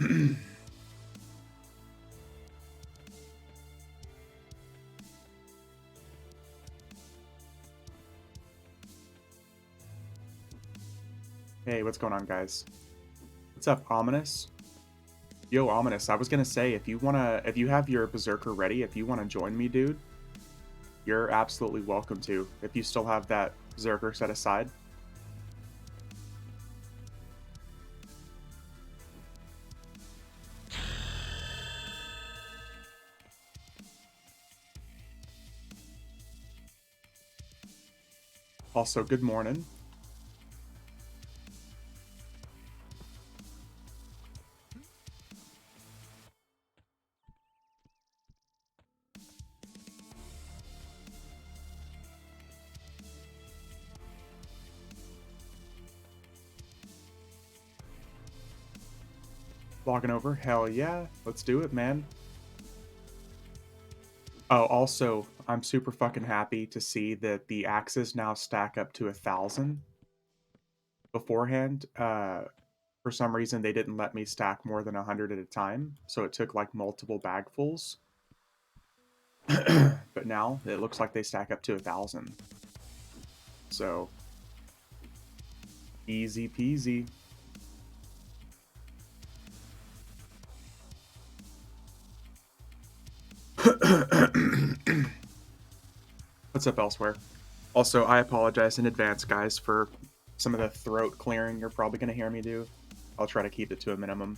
Hey, what's going on, guys? What's up, Ominous? Yo, Ominous, I was gonna say, if you have your Berserker ready, if you wanna join me, dude, you're absolutely welcome to. If you still have that Zerker set aside. Also, good morning. Logging over, hell yeah, let's do it, man. Oh, also, I'm super fucking happy to see that the axes now stack up to 1,000. Beforehand, for some reason, they didn't let me stack more than 100 at a time, so it took like multiple bagfuls. But now it looks like they stack up to 1,000. So easy peasy. What's up elsewhere? Also, I apologize in advance, guys, for some of the throat clearing you're probably going to hear me do. I'll try to keep it to a minimum.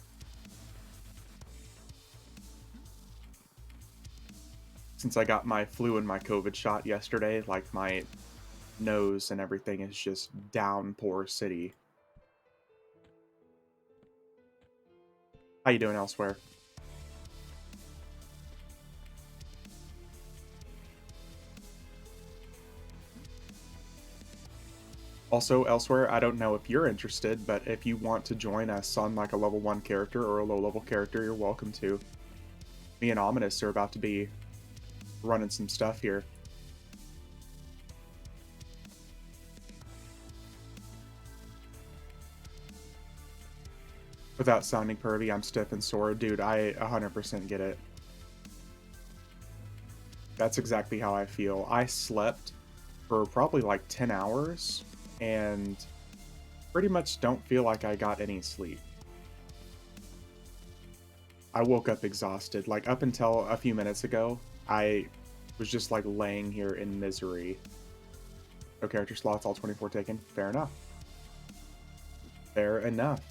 Since I got my flu and my COVID shot yesterday, like my nose and everything is just downpour city. How you doing elsewhere? Also, elsewhere, I don't know if you're interested, but if you want to join us on like a level 1 character or a low level character, you're welcome to. Me and Ominous are about to be running some stuff here. Without sounding pervy, I'm stiff and sore. Dude, I 100% get it. That's exactly how I feel. I slept for probably like 10 hours and pretty much don't feel like I got any sleep. I woke up exhausted. Like up until a few minutes ago, I was just like laying here in misery. No character slots, all 24 taken. Fair enough. Fair enough.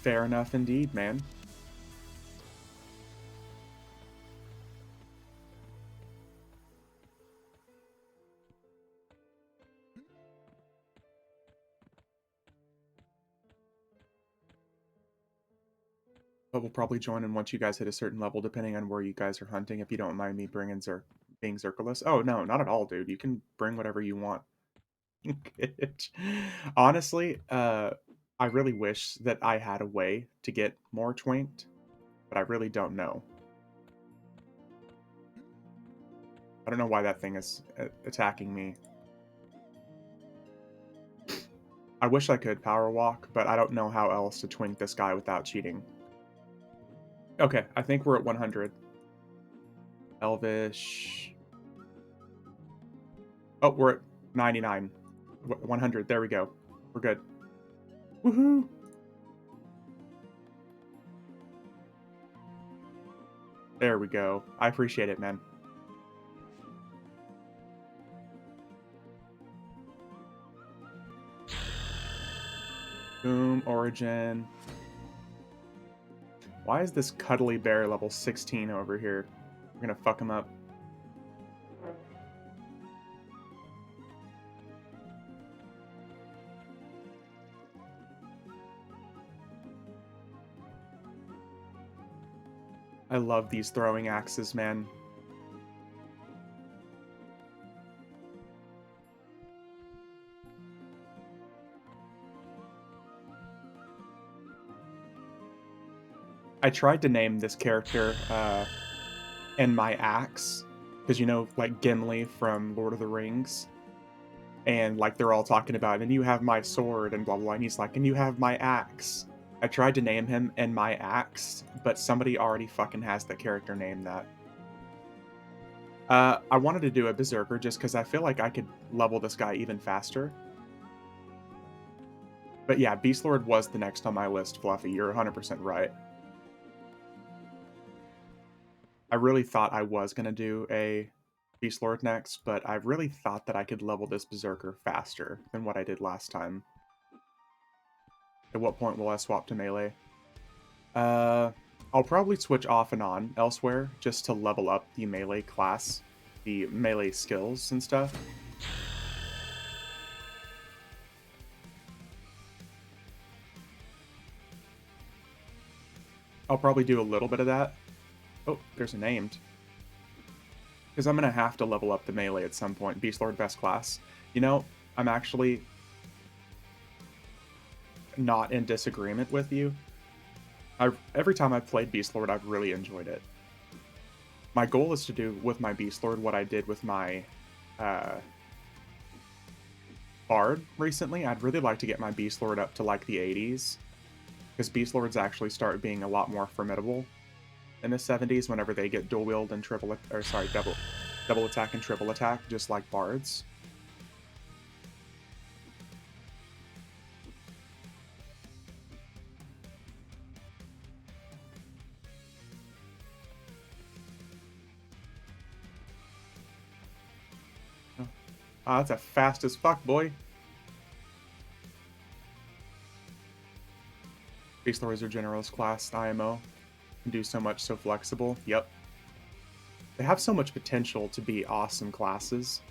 Fair enough indeed, man. But we'll probably join in once you guys hit a certain level, depending on where you guys are hunting. If you don't mind me bringing being Zerkerless. Oh no, not at all, dude. You can bring whatever you want. Honestly, I really wish that I had a way to get more twinked, but I really don't know. I don't know why that thing is attacking me. I wish I could power walk, but I don't know how else to twink this guy without cheating. Okay, I think we're at 100. Elvish. Oh, we're at 99. 100. There we go. We're good. Woohoo! There we go. I appreciate it, man. Boom, origin. Why is this cuddly bear level 16 over here? We're gonna fuck him up. I love these throwing axes, man. I tried to name this character and my axe Because, you know, like Gimli from Lord of the Rings, and like they're all talking about, and you have my sword and blah blah blah, and he's like, and you have my axe. I tried to name him and my axe, but somebody already fucking has the character name that. I wanted to do a berserker just because I feel like I could level this guy even faster. But yeah, Beast Lord was the next on my list, Fluffy. You're 100% right. I really thought I was going to do a Beast Lord next, but I really thought that I could level this berserker faster than what I did last time. At what point will I swap to melee? I'll probably switch off and on elsewhere just to level up the melee class, the melee skills and stuff. I'll probably do a little bit of that. Oh, there's a named. Because I'm going to have to level up the melee at some point. Beast Lord best class. You know, I'm actually not in disagreement with you. Every time I've played Beast Lord, I've really enjoyed it. My goal is to do with my Beast Lord what I did with my Bard recently. I'd really like to get my Beast Lord up to like the 80s. Because Beast Lords actually start being a lot more formidable in the 70s whenever they get dual wield and double attack and triple attack, just like Bards. Ah, that's a fast as fuck, boy. Beast Lords are generalist class, IMO. Can do so much, so flexible. Yep. They have so much potential to be awesome classes.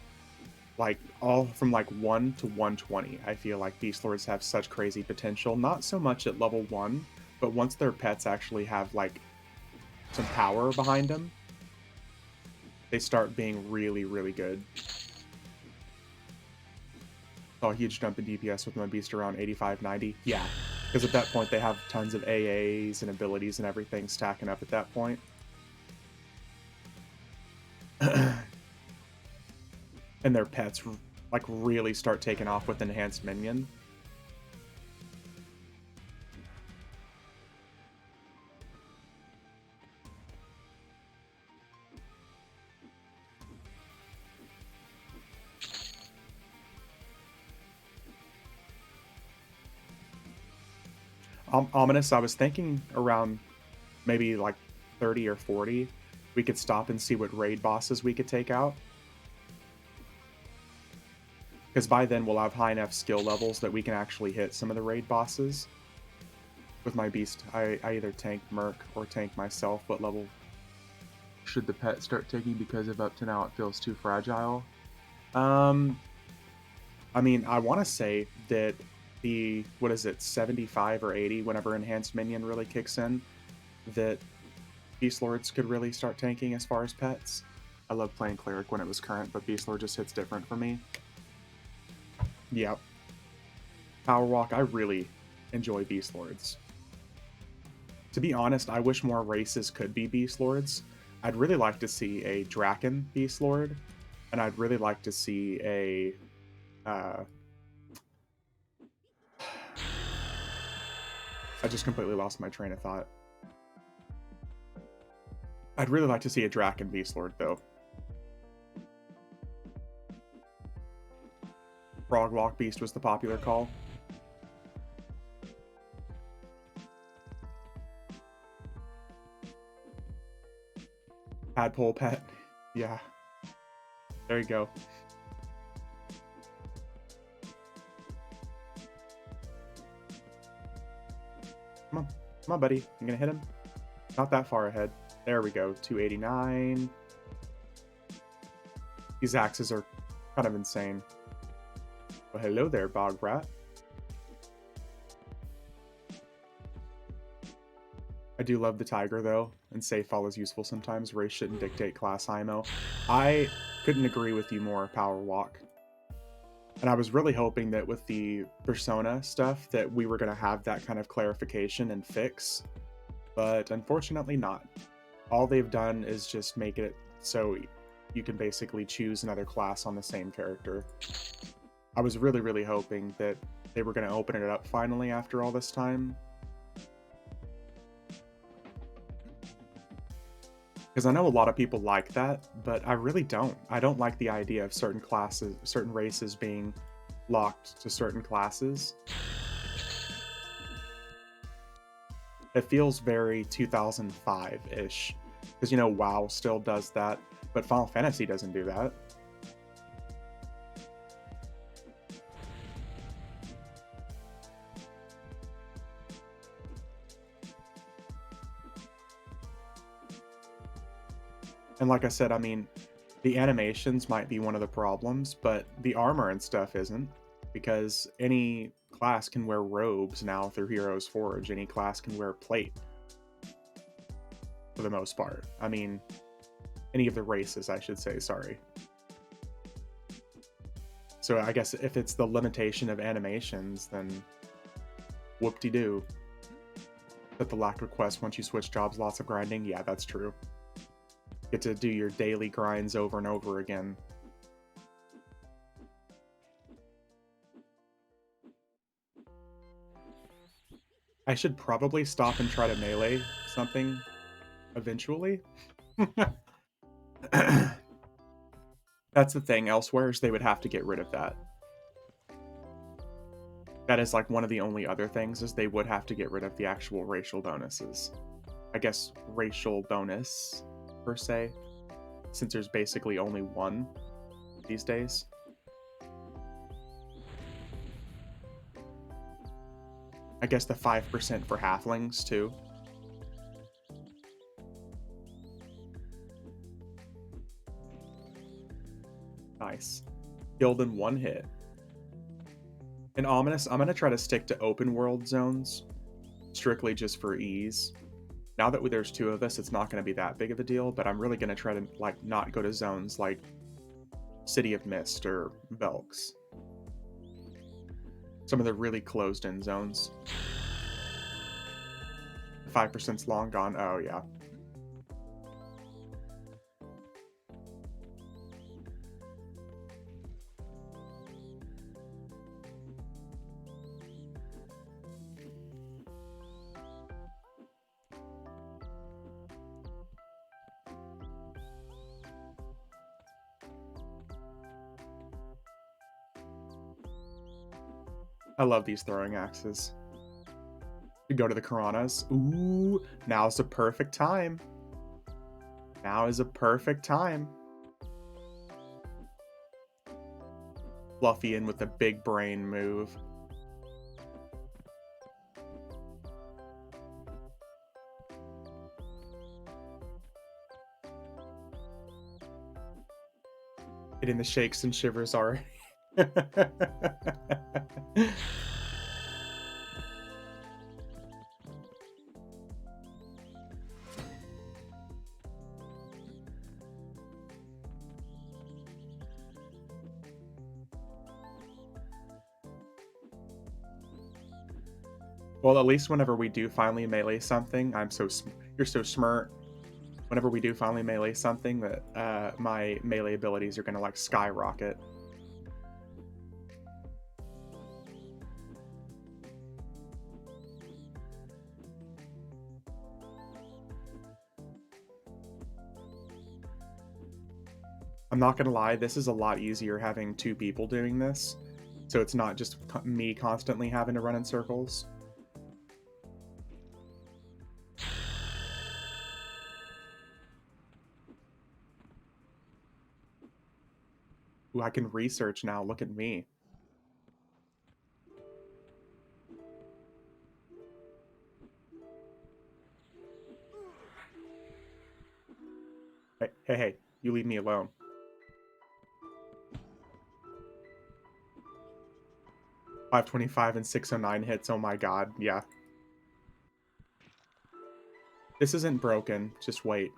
Like, all from like 1 to 120, I feel like Beast Lords have such crazy potential. Not so much at level 1, but once their pets actually have like some power behind them, they start being really, really good. Saw a huge jump in DPS with my beast around 85, 90. Yeah, because at that point they have tons of AAs and abilities and everything stacking up at that point. And their pets like really start taking off with enhanced minion. Ominous, I was thinking around maybe like 30 or 40, we could stop and see what raid bosses we could take out. Because by then we'll have high enough skill levels that we can actually hit some of the raid bosses. With my beast, I either tank Merc or tank myself. What level should the pet start taking? Because of up to now it feels too fragile. I mean, I want to say that the, 75 or 80, whenever Enhanced Minion really kicks in, that Beast Lords could really start tanking as far as pets. I love playing Cleric when it was current, but Beast Lord just hits different for me. Yep. Power Walk, I really enjoy Beast Lords. To be honest, I wish more races could be Beast Lords. I'd really like to see a Draken Beast Lord, and I'd really like to see a I just completely lost my train of thought. I'd really like to see a Draken Beast Lord, though. Frog Walk Beast was the popular call. Tadpole pet. Yeah. There you go. Come on. Come on, buddy. You gonna hit him? Not that far ahead. There we go. 289. These axes are kind of insane. Well, hello there, Bog Rat. I do love the tiger, though, and safe fall is useful sometimes. Race shouldn't dictate class IMO. I couldn't agree with you more, Power Walk. And I was really hoping that with the Persona stuff that we were going to have that kind of clarification and fix, but unfortunately not. All they've done is just make it so you can basically choose another class on the same character. I was really, really hoping that they were going to open it up finally after all this time. Because I know a lot of people like that, but I really don't. I don't like the idea of certain classes, certain races being locked to certain classes. It feels very 2005-ish. Because, you know, WoW still does that, but Final Fantasy doesn't do that. And like I said, I mean, the animations might be one of the problems, but the armor and stuff isn't, because any class can wear robes now through Heroes Forge. Any class can wear plate, for the most part. I mean, any of the races, I should say, sorry. So I guess if it's the limitation of animations, then whoop-de-doo. But the lack request once you switch jobs, lots of grinding, yeah, that's true. Get to do your daily grinds over and over again. I should probably stop and try to melee something eventually. That's the thing. Elsewhere is they would have to get rid of that. That is like one of the only other things is they would have to get rid of the actual racial bonuses. I guess racial bonus, per se, since there's basically only one these days. I guess the 5% for halflings, too. Nice. Killed in one hit. And Ominous, I'm going to try to stick to open world zones, strictly just for ease. Now that there's two of us, it's not going to be that big of a deal, but I'm really going to try to like not go to zones like City of Mist or Velks. Some of the really closed-in zones. 5%'s long gone. Oh, yeah. I love these throwing axes. We go to the Karanas. Ooh, now's the perfect time. Now is a perfect time. Fluffy in with the big brain move. Getting the shakes and shivers already. Well, at least whenever we do finally melee something, you're so smart. Whenever we do finally melee something, that my melee abilities are gonna like skyrocket. I'm not gonna lie, this is a lot easier having two people doing this, so it's not just me constantly having to run in circles. Ooh, I can research now. Look at me. Hey, you leave me alone. 525 and 609 hits. Oh my god, yeah. This isn't broken. Just wait.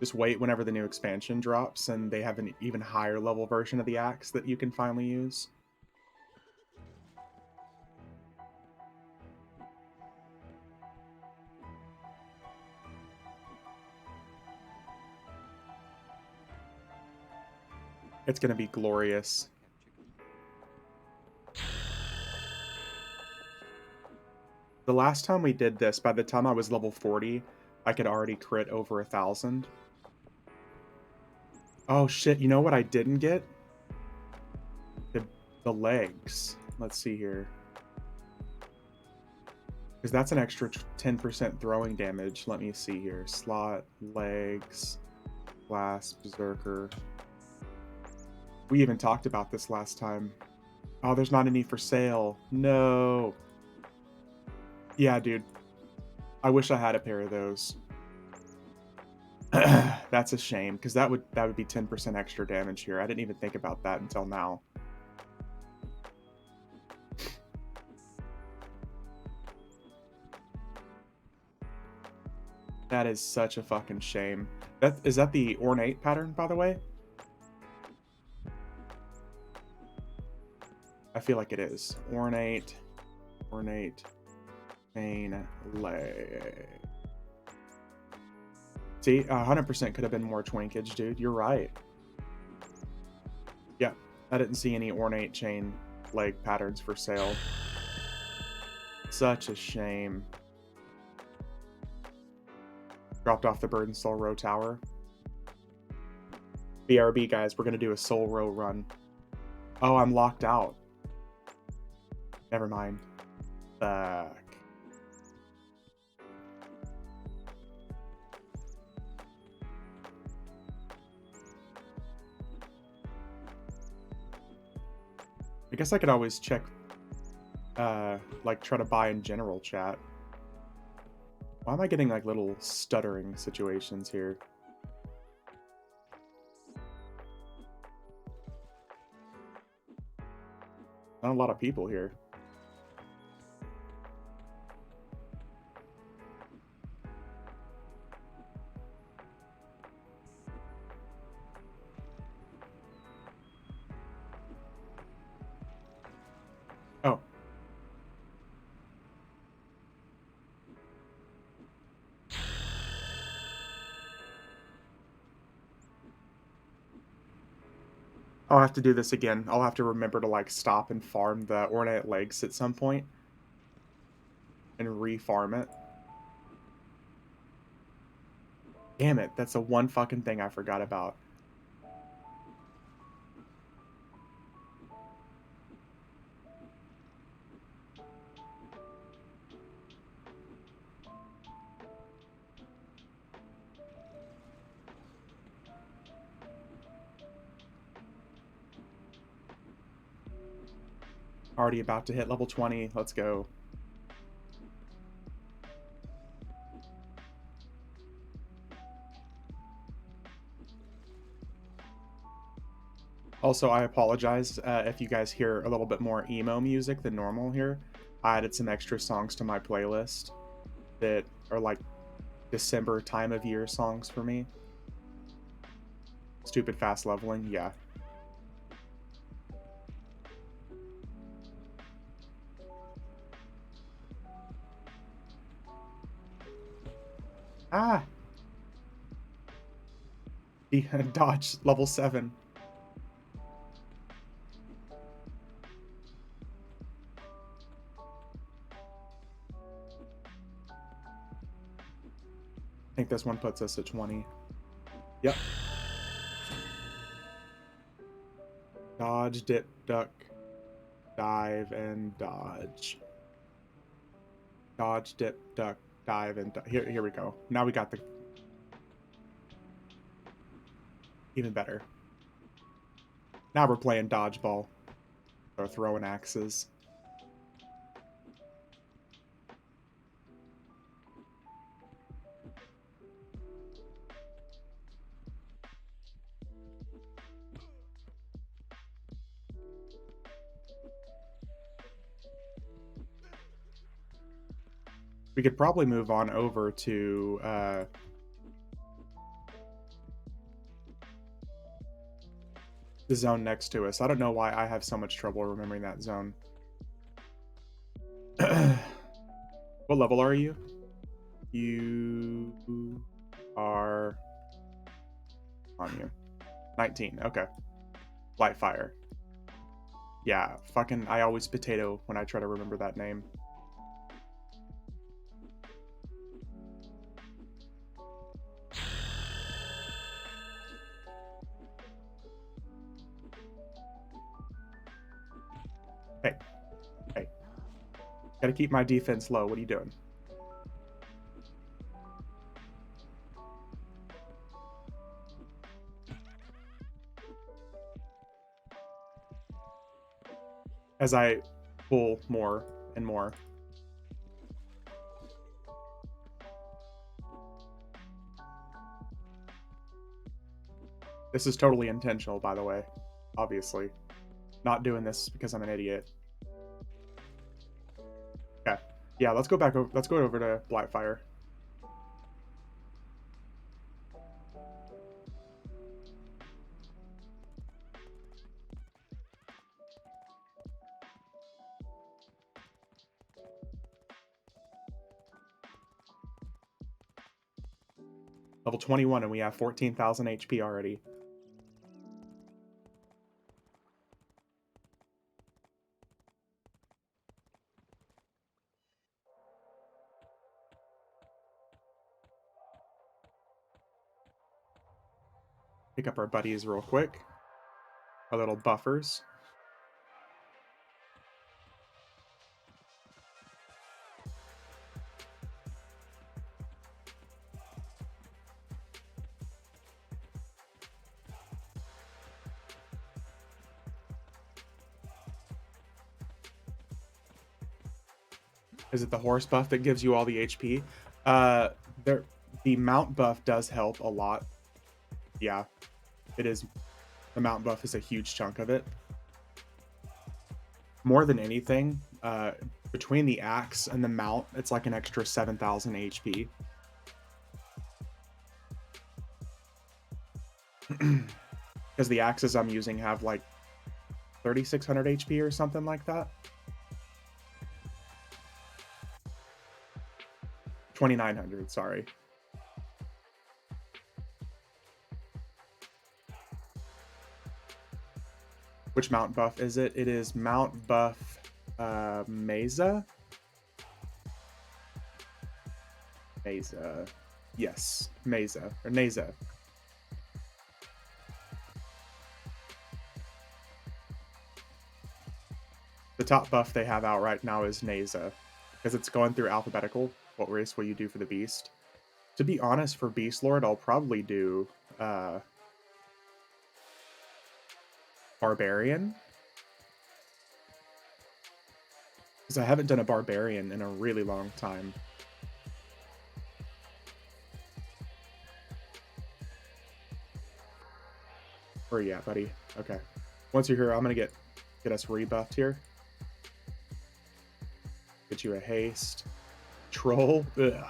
Just wait whenever the new expansion drops and they have an even higher level version of the axe that you can finally use. It's gonna be glorious. The last time we did this, by the time I was level 40, I could already crit over 1,000. Oh shit, you know what I didn't get? The legs. Let's see here. Because that's an extra 10% throwing damage. Let me see here. Slot, legs, glass, berserker. We even talked about this last time. Oh, there's not any for sale. No. Yeah, dude. I wish I had a pair of those. That's a shame, because that would be 10% extra damage here. I didn't even think about that until now. That is such a fucking shame. Is that the ornate pattern, by the way? I feel like it is. Ornate, main, leg. See, 100% could have been more twinkage, dude. You're right. Yeah, I didn't see any ornate chain leg patterns for sale. Such a shame. Dropped off the Burden Soul Row Tower. BRB, guys, we're going to do a Soul Row run. Oh, I'm locked out. Never mind. Fuck. I guess I could always check, like, try to buy in general chat. Why am I getting, like, little stuttering situations here? Not a lot of people here. Oh. I'll have to do this again. I'll have to remember to, like, stop and farm the ornate legs at some point. And re-farm it. Damn it, that's the one fucking thing I forgot about. Already about to hit level 20. Let's go. Also, I apologize if you guys hear a little bit more emo music than normal here. I added some extra songs to my playlist that are like December time of year songs for me. Stupid fast leveling, yeah. Ah! Dodge, level 7. I think this one puts us at 20. Yep. Dodge, dip, duck, dive, and dodge. Dodge, dip, duck, dive, and here we go. Now we got the... Even better. Now we're playing dodgeball. Or throwing axes. We could probably move on over to the zone next to us. I don't know why I have so much trouble remembering that zone. What level are you? You are on you. 19, okay. Blightfire. Yeah, fucking, I always potato when I try to remember that name. Hey, hey. Gotta keep my defense low. What are you doing? As I pull more and more. This is totally intentional, by the way. Obviously. Not doing this because I'm an idiot. Okay. Yeah, let's go back over. Let's go over to Blightfire. Level 21, and we have 14,000 HP already. Pick up our buddies real quick. Our little buffers. Is it the horse buff that gives you all the HP? There, the mount buff does help a lot. Yeah, it is. The mount buff is a huge chunk of it. More than anything, between the axe and the mount, it's like an extra 7,000 HP. Because the axes I'm using have like 3,600 HP or something like that. 2,900, sorry. Which mount buff is it? It is mount buff Mesa. Mesa. Yes, Mesa or Neza. The top buff they have out right now is Neza, because it's going through alphabetical. What race will you do for the beast? To be honest, for Beast Lord, I'll probably do Barbarian. Because I haven't done a Barbarian in a really long time. Where are you at, buddy? Okay. Once you're here, I'm going to get us rebuffed here. Get you a haste. Troll. Ugh.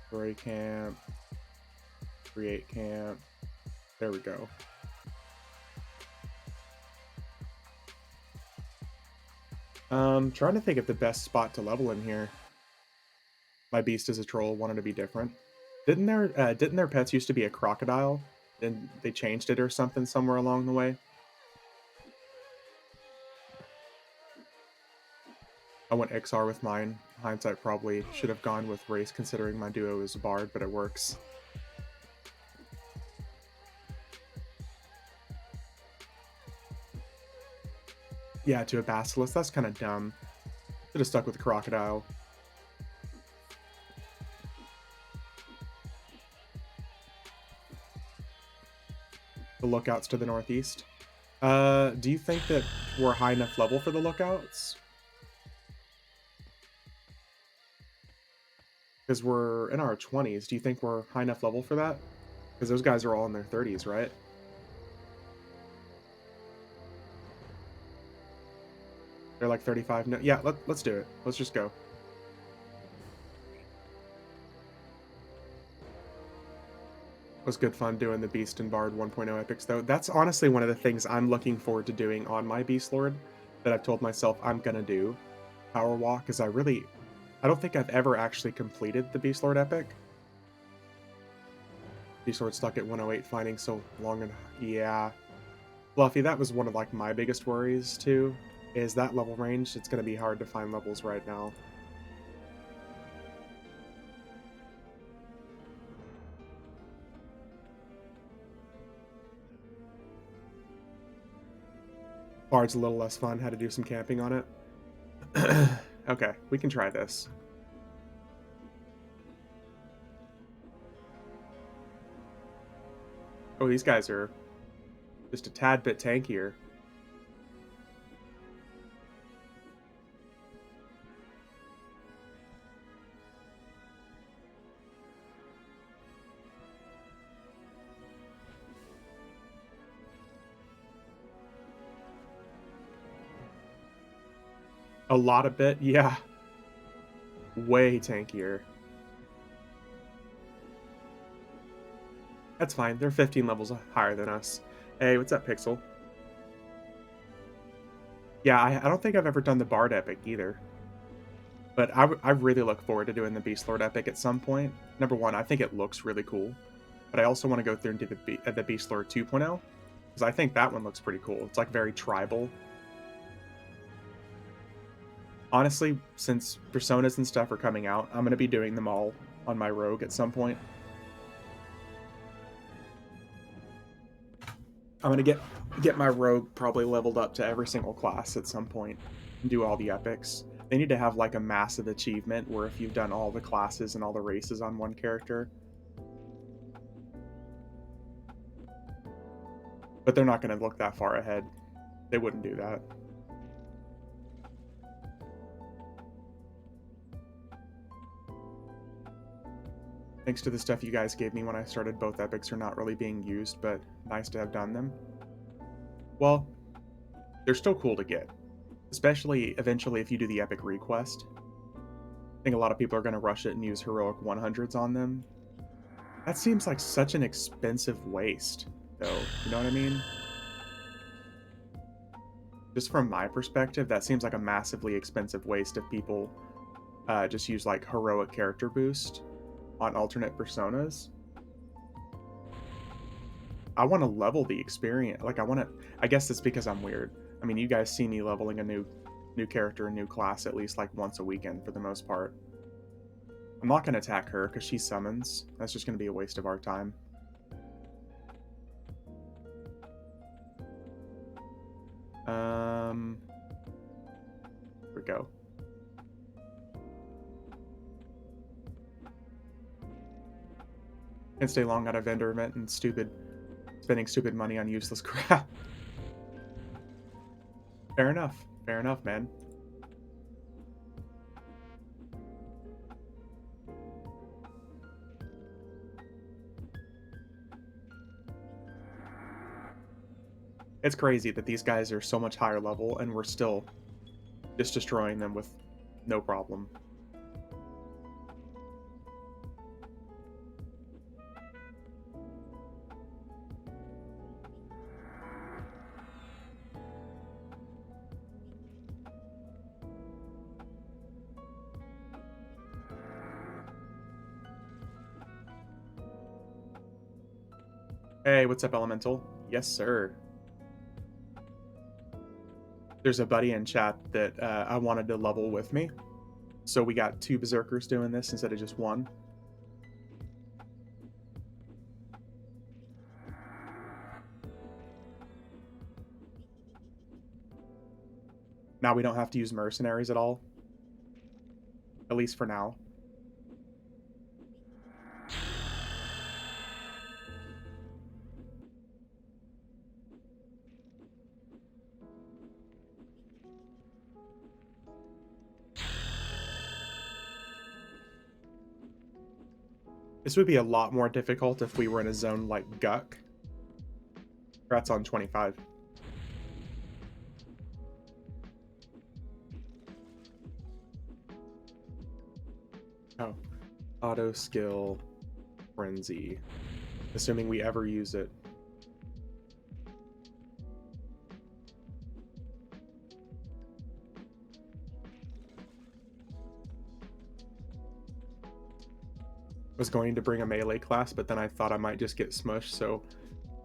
Story camp. Create camp. There we go. Trying to think of the best spot to level in here. My beast is a troll, wanted to be different. Didn't their pets used to be a crocodile? And they changed it or something somewhere along the way? I went XR with mine. Hindsight, probably should have gone with race considering my duo is a bard, but it works. Yeah, to a basilisk. That's kind of dumb. Should have stuck with the crocodile. The lookouts to the northeast. Do you think that we're high enough level for the lookouts? Because we're in our 20s. Do you think we're high enough level for that? Because those guys are all in their 30s, right? They're like 35. No, yeah, let's do it. Let's just go. Was good fun doing the Beast and Bard 1.0 epics, though. That's honestly one of the things I'm looking forward to doing on my Beast Lord that I've told myself I'm gonna do. Power Walk, is I don't think I've ever actually completed the Beast Lord epic. Beast Lord stuck at 108, finding so long and yeah. Fluffy, that was one of like my biggest worries too. Is that level range? It's gonna be hard to find levels right now. Bard's a little less fun. Had to do some camping on it. Okay, we can try this. Oh, these guys are just a tad bit tankier. A lot of bit, yeah. Way tankier. That's fine. They're 15 levels higher than us. Hey, what's up, Pixel? Yeah, I don't think I've ever done the Bard epic either. But I really look forward to doing the Beast Lord epic at some point. Number one, I think it looks really cool. But I also want to go through and do the Beast Lord 2.0. Because I think that one looks pretty cool. It's like very tribal. Honestly, since Personas and stuff are coming out, I'm going to be doing them all on my Rogue at some point. I'm going to get my Rogue probably leveled up to every single class at some point and do all the epics. They need to have like a massive achievement where if you've done all the classes and all the races on one character. But they're not going to look that far ahead. They wouldn't do that. Thanks to the stuff you guys gave me when I started, both epics are not really being used, but nice to have done them. Well, they're still cool to get. Especially eventually if you do the epic request. I think a lot of people are going to rush it and use heroic 100s on them. That seems like such an expensive waste, though. You know what I mean? Just from my perspective, that seems like a massively expensive waste if people just use like heroic character boost on alternate personas. I want to level the experience. Like I guess it's because I'm weird. I mean, you guys see me leveling a new character, a new class at least like once a weekend for the most part. I'm not going to attack her because she summons. That's just going to be a waste of our time. Here we go. Can't stay long at a vendor event and spending stupid money on useless crap. Fair enough. Fair enough, man. It's crazy that these guys are so much higher level and we're still just destroying them with no problem. Hey, what's up, Elemental? Yes, sir. There's a buddy in chat that I wanted to level with me. So we got 2 Berserkers doing this instead of just 1. Now we don't have to use mercenaries at all. At least for now. This would be a lot more difficult if we were in a zone like Guck. Congrats on 25. Oh. Auto skill frenzy. Assuming we ever use it. Was going to bring a melee class, but then I thought I might just get smushed, so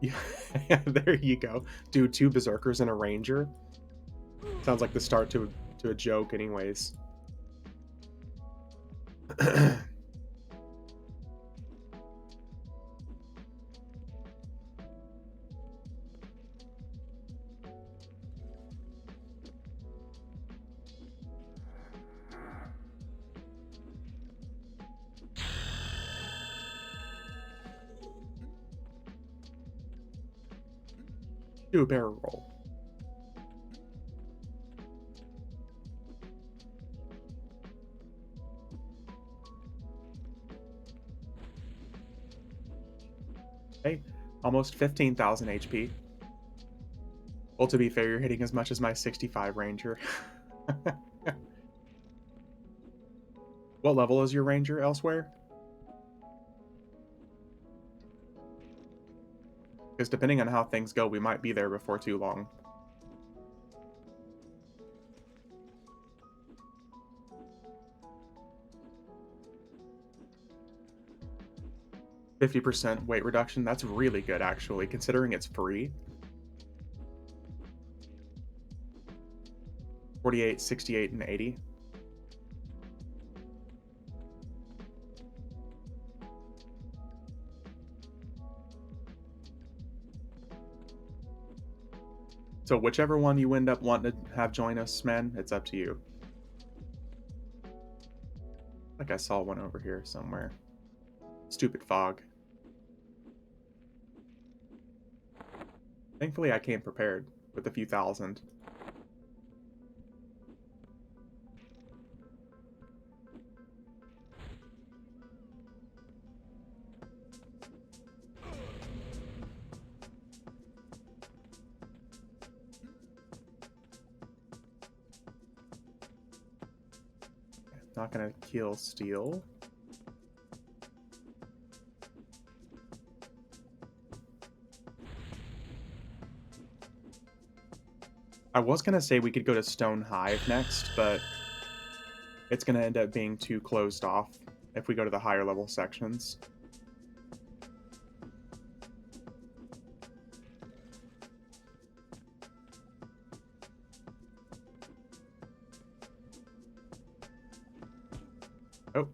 yeah, there you go. Dude, 2 berserkers and a ranger. Sounds like the start to a joke anyways. Do a barrel roll. Okay, almost 15,000 HP. Well, to be fair, you're hitting as much as my 65 ranger. What level is your ranger elsewhere? Because depending on how things go, we might be there before too long. %50 weight reduction. That's really good, actually, considering it's free. 48, 68, and 80. So whichever one you end up wanting to have join us, man, it's up to you. Like I saw one over here somewhere. Stupid fog. Thankfully, I came prepared with a few thousand. Not gonna kill steel. I was gonna say we could go to Stone Hive next, but it's gonna end up being too closed off if we go to the higher level sections. Oh.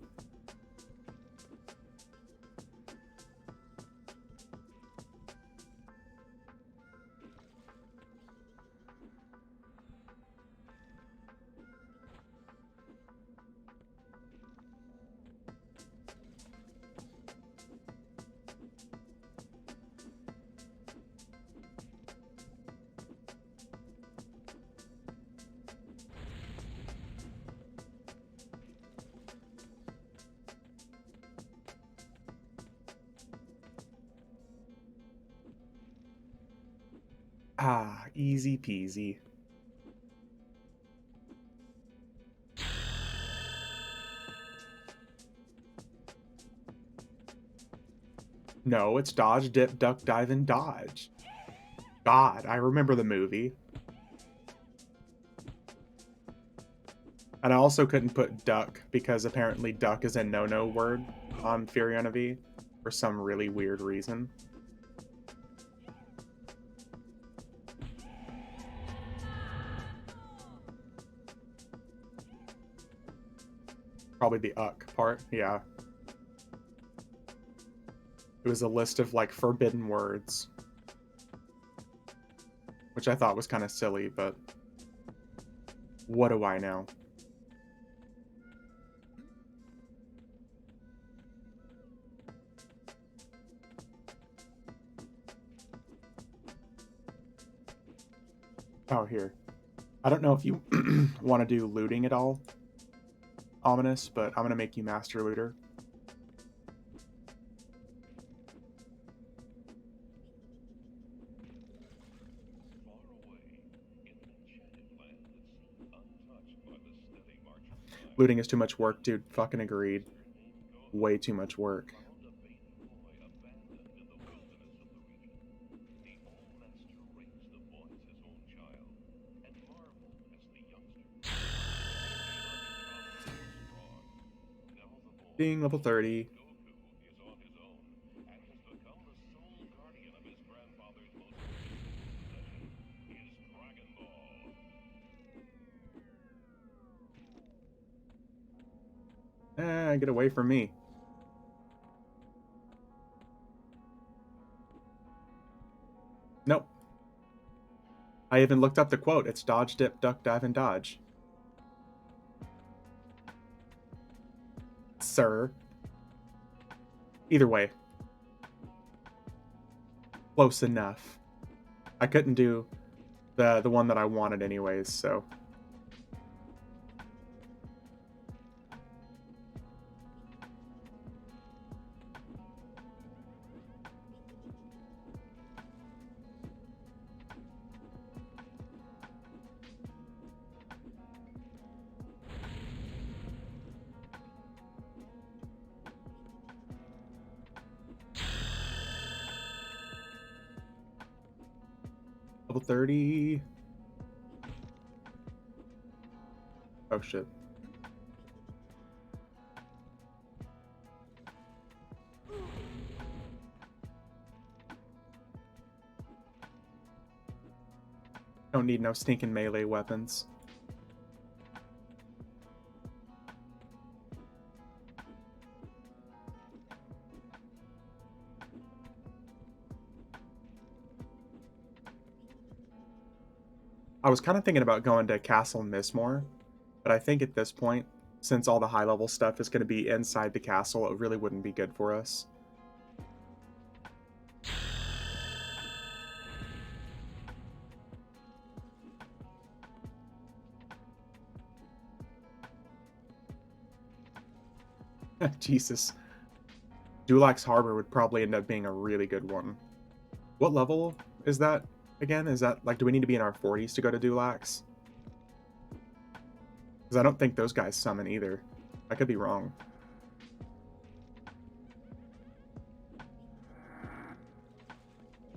Ah, easy peasy. No, it's dodge, dip, duck, dive, and dodge. God, I remember the movie. And I also couldn't put duck because apparently duck is a no-no word on Furion V for some really weird reason. Probably the uck part, yeah. It was a list of, like, forbidden words. Which I thought was kind of silly, but what do I know? Oh, here. I don't know if you want to do looting at all, Ominous, but I'm going to make you Master Looter. Looting is too much work, dude. Fucking agreed. Way too much work. Being level 30. Get away from me. Nope. I even looked up the quote. It's dodge, dip, duck, dive, and dodge. Sir. Either way. Close enough. I couldn't do the one that I wanted anyways, so... Level 30. Oh shit. Don't need no stinking melee weapons. I was kind of thinking about going to Castle Mistmore, but I think at this point, since all the high-level stuff is going to be inside the castle, it really wouldn't be good for us. Jesus. Dulax Harbor would probably end up being a really good one. What level is that again? Is that, like, do we need to be in our 40s to go to Dulax? Because I don't think those guys summon either. I could be wrong.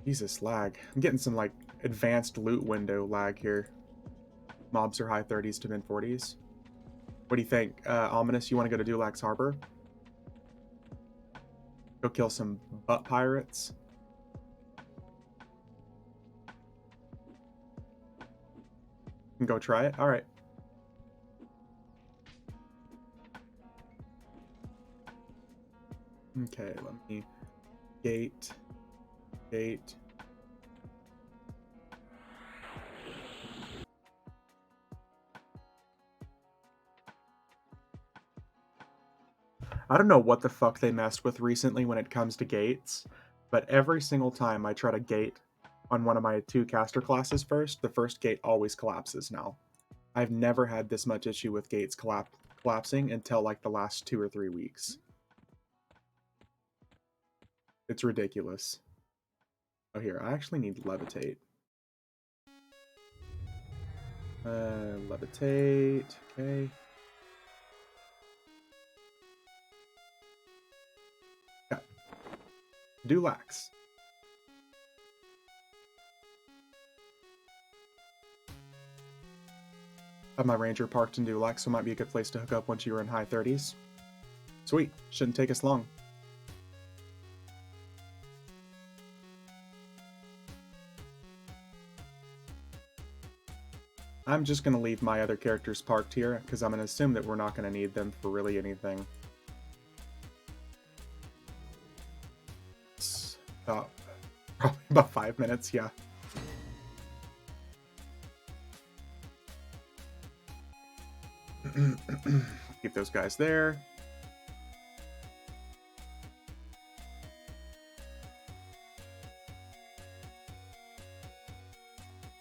Jesus, lag. I'm getting some, like, advanced loot window lag here. Mobs are high 30s to mid 40s. What do you think? Ominous, you want to go to Dulax Harbor? Go kill some butt pirates? And go try it? Alright. Okay, let me... Gate. I don't know what the fuck they messed with recently when it comes to gates, but every single time I try to gate on one of my 2 caster classes first, the first gate always collapses now. I've never had this much issue with gates collapsing until like the last 2 or 3 weeks. It's ridiculous. Oh, here, I actually need levitate. Levitate, okay. Yeah. Dulax. Have my ranger parked in Dulax, so it might be a good place to hook up once you were in high 30s. Sweet, shouldn't take us long. I'm just going to leave my other characters parked here, because I'm going to assume that we're not going to need them for really anything. It's about, probably about 5 minutes, yeah. Keep those guys there.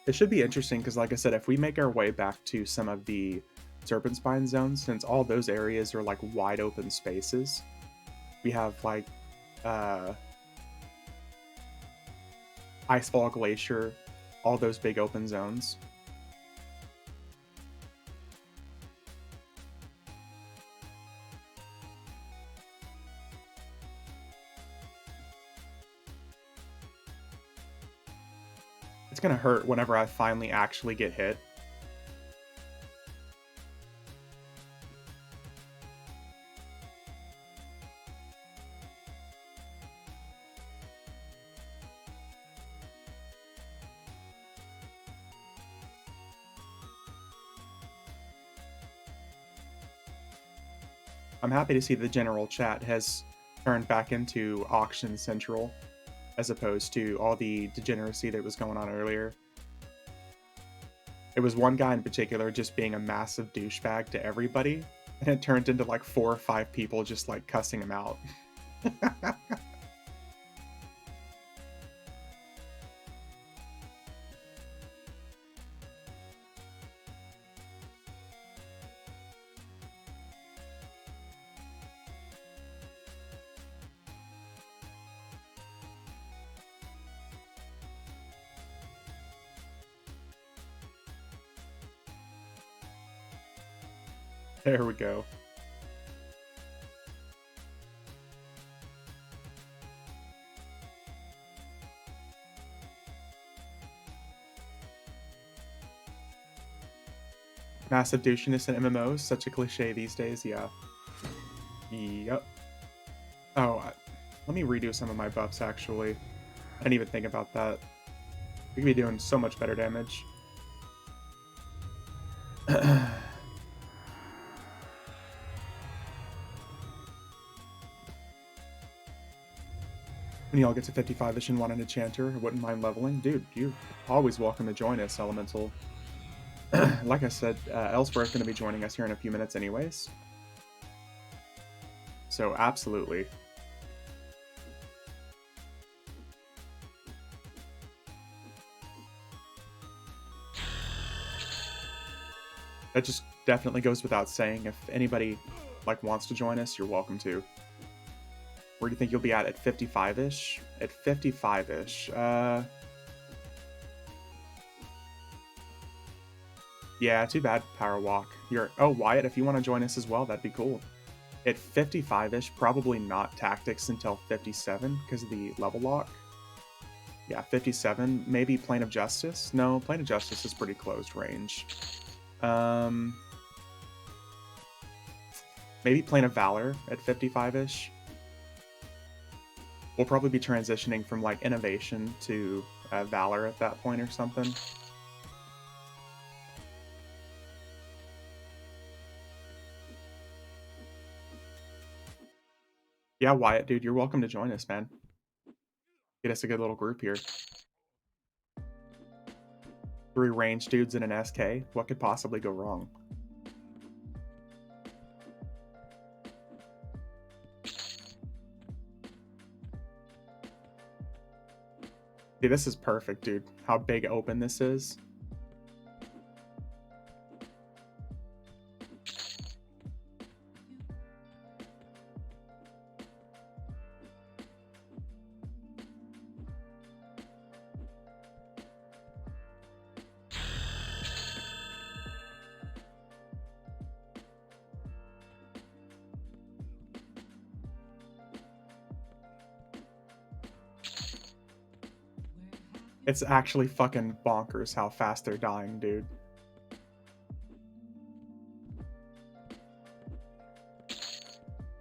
It should be interesting because, like I said, if we make our way back to some of the Serpent Spine zones, since all those areas are like wide open spaces, we have like Icefall Glacier, all those big open zones. It's gonna hurt whenever I finally actually get hit. I'm happy to see the general chat has turned back into auction central as opposed to all the degeneracy that was going on earlier. It was one guy in particular just being a massive douchebag to everybody, and it turned into like 4 or 5 people just like cussing him out. There we go. Massive douchiness in MMOs, such a cliche these days, yeah. Yep. Oh, let me redo some of my buffs, actually. I didn't even think about that. We could be doing so much better damage. When y'all get to 55-ish and want an enchanter, I wouldn't mind leveling. Dude, you're always welcome to join us, Elemental. Like I said, Elsewhere's going to be joining us here in a few minutes anyways. So, absolutely. That just definitely goes without saying. If anybody like wants to join us, you're welcome to. Where do you think you'll be at 55-ish? At 55-ish, yeah, too bad, Power Walk. Oh, Wyatt, if you want to join us as well, that'd be cool. At 55-ish, probably not Tactics until 57 because of the level lock. Yeah, 57, maybe Plane of Justice? No, Plane of Justice is pretty closed range. Maybe Plane of Valor at 55-ish. We'll probably be transitioning from like Innovation to Valor at that point or something. Yeah, Wyatt, dude, you're welcome to join us, man. Get us a good little group here. 3 range dudes in an SK. What could possibly go wrong? See, this is perfect, dude. How big open this is. It's actually fucking bonkers how fast they're dying, dude.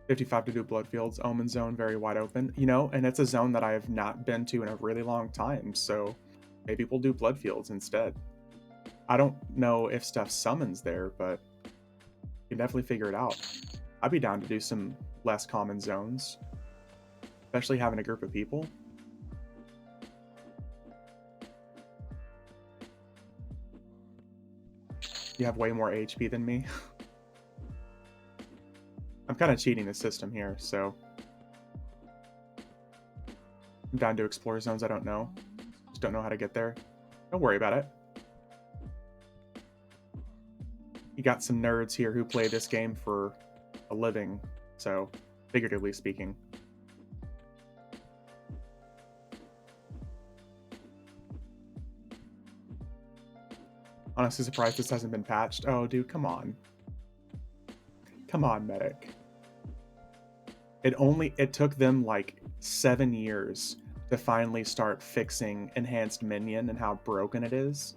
$55 to do Bloodfields, Omen Zone, very wide open. You know, and it's a zone that I have not been to in a really long time, so maybe we'll do Bloodfields instead. I don't know if stuff summons there, but you can definitely figure it out. I'd be down to do some less common zones, especially having a group of people. You have way more HP than me. I'm kind of cheating the system here, so I'm down to explore zones I don't know. Just don't know how to get there. Don't worry about it. You got some nerds here who play this game for a living, so figuratively speaking. Honestly surprised this hasn't been patched. Oh, dude, come on. Come on, Medic. It took them like 7 years to finally start fixing Enhanced Minion and how broken it is.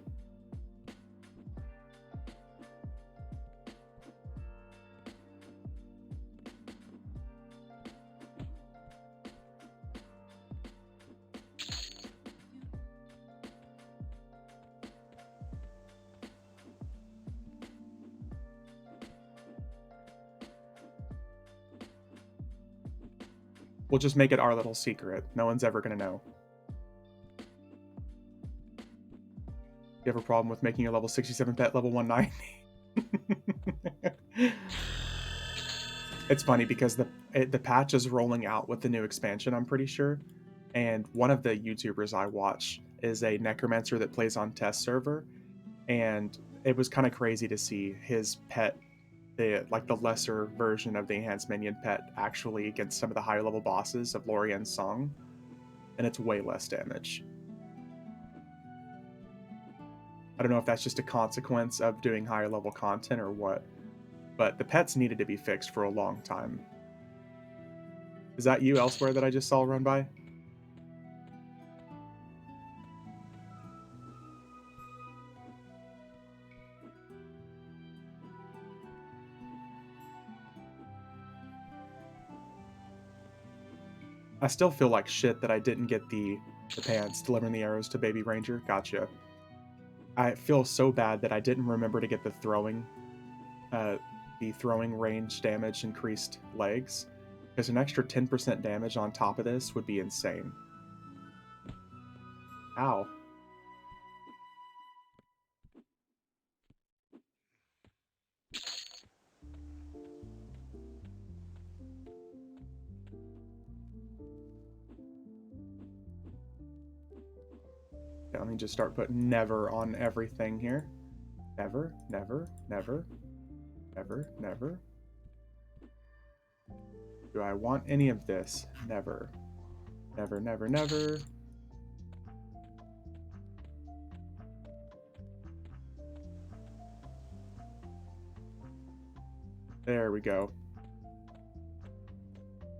We'll just make it our little secret. No one's ever gonna know. You have a problem with making your level 67 pet level 190? It's funny because the patch is rolling out with the new expansion, I'm pretty sure. And one of the YouTubers I watch is a necromancer that plays on test server, and it was kind of crazy to see his pet, the lesser version of the enhanced minion pet, actually against some of the higher level bosses of Lorien's Song, and it's way less damage. I don't know if that's just a consequence of doing higher level content or what, but the pets needed to be fixed for a long time. Is that you elsewhere that I just saw run by? I still feel like shit that I didn't get the pants delivering the arrows to Baby Ranger. Gotcha. I feel so bad that I didn't remember to get the throwing range damage increased legs, because an extra 10% damage on top of this would be insane. Ow. Okay, let me just start putting never on everything here. Never, never, never, never, never. Do I want any of this? Never. Never, never, never. There we go.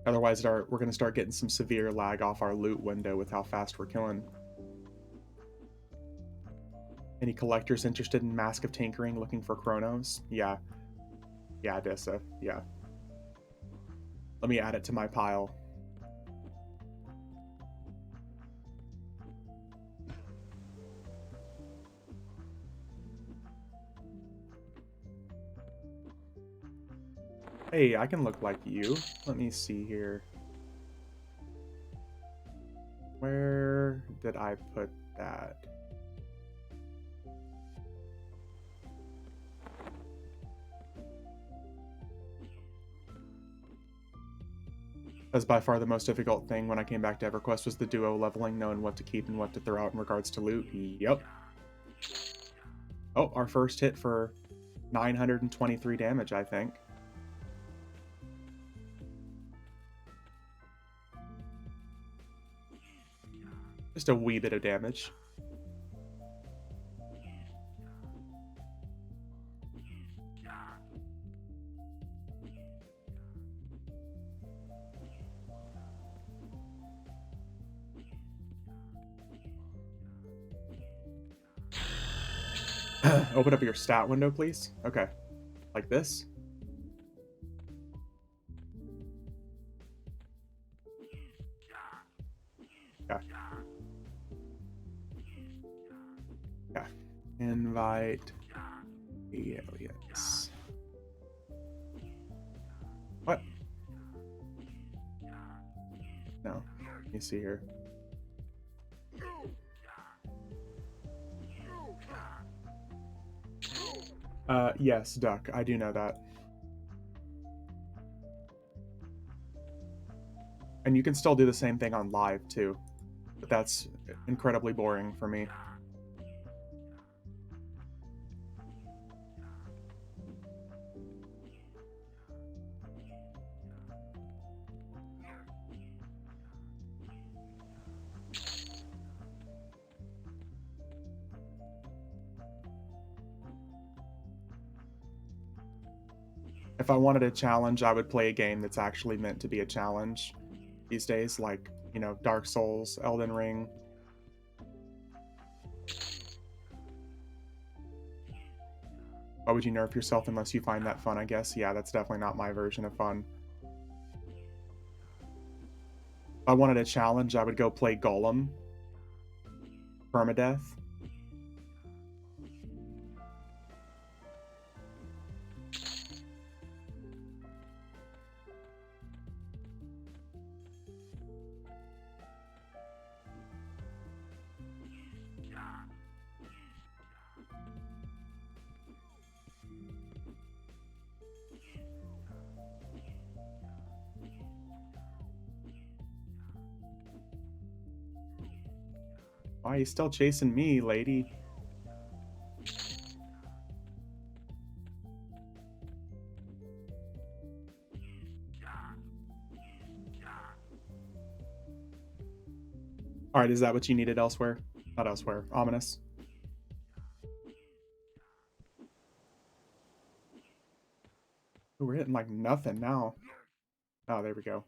Otherwise, we're going to start getting some severe lag off our loot window with how fast we're killing. Any collectors interested in Mask of Tinkering looking for Chronos? Yeah. Yeah, Dissa. Yeah. Let me add it to my pile. Hey, I can look like you. Let me see here. Where did I put that? That's by far the most difficult thing when I came back to EverQuest was the duo leveling, knowing what to keep and what to throw out in regards to loot. Yep. Oh, our first hit for 923 damage, I think. Just a wee bit of damage. Open up your stat window, please. Okay. Like this. Yeah. Yeah. Invite aliens. What? No. Let me see here. Yes, Duck. I do know that. And you can still do the same thing on live, too. But that's incredibly boring for me. If I wanted a challenge, I would play a game that's actually meant to be a challenge these days, like, you know, Dark Souls, Elden Ring. Why would you nerf yourself unless you find that fun, I guess? Yeah, that's definitely not my version of fun. If I wanted a challenge, I would go play Golem. Permadeath. Why are you still chasing me, lady? Alright, is that what you needed elsewhere? Not elsewhere. Ominous. Ooh, we're hitting like nothing now. Oh, there we go.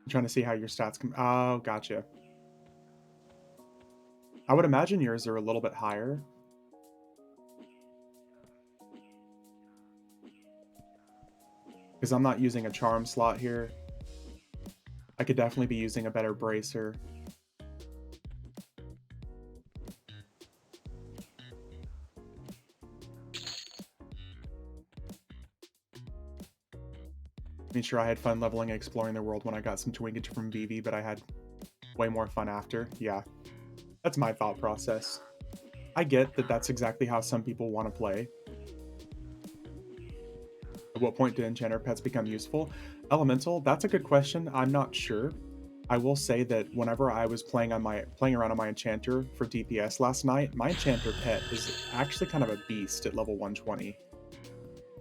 I'm trying to see how your stats come. Oh, gotcha. I would imagine yours are a little bit higher. Because I'm not using a charm slot here. I could definitely be using a better bracer. I mean, sure, I had fun leveling and exploring the world when I got some twinkage from Vivi, but I had way more fun after. Yeah, that's my thought process. I get that that's exactly how some people want to play. At what point do enchanter pets become useful? Elemental, that's a good question. I'm not sure. I will say that whenever I was playing around on my enchanter for DPS last night, my enchanter pet is actually kind of a beast at level 120.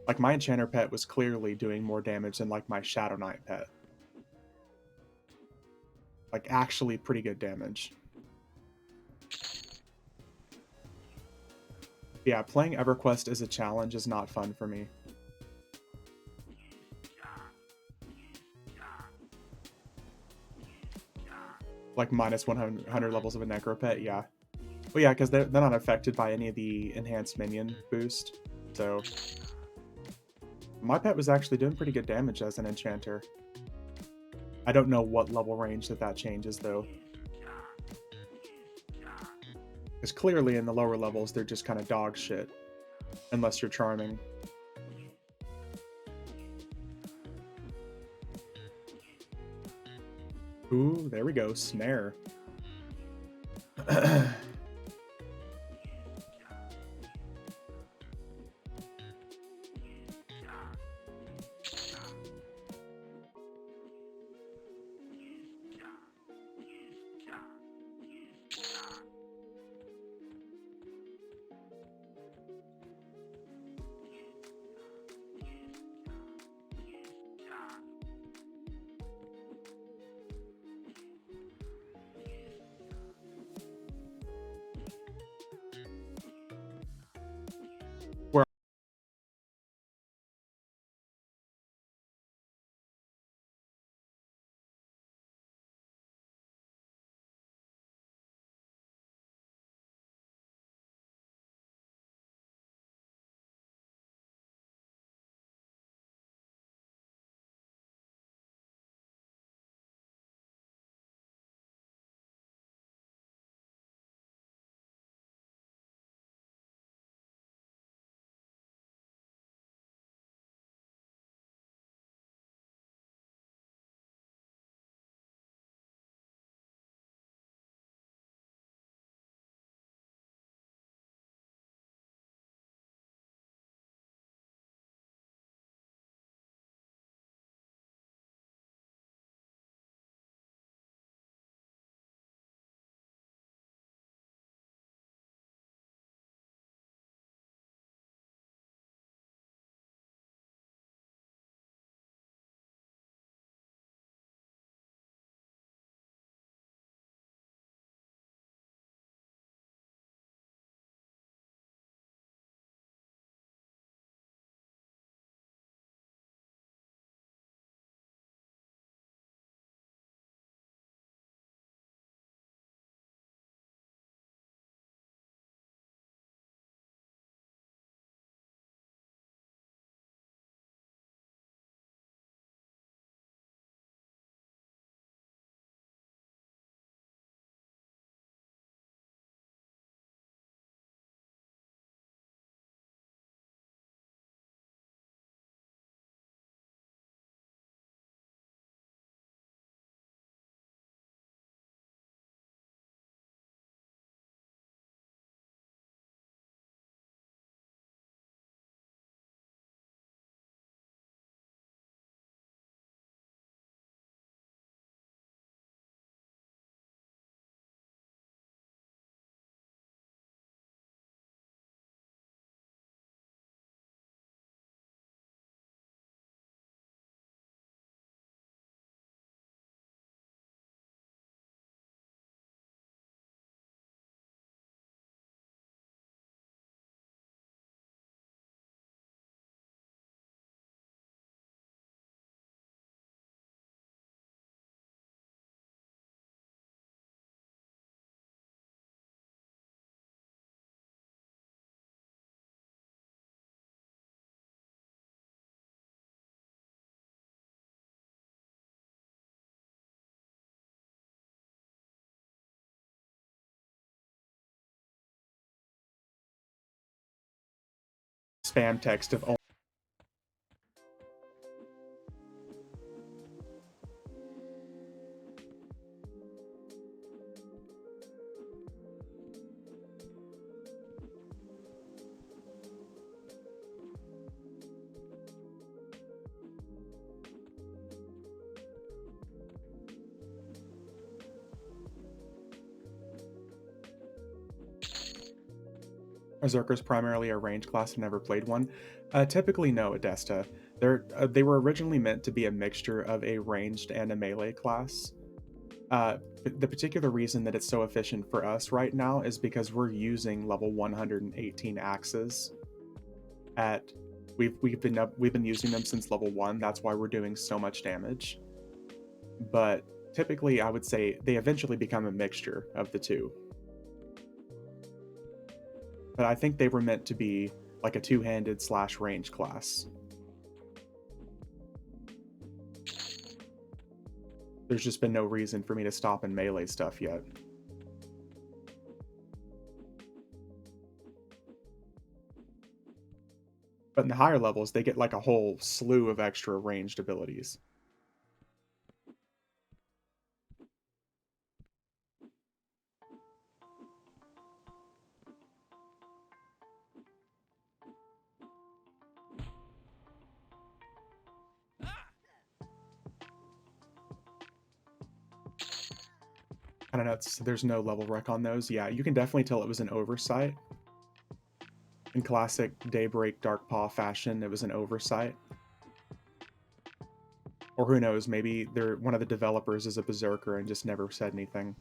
Like, my enchanter pet was clearly doing more damage than like my Shadow Knight pet. Like, actually pretty good damage. Yeah, playing EverQuest as a challenge is not fun for me. Like, minus 100 levels of a Necro pet, yeah. Well, yeah, because they're not affected by any of the enhanced minion boost, so... My pet was actually doing pretty good damage as an enchanter. I don't know what level range that changes, though. Because clearly in the lower levels, they're just kind of dog shit. Unless you're charming. Ooh, there we go. Snare. spam text of Zerkers primarily a range class and never played one. Typically, no, Adesta. They were originally meant to be a mixture of a ranged and a melee class. The particular reason that it's so efficient for us right now is because we're using level 118 axes. We've been using them since level 1. That's why we're doing so much damage. But typically, I would say they eventually become a mixture of the two. But I think they were meant to be like a two-handed / range class. There's just been no reason for me to stop in melee stuff yet. But in the higher levels, they get like a whole slew of extra ranged abilities. I don't know, there's no level rec on those. Yeah, you can definitely tell it was an oversight. In classic Daybreak Dark Paw fashion, it was an oversight. Or who knows, maybe one of the developers is a berserker and just never said anything.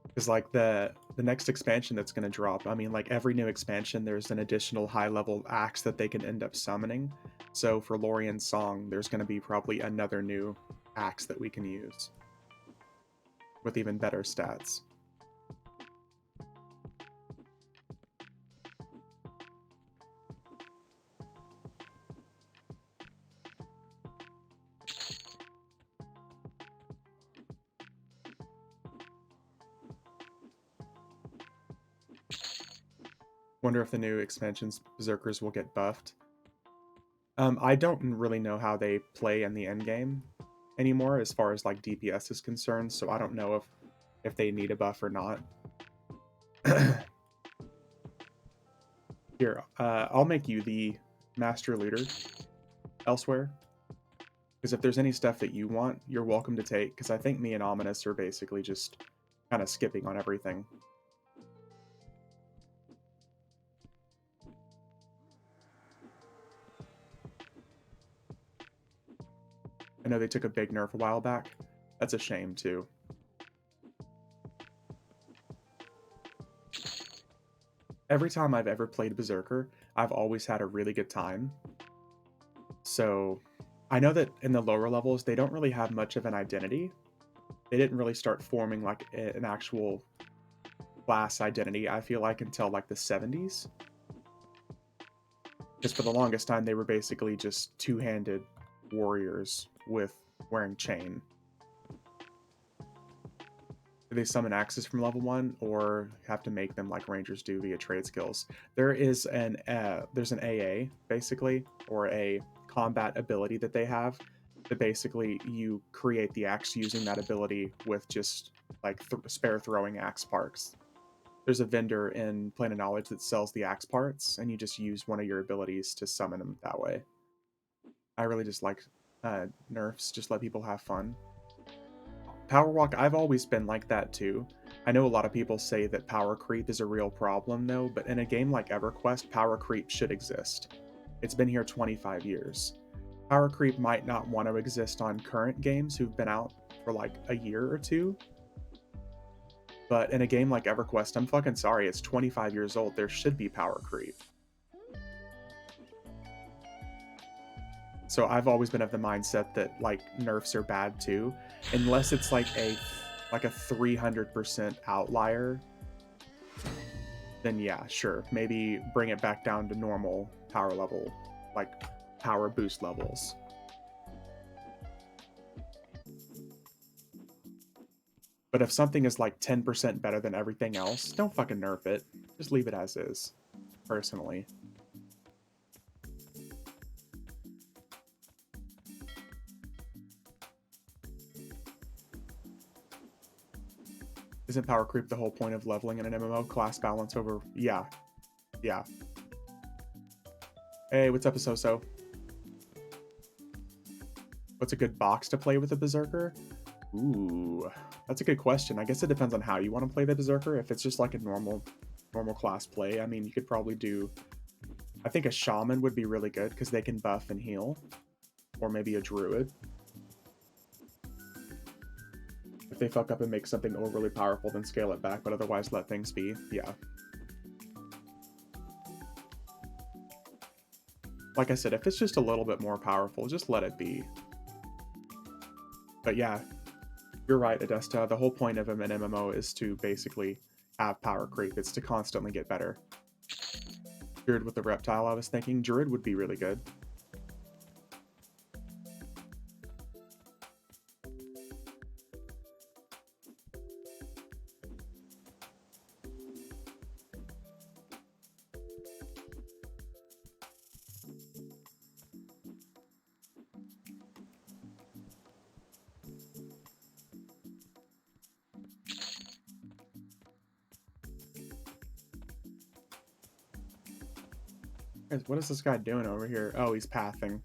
Because like the next expansion that's going to drop, I mean, like every new expansion, there's an additional high-level axe that they can end up summoning. So for Lorien's Song, there's going to be probably another new axe that we can use with even better stats. Wonder if the new expansions Berserkers will get buffed. I don't really know how they play in the end game anymore as far as like DPS is concerned, so I don't know if they need a buff or not. Here, I'll make you the master looter elsewhere. Because if there's any stuff that you want, you're welcome to take, because I think me and Ominous are basically just kind of skipping on everything. I know they took a big nerf a while back. That's a shame, too. Every time I've ever played Berserker, I've always had a really good time. So, I know that in the lower levels, they don't really have much of an identity. They didn't really start forming like an actual class identity, I feel like, until like the 70s. Because for the longest time, they were basically just two-handed warriors with wearing chain. Do they summon axes from level 1, or have to make them like rangers do via trade skills? There's an AA, basically, or a combat ability that they have, that basically you create the axe using that ability with just like spare throwing axe parts. There's a vendor in Plane of Knowledge that sells the axe parts, and you just use one of your abilities to summon them that way. I really just like nerfs, just let people have fun. Power walk, I've always been like that too. I know a lot of people say that power creep is a real problem though, but in a game like EverQuest, power creep should exist. It's been here 25 years. Power creep might not want to exist on current games who've been out for like a year or two, but in a game like EverQuest, I'm fucking sorry, it's 25 years old, there should be power creep. So I've always been of the mindset that like nerfs are bad too, unless it's like a 300% outlier. Then yeah, sure, maybe bring it back down to normal power level, like power boost levels. But if something is like 10% better than everything else, don't fucking nerf it. Just leave it as is, personally. Isn't power creep the whole point of leveling in an MMO? Class balance over... Yeah. Yeah. Hey, what's up, Asoso? What's a good box to play with a Berserker? Ooh, that's a good question. I guess it depends on how you want to play the Berserker. If it's just like a normal class play, I mean, you could probably do... I think a Shaman would be really good because they can buff and heal. Or maybe a Druid. If they fuck up and make something overly powerful, then scale it back, but otherwise let things be. Yeah. Like I said, if it's just a little bit more powerful, just let it be. But yeah, you're right, Adesta. The whole point of an MMO is to basically have power creep. It's to constantly get better. Druid with the reptile, I was thinking. Druid would be really good. What is this guy doing over here? Oh, he's pathing.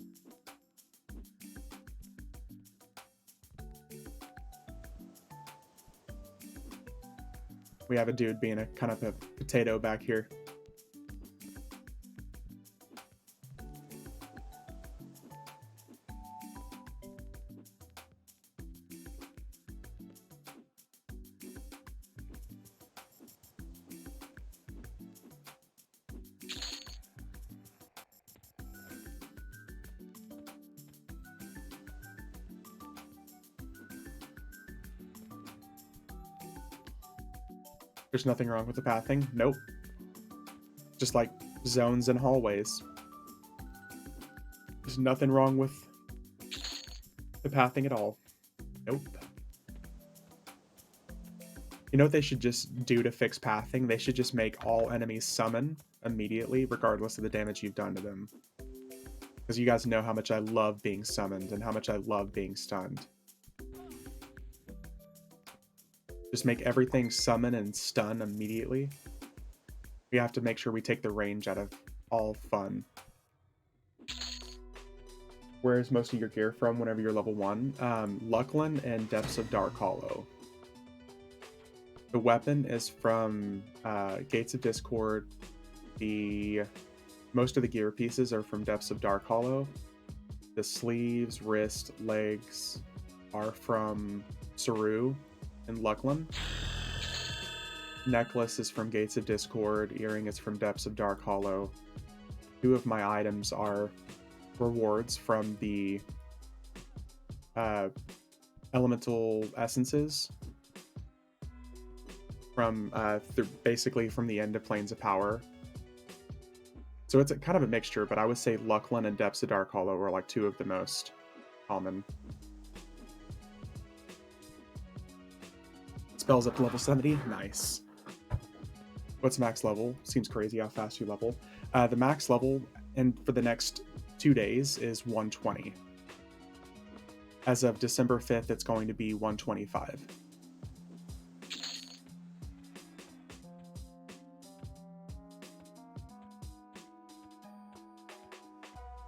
We have a dude being a kind of a potato back here. There's nothing wrong with the pathing. Nope. Just like zones and hallways. There's nothing wrong with the pathing at all. Nope. You know what they should just do to fix pathing? They should just make all enemies summon immediately, regardless of the damage you've done to them. Because you guys know how much I love being summoned and how much I love being stunned. Just make everything summon and stun immediately. We have to make sure we take the range out of all fun. Where's most of your gear from whenever you're level 1? Luckland and Depths of Dark Hollow. The weapon is from Gates of Discord. Most of the gear pieces are from Depths of Dark Hollow. The sleeves, wrist, legs are from Saru and Luckland. Necklace is from Gates of Discord. Earring is from Depths of Dark Hollow. 2 of my items are rewards from the elemental essences from basically from the end of Planes of Power. So it's kind of a mixture, but I would say Luckland and Depths of Dark Hollow are like 2 of the most common. Spells up to level 70. Nice. What's max level? Seems crazy how fast you level. The max level and for the next 2 days is 120. As of December 5th, it's going to be 125.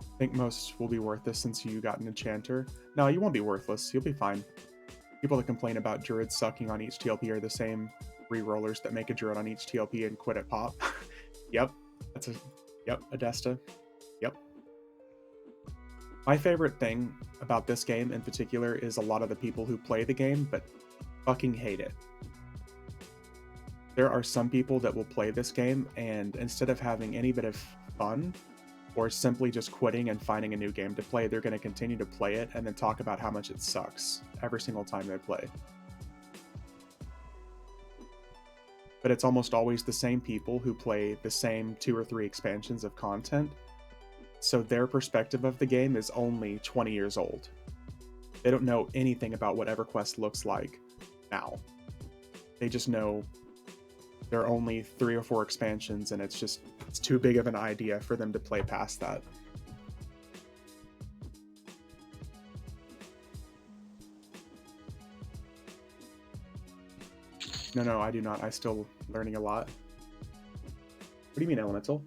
I think most will be worthless since you got an enchanter. No, you won't be worthless. You'll be fine. People that complain about druids sucking on each TLP are the same re-rollers that make a druid on each TLP and quit at pop. Yep. Yep, Adesta. Yep. My favorite thing about this game in particular is a lot of the people who play the game but fucking hate it. There are some people that will play this game and instead of having any bit of fun or simply just quitting and finding a new game to play, they're going to continue to play it and then talk about how much it sucks every single time they play. But it's almost always the same people who play the same 2 or 3 expansions of content, so their perspective of the game is only 20 years old. They don't know anything about what EverQuest looks like now. They just know there are only 3 or 4 expansions, and it's too big of an idea for them to play past that. No, I do not. I'm still learning a lot. What do you mean, Elemental?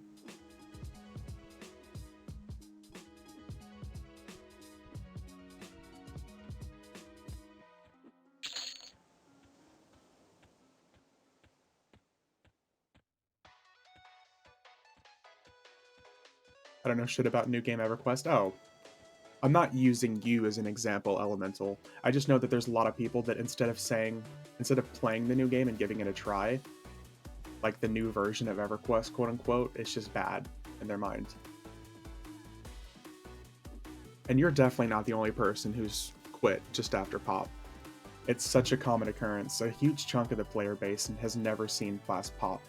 I don't know shit about New Game EverQuest. Oh, I'm not using you as an example, Elemental. I just know that there's a lot of people that instead of playing the new game and giving it a try, like the new version of EverQuest, quote unquote, it's just bad in their mind. And you're definitely not the only person who's quit just after pop. It's such a common occurrence. A huge chunk of the player base has never seen past pop.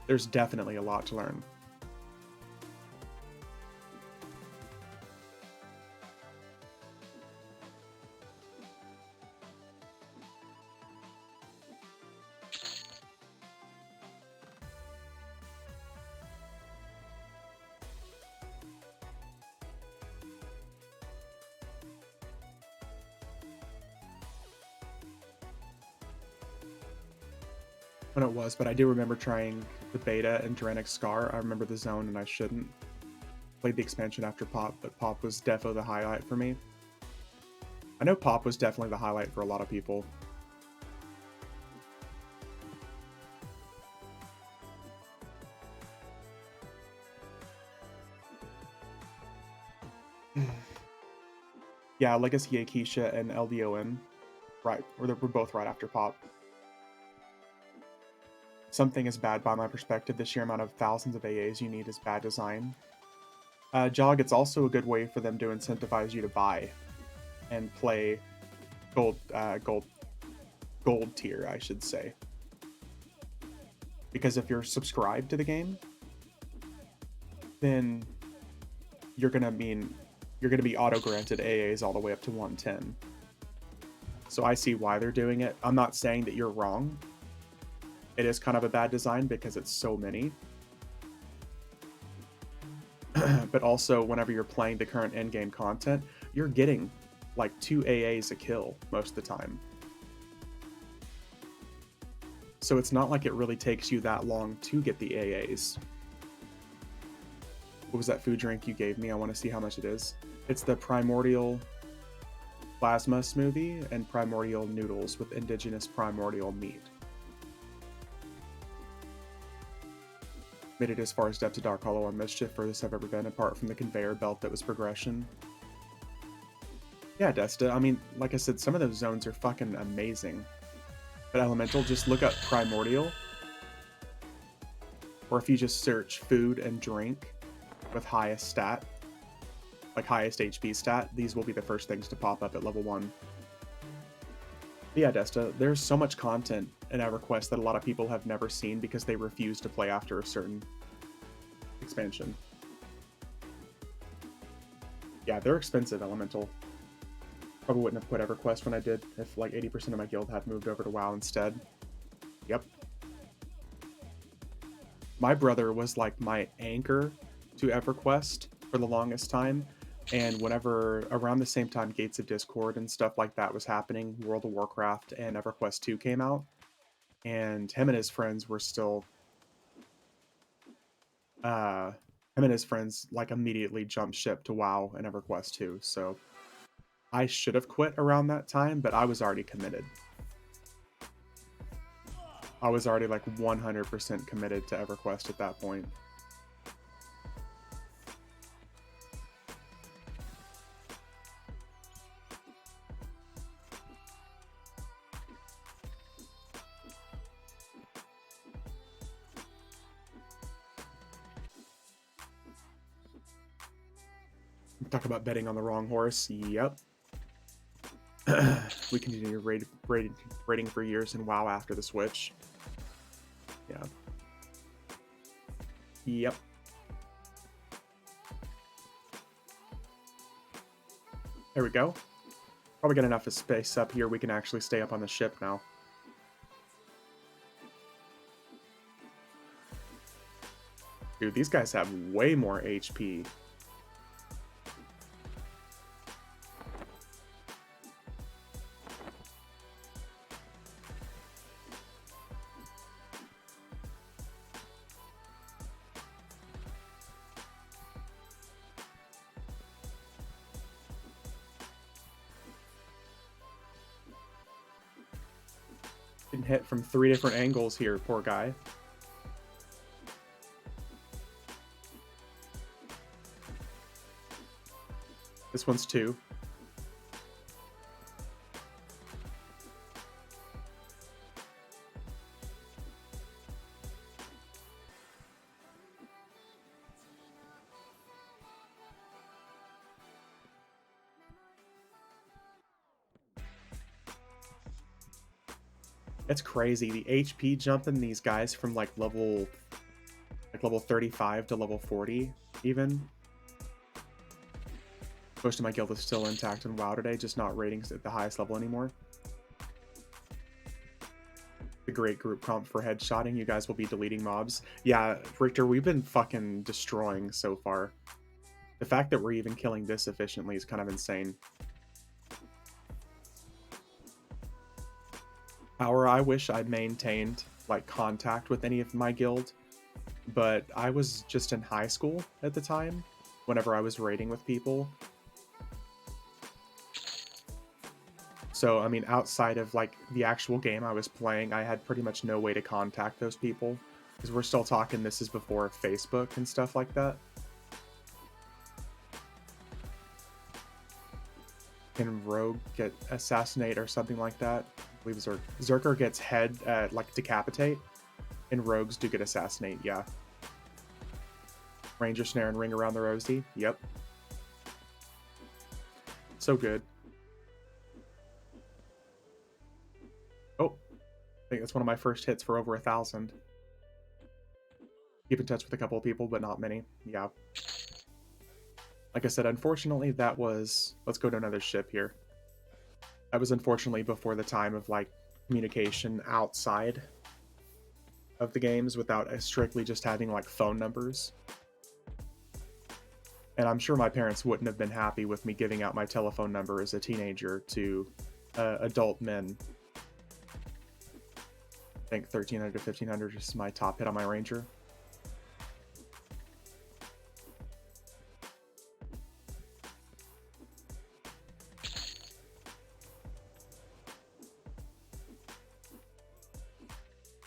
There's definitely a lot to learn. When it was, but I do remember trying the beta and Dranic Scar. I remember the zone, and I shouldn't. Played the expansion after Pop, but Pop was defo the highlight for me. I know Pop was definitely the highlight for a lot of people. Yeah, Legacy Akeisha and LDOM. Right, we're both right after Pop. Something is bad by my perspective. The sheer amount of thousands of AAs you need is bad design. Jog, it's also a good way for them to incentivize you to buy and play gold tier, I should say. Because if you're subscribed to the game, then you're gonna be auto-granted AAs all the way up to 110. So I see why they're doing it. I'm not saying that you're wrong. It is kind of a bad design because it's so many. But also, whenever you're playing the current endgame content, you're getting like 2 AAs a kill most of the time. So it's not like it really takes you that long to get the AAs. What was that food drink you gave me? I want to see how much it is. It's the Primordial Plasma Smoothie and Primordial Noodles with indigenous primordial meat. Made it as far as Depths of Dark Hollow on Mischief, furthest I've ever been, apart from the conveyor belt that was progression. Yeah, Desta, I mean, like I said, some of those zones are fucking amazing. But Elemental, just look up Primordial. Or if you just search food and drink with highest stat, like highest HP stat, these will be the first things to pop up at level 1. But yeah, Desta, there's so much content in EverQuest that a lot of people have never seen because they refuse to play after a certain expansion. Yeah, they're expensive, Elemental. Probably wouldn't have quit EverQuest when I did if like 80% of my guild had moved over to WoW instead. Yep. My brother was like my anchor to EverQuest for the longest time, and whenever around the same time Gates of Discord and stuff like that was happening, World of Warcraft and EverQuest 2 came out, and him and his friends were still him and his friends like immediately jumped ship to WoW and EverQuest 2. So I should have quit around that time, but I was already committed. I was already like 100% committed to EverQuest at that point. Talk about betting on the wrong horse. Yep. We continue rating for years in WoW after the Switch. Yeah. Yep. There we go. Probably got enough space up here we can actually stay up on the ship now. Dude, these guys have way more HP. Getting hit from 3 different angles here, poor guy. This one's 2. It's crazy. The HP jumping these guys from like level 35 to level 40 even. Most of my guild is still intact in WoW today, just not ratings at the highest level anymore. The great group prompt for headshotting. You guys will be deleting mobs. Yeah, Richter, we've been fucking destroying so far. The fact that we're even killing this efficiently is kind of insane. I wish I'd maintained like contact with any of my guild, but I was just in high school at the time whenever I was raiding with people. So, I mean, outside of like the actual game I was playing, I had pretty much no way to contact those people, because we're still talking, this is before Facebook and stuff like that. Can Rogue get assassinate or something like that? I believe Zerker gets head, like decapitate, and Rogues do get assassinate, yeah. Ranger Snare and Ring Around the Rosy, yep. So good. Oh, I think that's one of my first hits for over 1,000. Keep in touch with a couple of people, but not many. Yeah. Like I said, unfortunately, that was... Let's go to another ship here. That was unfortunately before the time of, like, communication outside of the games without strictly just having, like, phone numbers. And I'm sure my parents wouldn't have been happy with me giving out my telephone number as a teenager to adult men. I think 1,300 to 1,500 is my top hit on my Ranger.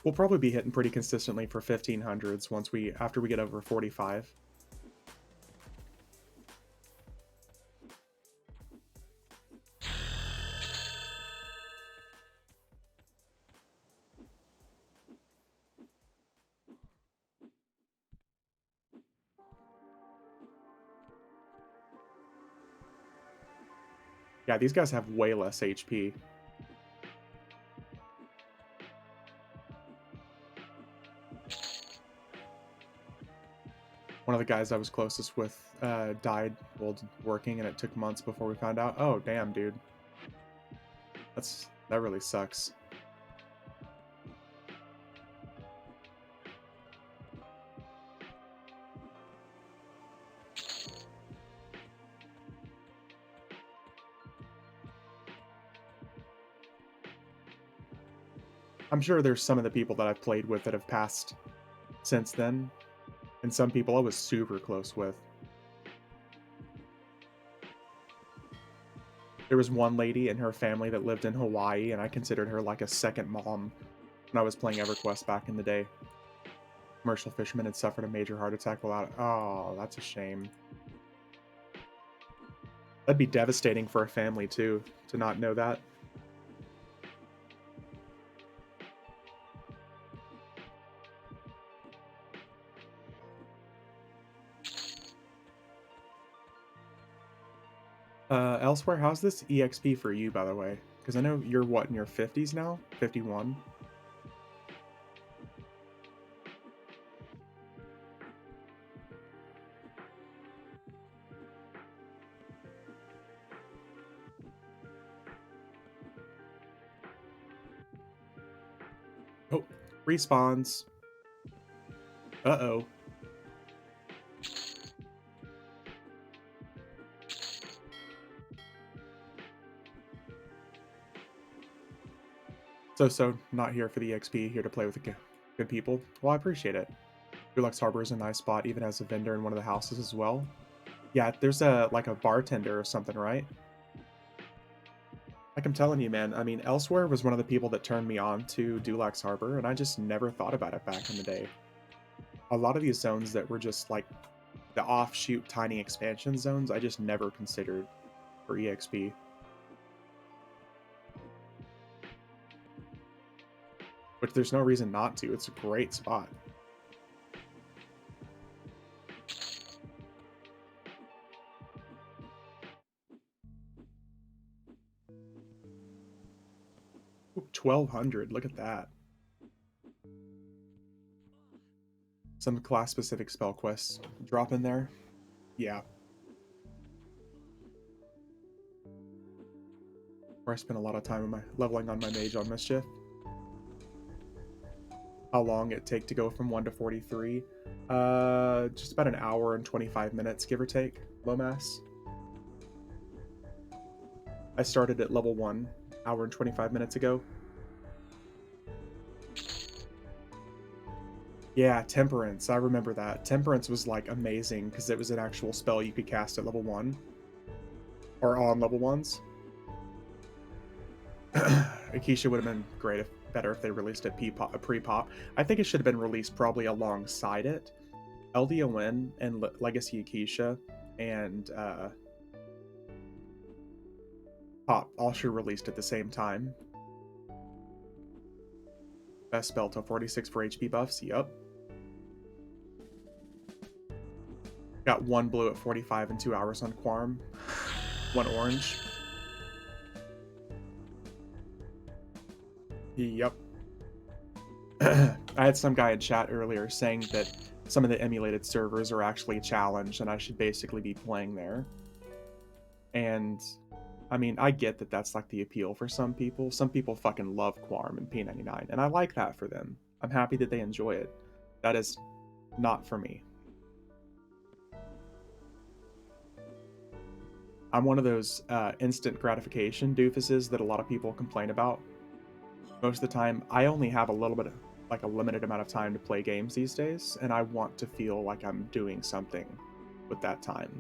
We'll probably be hitting pretty consistently for 1,500s after we get over 45. Yeah, these guys have way less HP. One of the guys I was closest with died while working, and it took months before we found out. Oh, damn, dude. That really sucks. I'm sure there's some of the people that I've played with that have passed since then, and some people I was super close with. There was one lady and her family that lived in Hawaii, and I considered her like a second mom when I was playing EverQuest back in the day. Commercial fisherman had suffered a major heart attack while out. Oh, that's a shame. That'd be devastating for a family, too, to not know that. Elsewhere, how's this EXP for you, by the way? Because I know you're, what, in your 50s now? 51? Oh, respawns. Uh-oh. So, not here for the XP, here to play with the good people. Well, I appreciate it. Dulax Harbor is a nice spot, even as a vendor in one of the houses as well. Yeah, there's like a bartender or something, right? Like I'm telling you, man, I mean, Elsewhere was one of the people that turned me on to Dulax Harbor, and I just never thought about it back in the day. A lot of these zones that were just like the offshoot tiny expansion zones, I just never considered for EXP. Which there's no reason not to. It's a great spot. Ooh, 1200, look at that. Some class-specific spell quests drop in there. Yeah. Where I spent a lot of time in leveling on my mage on Mischief. How long it take to go from 1 to 43? Just about an hour and 25 minutes, give or take, low mass. I started at level 1, hour and 25 minutes ago. Yeah, Temperance, I remember that. Temperance was like amazing because it was an actual spell you could cast at level 1. Or on level 1s. Akeisha would have been great better if they released it pre-pop. I think it should have been released probably alongside it. LDON and Legacy Akeisha and Pop all should released at the same time. Best spell till 46 for HP buffs. Yup. Got 1 blue at 45 in 2 hours on Quarm. 1 orange. Yep. I had some guy in chat earlier saying that some of the emulated servers are actually challenged and I should basically be playing there. And I mean, I get that that's like the appeal for some people. Some people fucking love Quarm and P99, and I like that for them. I'm happy that they enjoy it. That is not for me. I'm one of those instant gratification doofuses that a lot of people complain about. Most of the time, I only have a little bit of, like a limited amount of time to play games these days, and I want to feel like I'm doing something with that time.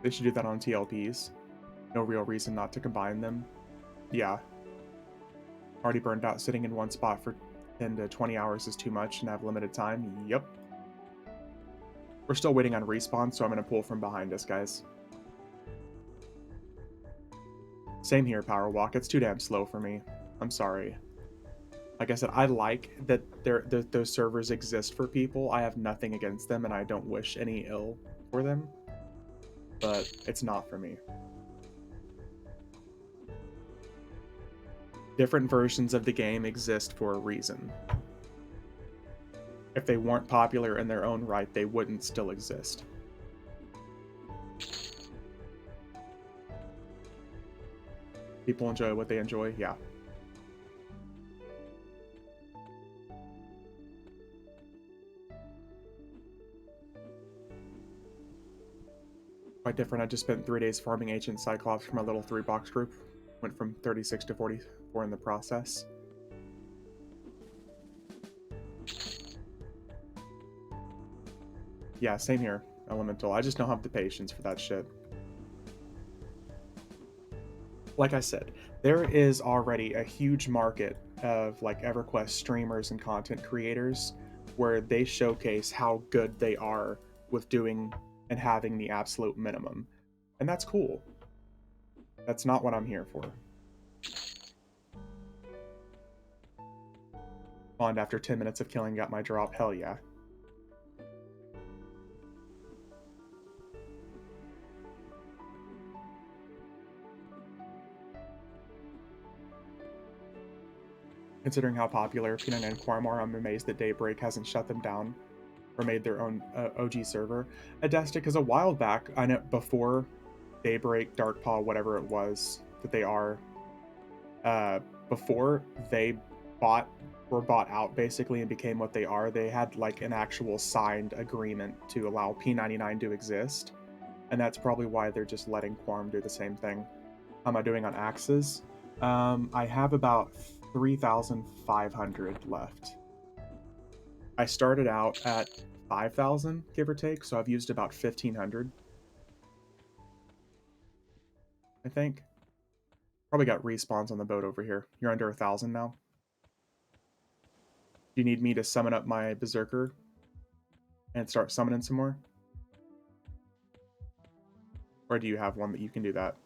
They should do that on TLPs. No real reason not to combine them. Yeah. Already burned out sitting in one spot for 10 to 20 hours is too much and have limited time. Yep. We're still waiting on respawn, so I'm going to pull from behind us, guys. Same here, Power Walk. It's too damn slow for me. I'm sorry. Like I said, I like that those servers exist for people. I have nothing against them, and I don't wish any ill for them. But it's not for me. Different versions of the game exist for a reason. If they weren't popular in their own right, they wouldn't still exist. People enjoy what they enjoy, yeah. Quite different. I just spent 3 days farming Ancient Cyclops for my little 3-box group. Went from 36 to 44 in the process. Yeah, same here, Elemental. I just don't have the patience for that shit. Like I said, there is already a huge market of like EverQuest streamers and content creators where they showcase how good they are with doing and having the absolute minimum. And that's cool. That's not what I'm here for. Spawned after 10 minutes of killing, got my drop. Hell yeah. Considering how popular P99 and Quarm are, I'm amazed that Daybreak hasn't shut them down or made their own OG server. Adestic is a while back, I know before Daybreak, Darkpaw, whatever it was that they are, before they were bought out basically and became what they are, they had like an actual signed agreement to allow P99 to exist. And that's probably why they're just letting Quorum do the same thing. How am I doing on axes? I have about 3,500 left. I started out at 5,000, give or take, so I've used about 1,500. I think. Probably got respawns on the boat over here. You're under 1,000 now. Do you need me to summon up my Berserker and start summoning some more? Or do you have one that you can do that?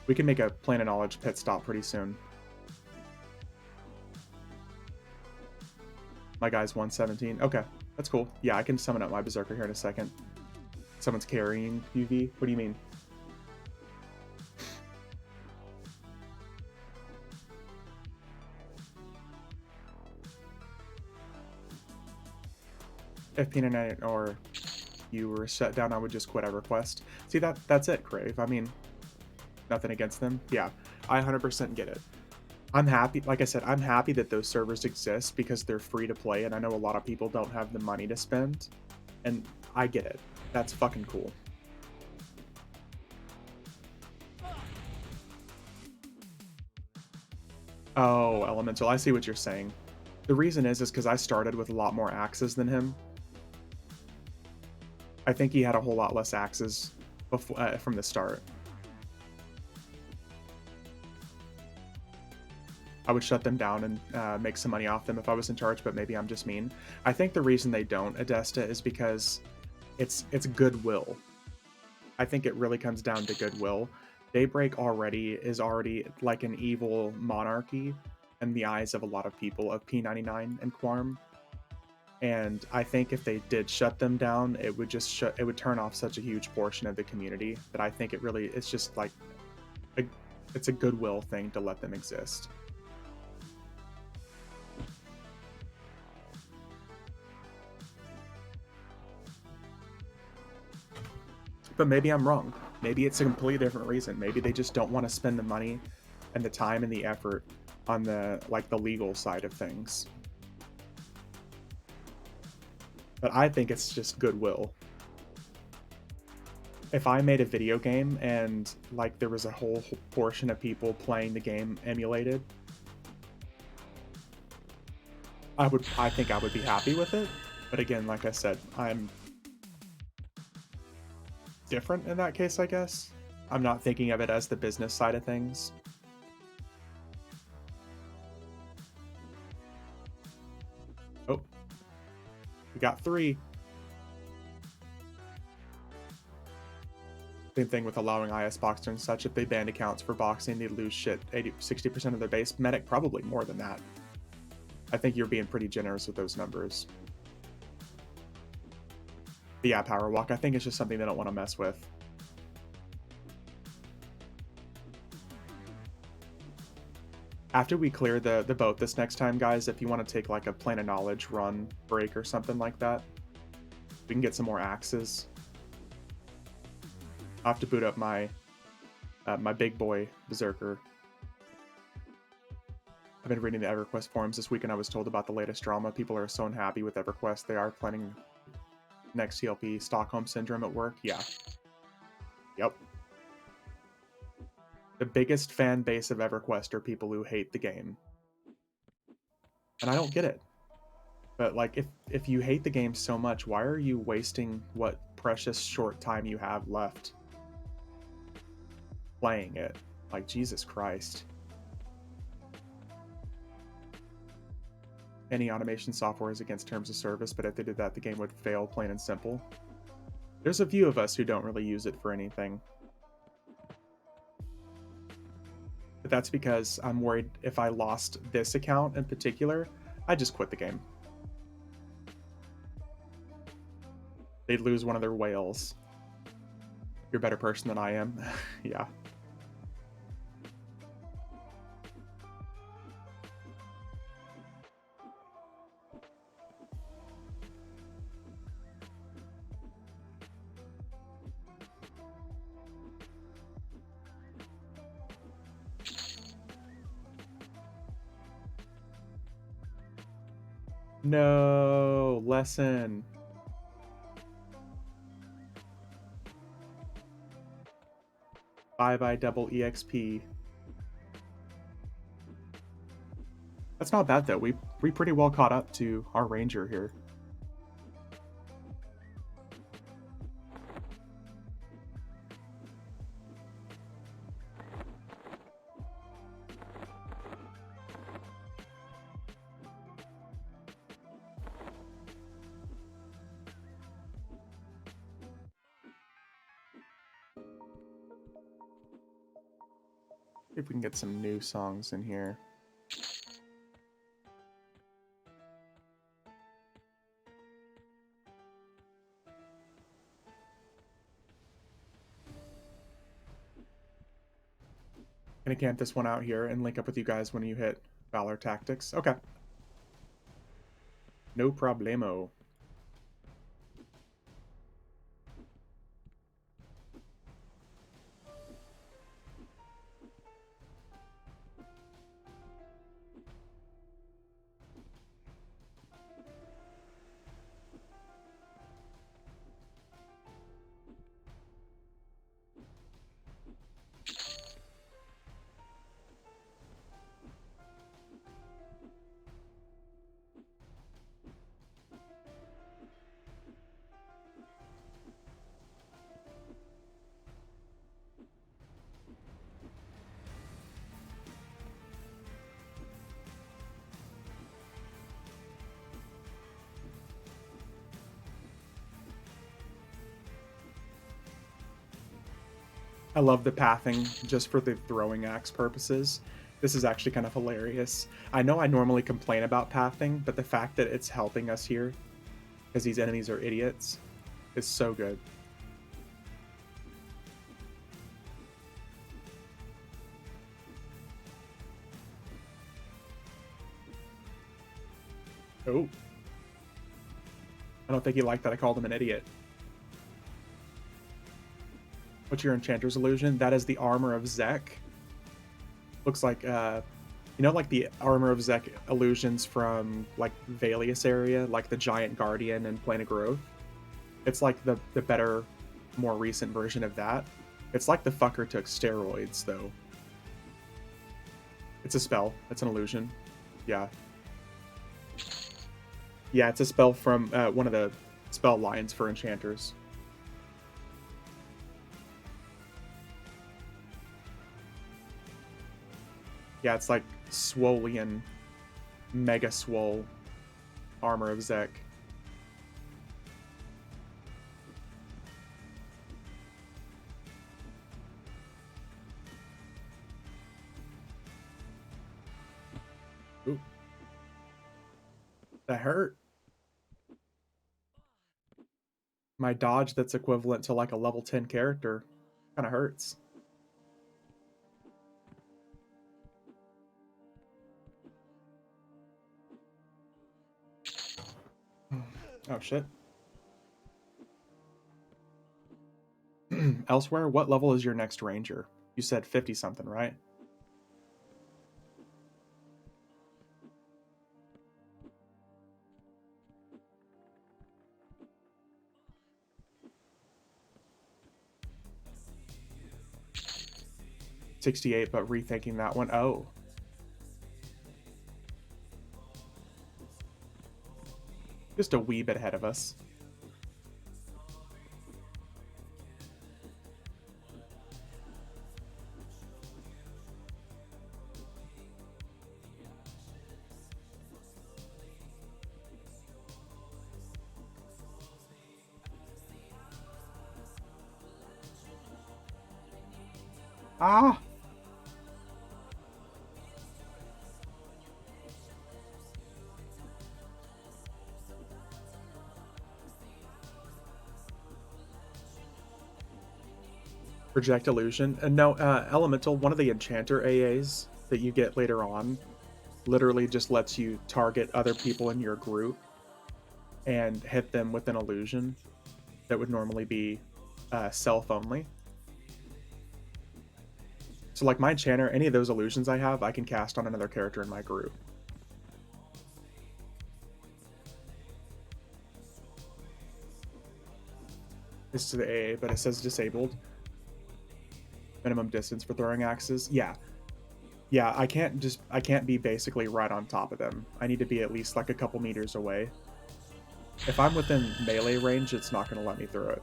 We can make a Plane of Knowledge pit stop pretty soon. My guy's 117. Okay, that's cool. Yeah, I can summon up my Berserker here in a second. Someone's carrying UV? What do you mean? If P99 or you were shut down, I would just quit EverQuest. See, that's it, Crave. I mean, nothing against them. Yeah, I 100% get it. I'm happy, like I said, I'm happy that those servers exist because they're free to play, and I know a lot of people don't have the money to spend, and I get it. That's fucking cool. Oh, Elemental, I see what you're saying. The reason is because I started with a lot more axes than him. I think he had a whole lot less axes before, from the start. I would shut them down and make some money off them if I was in charge, but maybe I'm just mean. I think the reason they don't, Adesta, is because it's goodwill. I think it really comes down to goodwill. Daybreak is already like an evil monarchy in the eyes of a lot of people of P99 and Quorum. And I think if they did shut them down, it would just it would turn off such a huge portion of the community that I think it's just like it's a goodwill thing to let them exist. But maybe I'm wrong. Maybe it's a completely different reason. Maybe they just don't want to spend the money and the time and the effort on the legal side of things. But I think it's just goodwill. If I made a video game and like there was a whole portion of people playing the game emulated, I think I would be happy with it. But again, like I said, I'm different in that case, I guess. I'm not thinking of it as the business side of things. Oh, we got 3. Same thing with allowing IS Boxer and such. If they banned accounts for boxing, they'd lose shit 60% of their base. Medic, probably more than that. I think you're being pretty generous with those numbers. But yeah, Power Walk, I think it's just something they don't want to mess with. After we clear the boat this next time, guys, if you want to take like a Plane of Knowledge run break or something like that, we can get some more axes. I'll have to boot up my my big boy Berserker. I've been reading the EverQuest forums this week and I was told about the latest drama. People are so unhappy with EverQuest. They are planning next TLP Stockholm Syndrome at work. Yeah. Yep. The biggest fan base of EverQuest are people who hate the game. And I don't get it. But like if you hate the game so much, why are you wasting what precious short time you have left playing it? Like, Jesus Christ. Any automation software is against terms of service, but if they did that, the game would fail, plain and simple. There's a few of us who don't really use it for anything. But that's because I'm worried if I lost this account in particular, I'd just quit the game. They'd lose one of their whales. You're a better person than I am. Yeah. No, lesson. Bye double EXP. That's not bad though. We pretty well caught up to our ranger here. See if we can get some new songs in here. Gonna camp this one out here and link up with you guys when you hit Valor Tactics. Okay. No problemo. I love the pathing just for the throwing axe purposes. This is actually kind of hilarious. I know I normally complain about pathing, but the fact that it's helping us here, because these enemies are idiots, is so good. Oh. I don't think he liked that I called him an idiot. What's your Enchanter's Illusion? That is the Armor of Zek. Looks like, you know, like the Armor of Zek illusions from, like, Valius area, like the Giant Guardian and Plane of Growth. It's like the better, more recent version of that. It's like the fucker took steroids, though. It's a spell. It's an illusion. Yeah. Yeah, it's a spell from one of the spell lines for enchanters. Yeah, it's like Swolian, Mega Swole, Armor of Zek. Ooh. That hurt. My dodge that's equivalent to like a level 10 character kind of hurts. Oh, shit. Elsewhere, what level is your next ranger? You said 50 something, right? $68, but rethinking that one. Oh. Just a wee bit ahead of us. Ah! Project Illusion. And no, Elemental, one of the Enchanter AAs that you get later on, literally just lets you target other people in your group and hit them with an illusion that would normally be self only. So like my Enchanter, any of those illusions I have, I can cast on another character in my group. is to the AA, but it says disabled. Minimum distance for throwing axes. Yeah. Yeah, I can't be basically right on top of them. I need to be at least like a couple meters away. If I'm within melee range, it's not going to let me throw it.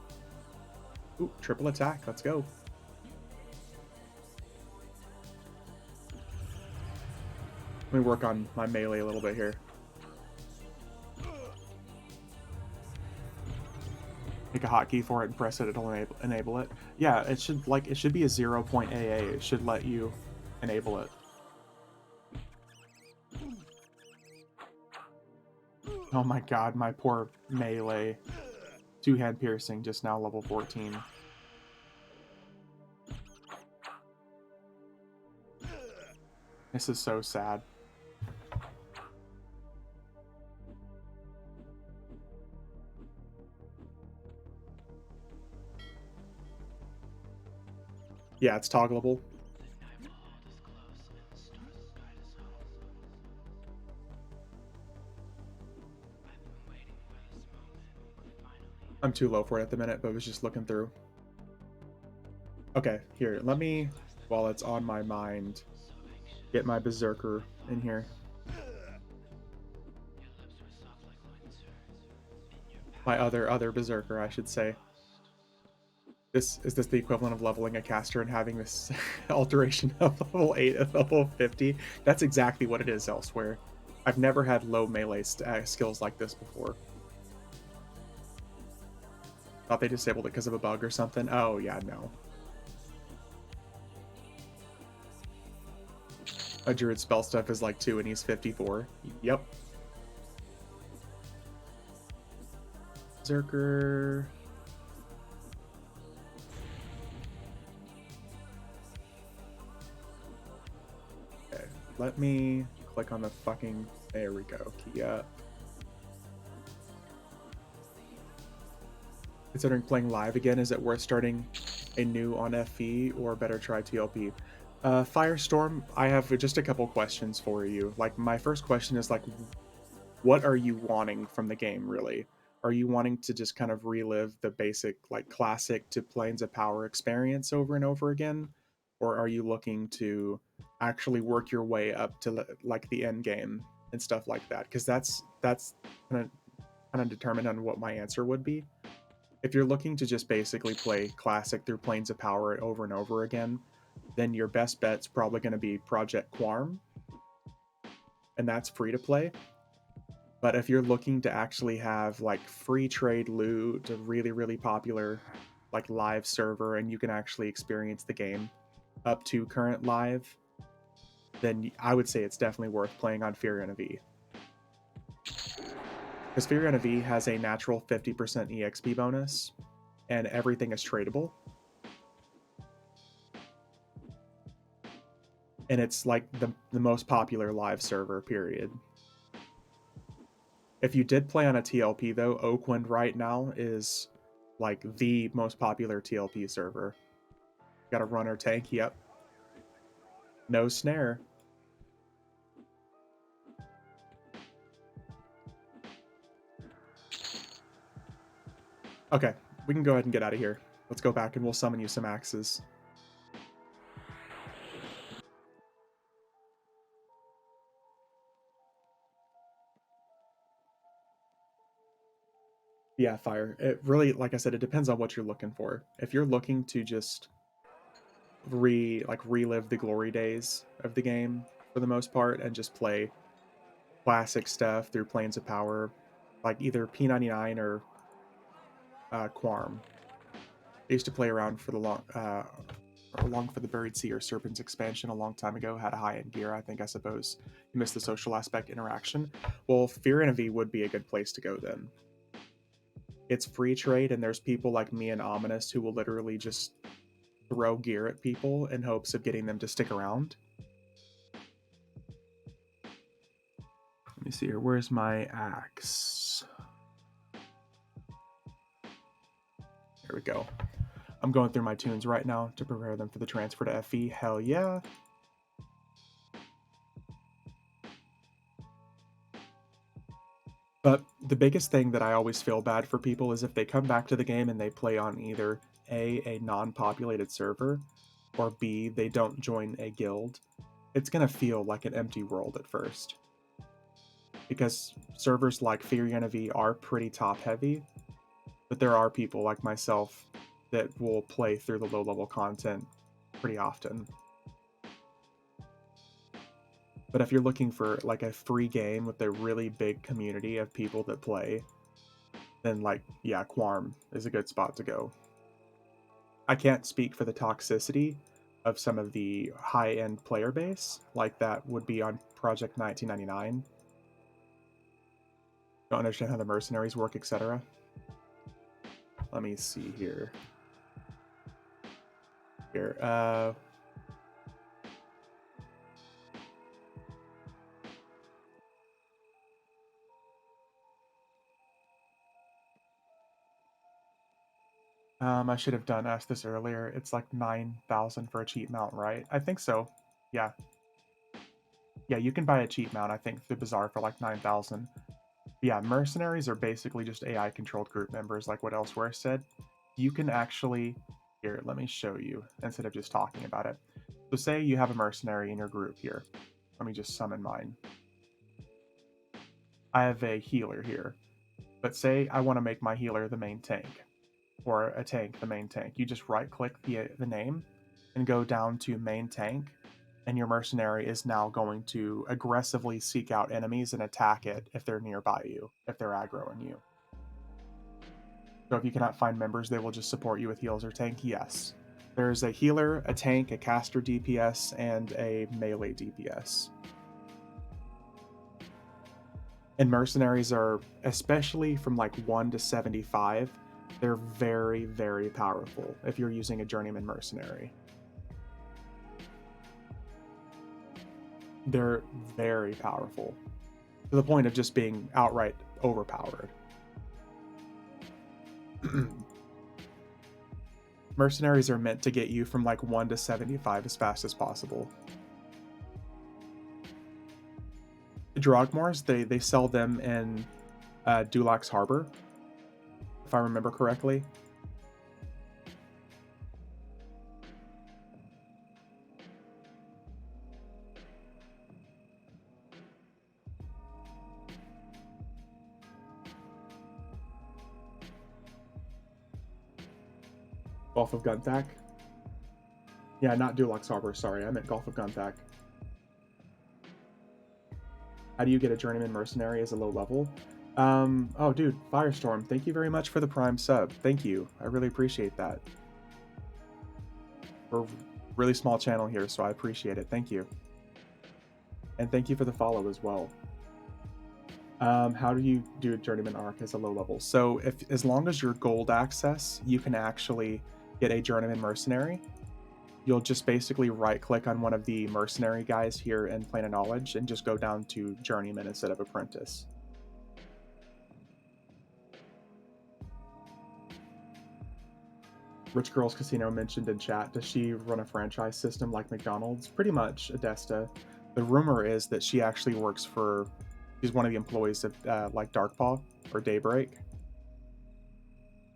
Ooh, triple attack. Let's go. Let me work on my melee a little bit here. Make a hotkey for it and press it, it'll enable it. Yeah, it should be a 0.AA. It should let you enable it. Oh my god, my poor melee. Two-hand piercing, just now level 14. This is so sad. Yeah, it's toggleable. I'm too low for it at the minute, but was just looking through. Okay, here, let me, while it's on my mind, get my berserker in here. My other berserker, I should say. Is this the equivalent of leveling a caster and having this alteration of level 8 and level 50? That's exactly what it is elsewhere. I've never had low melee skills like this before. Thought they disabled it because of a bug or something. Oh, yeah, no. A druid spell stuff is like 2 and he's 54. Yep. Zerker. Okay, let me click on the fucking... There we go. Key up. Considering playing live again, is it worth starting a new on FE or better try TLP? Firestorm, I have just a couple questions for you. Like, my first question is, like, what are you wanting from the game, really? Are you wanting to just kind of relive the basic, like, classic to Planes of Power experience over and over again? Or are you looking to actually work your way up to, like, the end game and stuff like that? Because that's kind of determined on what my answer would be. If you're looking to just basically play classic through Planes of Power over and over again, then your best bet's probably going to be Project Quarm, and that's free to play. But if you're looking to actually have like free trade loot, a really, really popular like live server, and you can actually experience the game up to current live, then I would say it's definitely worth playing on Furion of E. Because Furion of E has a natural 50% EXP bonus, and everything is tradable. And it's like the most popular live server, period. If you did play on a TLP, though, Oakwind right now is like the most popular TLP server. Got a runner tank, yep. No snare. Okay, we can go ahead and get out of here. Let's go back and we'll summon you some axes. Yeah, fire. It really, like I said, it depends on what you're looking for. If you're looking to just relive the glory days of the game for the most part and just play classic stuff through Planes of Power, like either P99 or Quarm. I used to play around for the along for the Buried Sea or Serpents expansion a long time ago. Had a high-end gear. I think, I suppose you missed the social aspect interaction. Well, Furion of E would be a good place to go then. It's free trade, and there's people like me and Ominous who will literally just throw gear at people in hopes of getting them to stick around. Let me see here. Where's my axe? There we go. I'm going through my tunes right now to prepare them for the transfer to FE. Hell yeah. But the biggest thing that I always feel bad for people is if they come back to the game and they play on either A, non-populated server, or B, they don't join a guild. It's going to feel like an empty world at first. Because servers like Fear are pretty top-heavy, but there are people like myself that will play through the low-level content pretty often. But if you're looking for like a free game with a really big community of people that play, then like, yeah, Quarm is a good spot to go. I can't speak for the toxicity of some of the high-end player base, like that would be on Project 1999. Don't understand how the mercenaries work, etc. Let me see here. I should have asked this earlier. It's like 9,000 for a cheap mount, right? I think so. Yeah. Yeah, you can buy a cheap mount, I think, through Bazaar for like 9,000. Yeah, mercenaries are basically just AI-controlled group members, like what Elsewhere said. You can actually... Here, let me show you, instead of just talking about it. So say you have a mercenary in your group here. Let me just summon mine. I have a healer here. But say I want to make my healer the main tank, or a tank the main tank. You just right-click the name and go down to main tank, and your mercenary is now going to aggressively seek out enemies and attack it if they're nearby you, if they're aggroing you. So if you cannot find members, they will just support you with heals or tank? Yes. There's a healer, a tank, a caster DPS, and a melee DPS. And mercenaries are, especially from like 1 to 75, they're very, very powerful if you're using a journeyman mercenary. They're very powerful, to the point of just being outright overpowered. Mercenaries are meant to get you from like 1 to 75 as fast as possible. Drogmores, they sell them in Dulax Harbor, if I remember correctly. Gulf of Gunthak? Yeah, not Dulax Harbor, sorry, I meant Gulf of Gunthak. How do you get a journeyman mercenary as a low level? Oh dude, Firestorm, thank you very much for the Prime sub. Thank you, I really appreciate that. We're a really small channel here, so I appreciate it, thank you. And thank you for the follow as well. How do you do a journeyman arc as a low level? So as long as you're gold access, you can actually get a journeyman mercenary. You'll just basically right-click on one of the mercenary guys here in Plane of Knowledge and just go down to journeyman instead of apprentice. Rich Girls Casino mentioned in chat, does she run a franchise system like McDonald's? Pretty much, Adesta. The rumor is that she actually works for... She's one of the employees of like Darkpaw or Daybreak.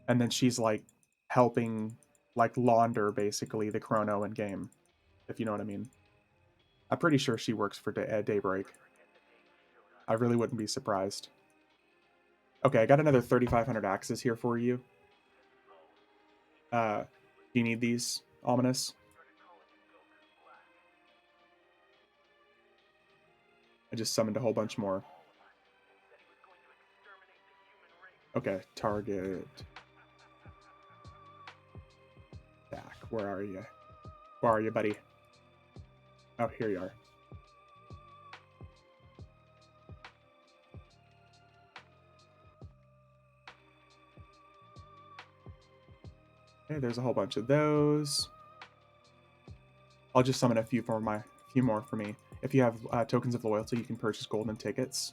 And then she's like helping like launder basically the chrono in game, if you know what I mean. I'm pretty sure she works for Daybreak. I really wouldn't be surprised. Okay, I got another 3,500 axes here for you. Do you need these, Ominous? I just summoned a whole bunch more. Okay, target. Back. Where are you? Where are you, buddy? Oh, here you are. Okay, there's a whole bunch of those. I'll just summon a few more for me. If you have tokens of loyalty, you can purchase golden tickets.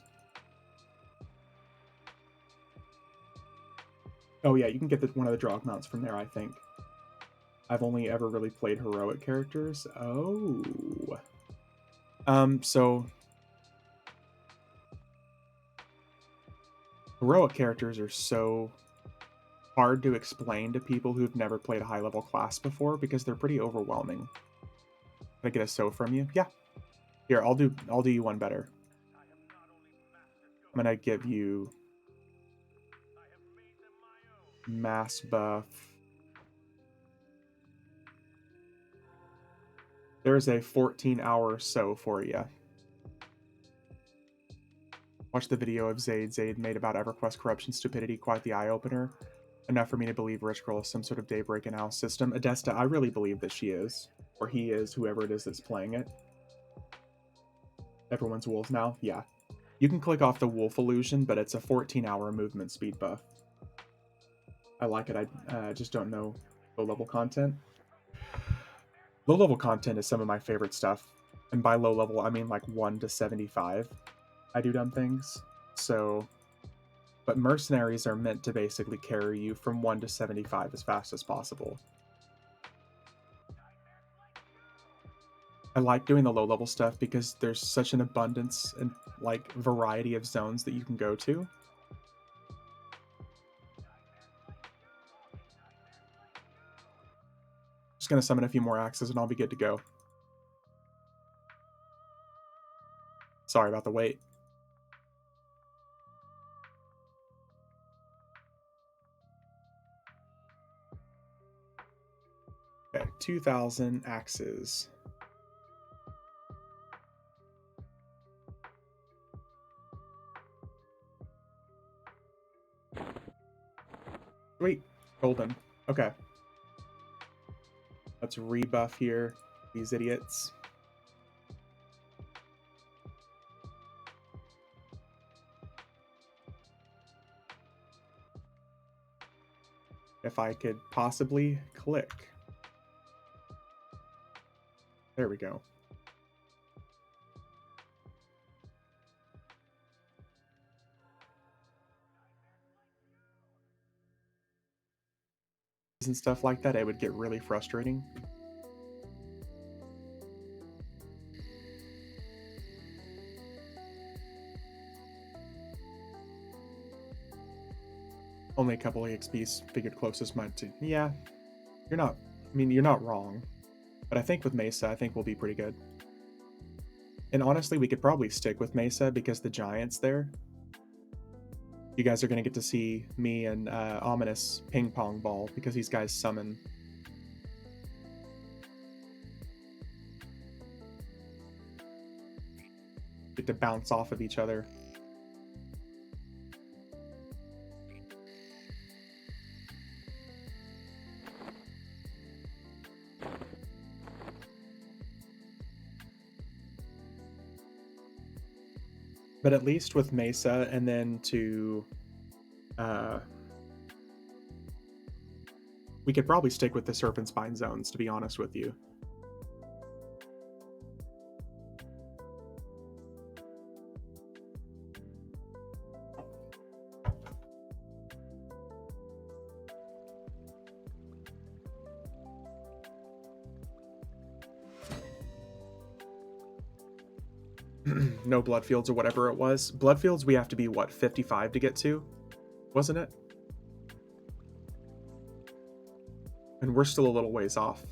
Oh yeah, you can get one of the drog mounts from there, I think. I've only ever really played heroic characters. Oh. So Heroic characters are so hard to explain to people who've never played a high-level class before because they're pretty overwhelming. Can I get a so from you? Yeah. Here, I'll do you one better. I'm gonna give you mass buff. There's a 14-hour so for you. Watch the video of Zaid made about EverQuest corruption stupidity, quite the eye-opener. Enough for me to believe Rich Girl is some sort of daybreak in house system. Adesta, I really believe that she is. Or he is, whoever it is that's playing it. Everyone's wolf now? Yeah. You can click off the wolf illusion, but it's a 14-hour movement speed buff. I like it. I just don't know low-level content. Low-level content is some of my favorite stuff. And by low-level, I mean like 1 to 75. I do dumb things. So, but mercenaries are meant to basically carry you from 1 to 75 as fast as possible. I like doing the low-level stuff because there's such an abundance and like variety of zones that you can go to. Just gonna summon a few more axes and I'll be good to go. Sorry about the wait. Okay, 2,000 axes. Sweet, golden. Okay. Let's rebuff here, these idiots. If I could possibly click. There we go. And stuff like that, it would get really frustrating. Only a couple EXPs figured closest might to. Yeah, you're not. I mean, you're not wrong. But I think with Mesa, I think we'll be pretty good. And honestly, we could probably stick with Mesa because the giant's there. You guys are going to get to see me and Ominous ping pong ball because these guys summon. Get to bounce off of each other. But at least with Mesa, and then to... we could probably stick with the Serpent Spine zones, to be honest with you. No Bloodfields or whatever it was. Bloodfields we have to be, what, 55 to get to? Wasn't it? And we're still a little ways off.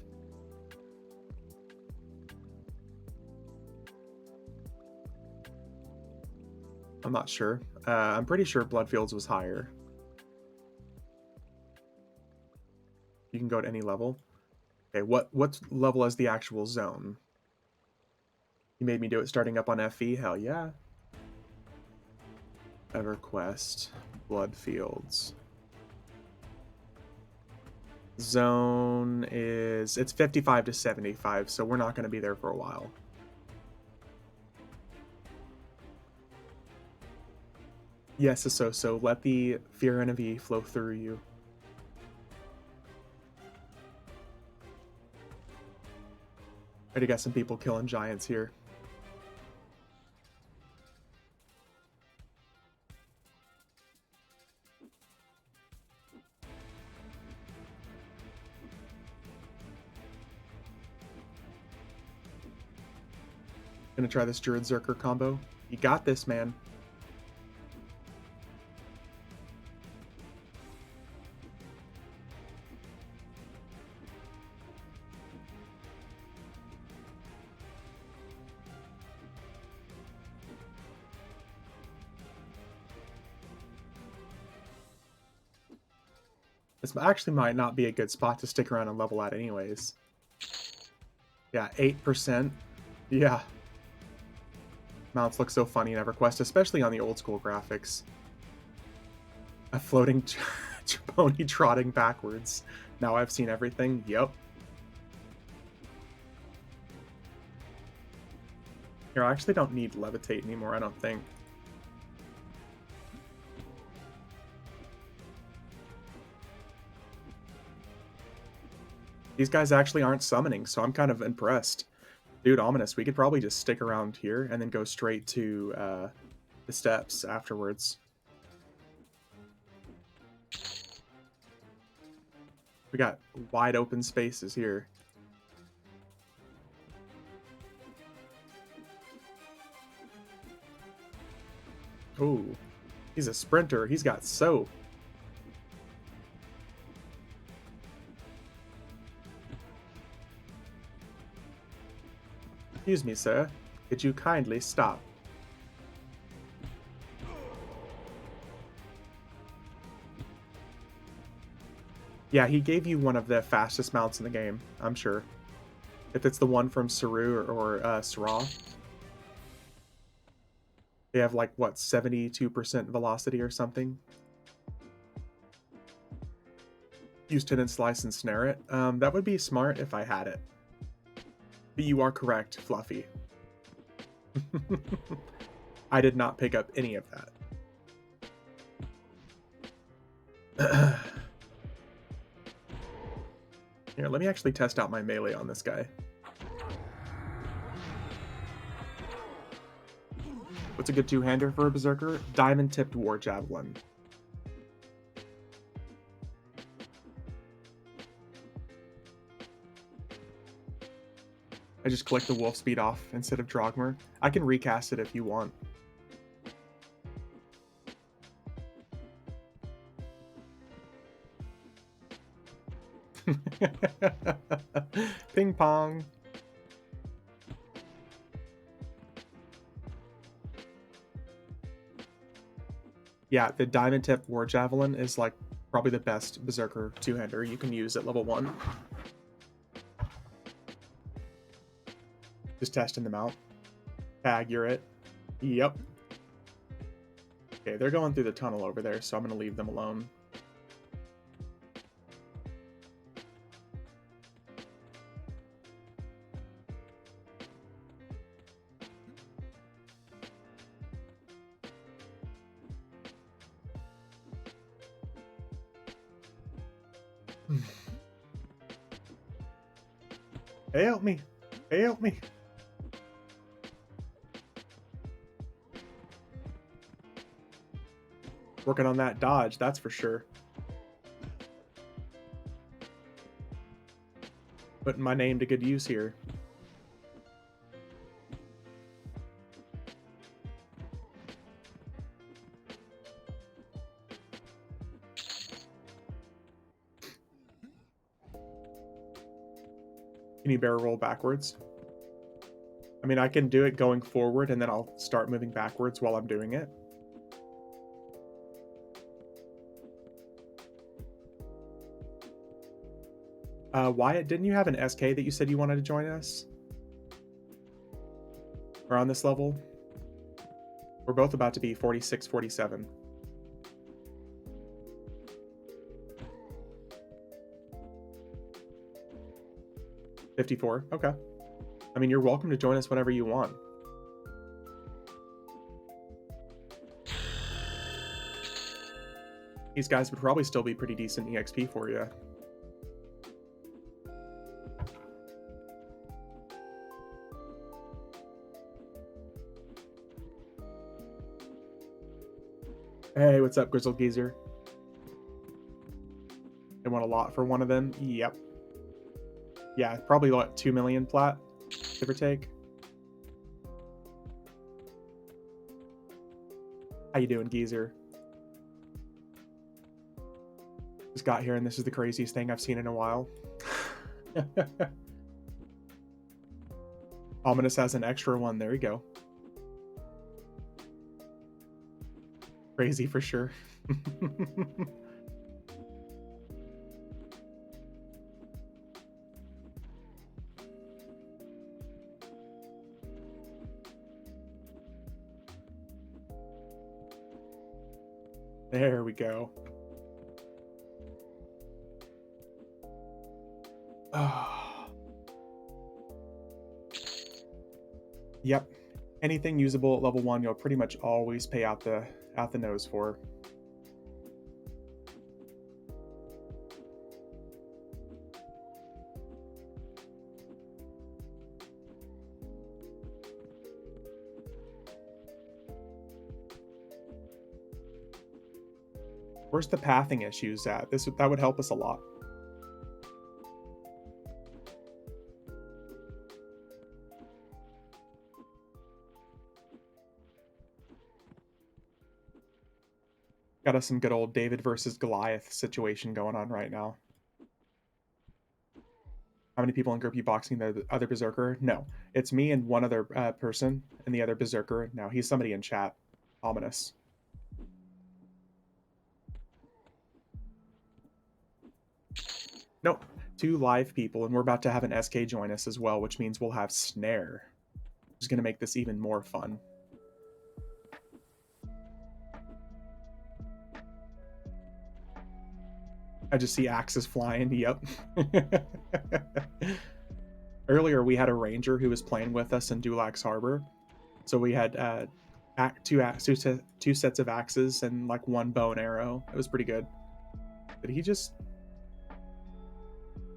I'm not sure. I'm pretty sure Bloodfields was higher. You can go to any level. Okay, what level is the actual zone? You made me do it starting up on FE? Hell yeah. EverQuest. Bloodfields. Zone is... it's 55 to 75, so we're not going to be there for a while. Yes, so let the Fear Enemy flow through you. Already got some people killing giants here. Gonna try this Druid Zerker combo. You got this, man. This actually might not be a good spot to stick around and level at anyways. Yeah, 8%. Yeah. Mounts look so funny in EverQuest, especially on the old school graphics. A floating pony trotting backwards. Now I've seen everything. Yep. Here, I actually don't need levitate anymore, I don't think. These guys actually aren't summoning, so I'm kind of impressed. Dude, ominous. We could probably just stick around here and then go straight to the steps afterwards. We got wide open spaces here. Ooh, he's a sprinter. He's got soap. Excuse me, sir. Could you kindly stop? Yeah, he gave you one of the fastest mounts in the game, I'm sure. If it's the one from Saru or Sarah. They have like, what, 72% velocity or something? Use Tendon Slice and snare it. That would be smart if I had it. But you are correct, Fluffy. I did not pick up any of that. Here, let me actually test out my melee on this guy. What's a good two-hander for a Berserker? Diamond-tipped War Javelin. I just click the wolf speed off instead of Drogmer. I can recast it if you want. Ping pong. Yeah, the diamond tip war javelin is like probably the best berserker two-hander you can use at level 1. Just testing them out. Tag, you're it. Yep. Okay, they're going through the tunnel over there, so I'm gonna leave them alone. Help me! Help me! Working on that dodge, that's for sure. Putting my name to good use here. Can you barrel roll backwards? I mean, I can do it going forward and then I'll start moving backwards while I'm doing it. Wyatt, didn't you have an SK that you said you wanted to join us? Or on this level? We're both about to be 46, 47. $54. Okay. I mean, you're welcome to join us whenever you want. These guys would probably still be pretty decent EXP for you. Hey, what's up, Grizzled Geezer? They want a lot for one of them? Yep. Yeah, probably what, 2 million plat, give or take. How you doing, Geezer? Just got here and this is the craziest thing I've seen in a while. Ominous has an extra one, there you go. Crazy for sure. There we go. Yep. Anything usable at level 1, you'll pretty much always pay out the nose for. Where's the pathing issues at? That would help us a lot. Got us some good old David versus Goliath situation going on right now. How many people in group you boxing the other Berserker? No. It's me and one other person and the other Berserker. Now, he's somebody in chat. Ominous. Nope. 2 live people, and we're about to have an SK join us as well, which means we'll have Snare, which is going to make this even more fun. I just see axes flying. Yep. Earlier, we had a ranger who was playing with us in Dulax Harbor. So we had two sets of axes and like 1 bow and arrow. It was pretty good. Did he just...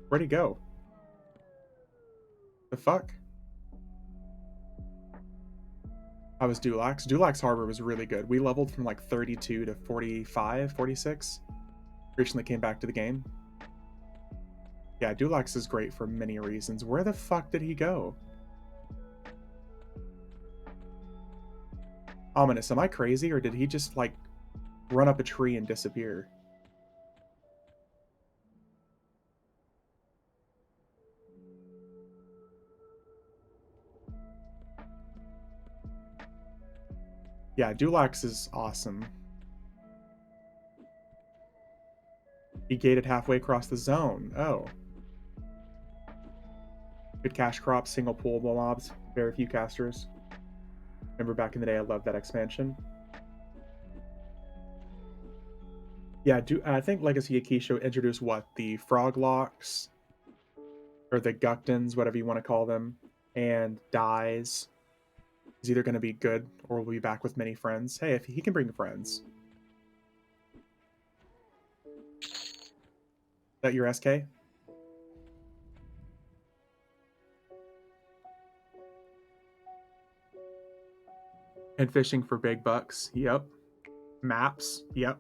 Where'd he go? The fuck? I was Dulax. Dulax Harbor was really good. We leveled from like 32 to 45, 46. Recently came back to the game. Yeah, Dulax is great for many reasons. Where the fuck did he go? Ominous, am I crazy, or did he just, like, run up a tree and disappear? Yeah, Dulax is awesome. He gated halfway across the zone. Oh. Good cash crops, single pullable mobs, very few casters. Remember back in the day, I loved that expansion. Yeah, I think Legacy of Keisha introduced what? The Froglocks? Or the Gucktons, whatever you want to call them. And Dyes. Is either going to be good, or we'll be back with many friends. Hey, if he can bring friends. Is that your SK? And fishing for big bucks. Yep. Maps. Yep.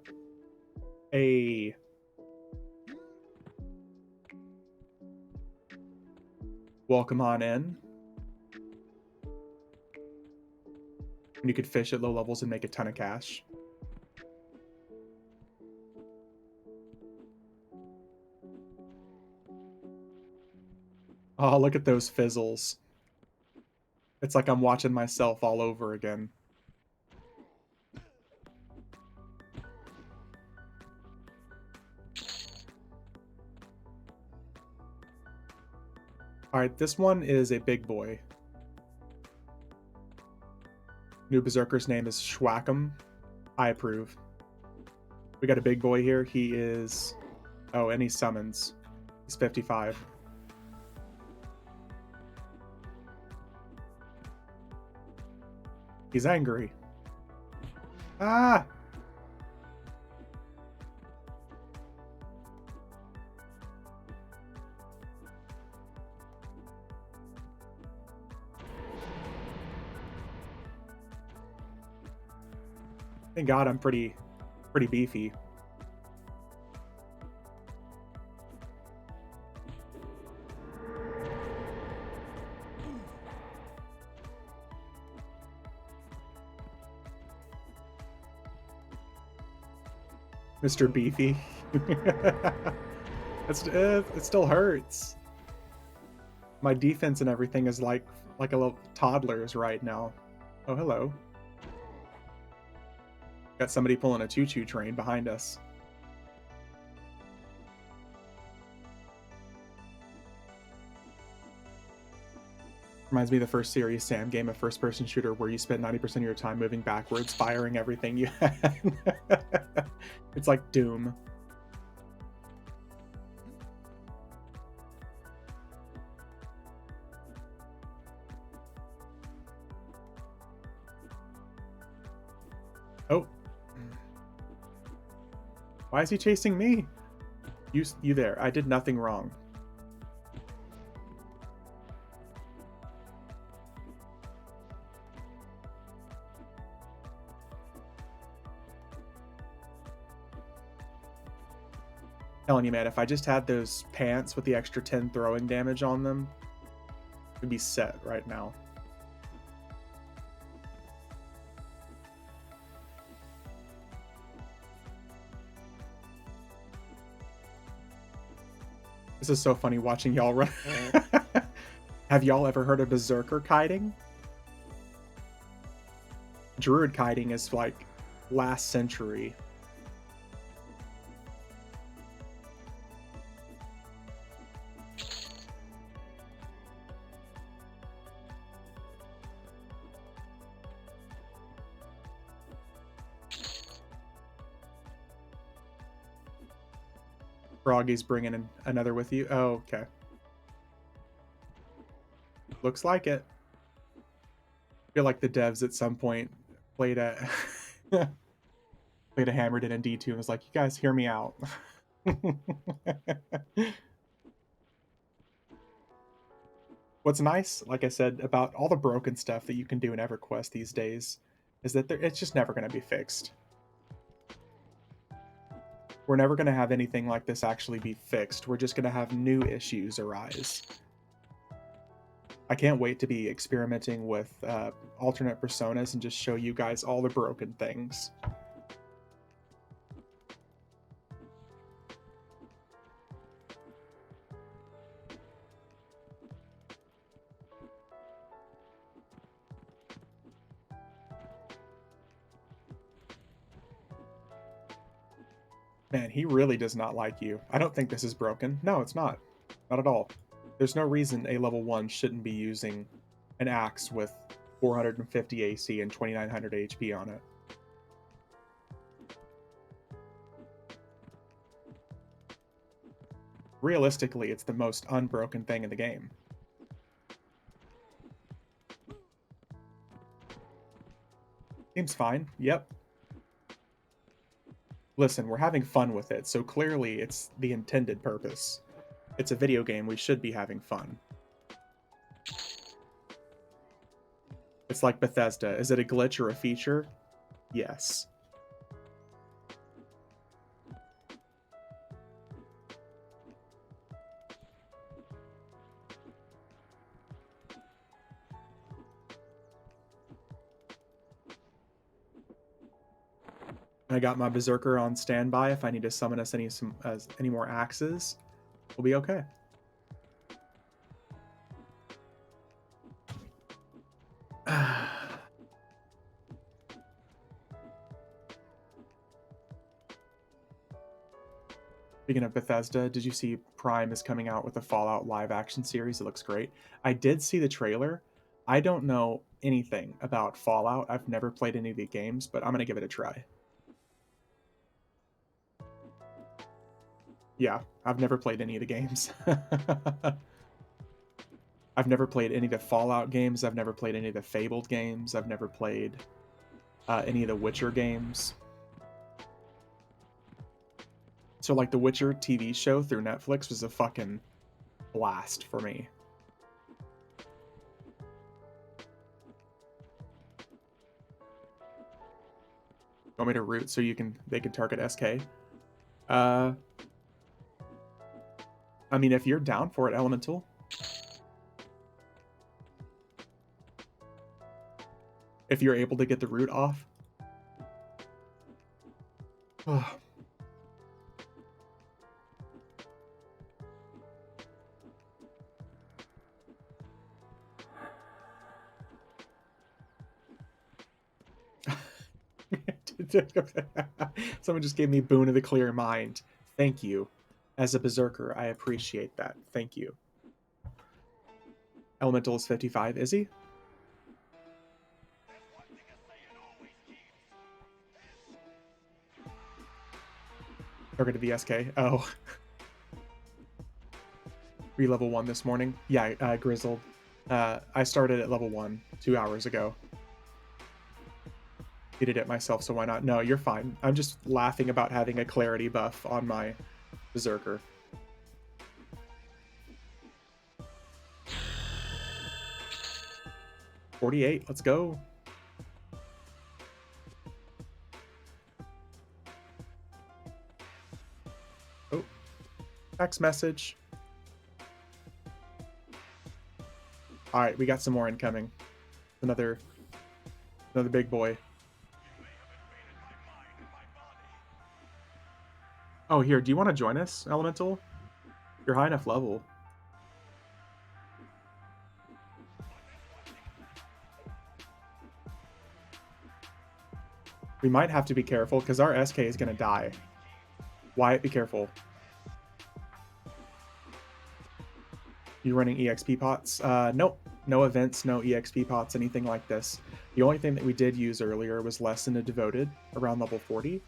Welcome on in. And you could fish at low levels and make a ton of cash. Oh, look at those fizzles. It's like I'm watching myself all over again. Alright, this one is a big boy. New Berserker's name is Schwackham. I approve. We got a big boy here. He is... Oh, and he summons. He's 55. He's angry. Ah! Thank God I'm pretty beefy. Mr. Beefy. It still hurts. My defense and everything is like a little toddler's right now. Oh, hello. Got somebody pulling a choo-choo train behind us. Reminds me of the first Serious Sam game, a first-person shooter where you spent 90% of your time moving backwards, firing everything you had. It's like Doom. Oh. Why is he chasing me? You there. I did nothing wrong. Telling you, man, if I just had those pants with the extra 10 throwing damage on them, it'd be set right now. This is so funny watching y'all run. Have y'all ever heard of berserker kiting? Druid kiting is like last century. Froggy's bringing in another with you. Oh, okay. Looks like it. I feel like the devs at some point played a played a hammered in a D2 and was like, "You guys, hear me out." What's nice, like I said, about all the broken stuff that you can do in EverQuest these days, is that it's just never going to be fixed. We're never going to have anything like this actually be fixed. We're just going to have new issues arise. I can't wait to be experimenting with alternate personas and just show you guys all the broken things. Man, he really does not like you. I don't think this is broken. No, it's not. Not at all. There's no reason a level 1 shouldn't be using an axe with 450 AC and 2900 HP on it. Realistically, it's the most unbroken thing in the game. Seems fine. Yep. Listen, we're having fun with it, so clearly it's the intended purpose. It's a video game, we should be having fun. It's like Bethesda. Is it a glitch or a feature? Yes. I got my berserker on standby if I need to summon us any more axes. We'll be okay. Speaking of Bethesda, did you see Prime is coming out with a Fallout live action series? It looks great. I did see the trailer. I don't know anything about Fallout. I've never played any of the games, but I'm going to give it a try. Yeah, I've never played any of the games. I've never played any of the Fallout games. I've never played any of the Fabled games. I've never played any of the Witcher games. So, like, the Witcher TV show through Netflix was a fucking blast for me. Want me to root so they can target SK? I mean, if you're down for it, Elemental. If you're able to get the root off. Someone just gave me boon of the clear mind. Thank you. As a berserker, I appreciate that. Thank you. Elemental is 55, is he? Targeted the SK. Oh. Were you level 1 this morning? Yeah, Grizzled. I started at level 1 2 hours ago. Did it myself, so why not? No, you're fine. I'm just laughing about having a clarity buff on my Berserker. $48, let's go. Oh, text message. All right, we got some more incoming. Another big boy. Oh, here, do you want to join us, Elemental? You're high enough level. We might have to be careful because our SK is going to die. Wyatt, be careful. You running EXP pots? Nope. No events, no EXP pots, anything like this. The only thing that we did use earlier was Lesson of Devoted around level 40.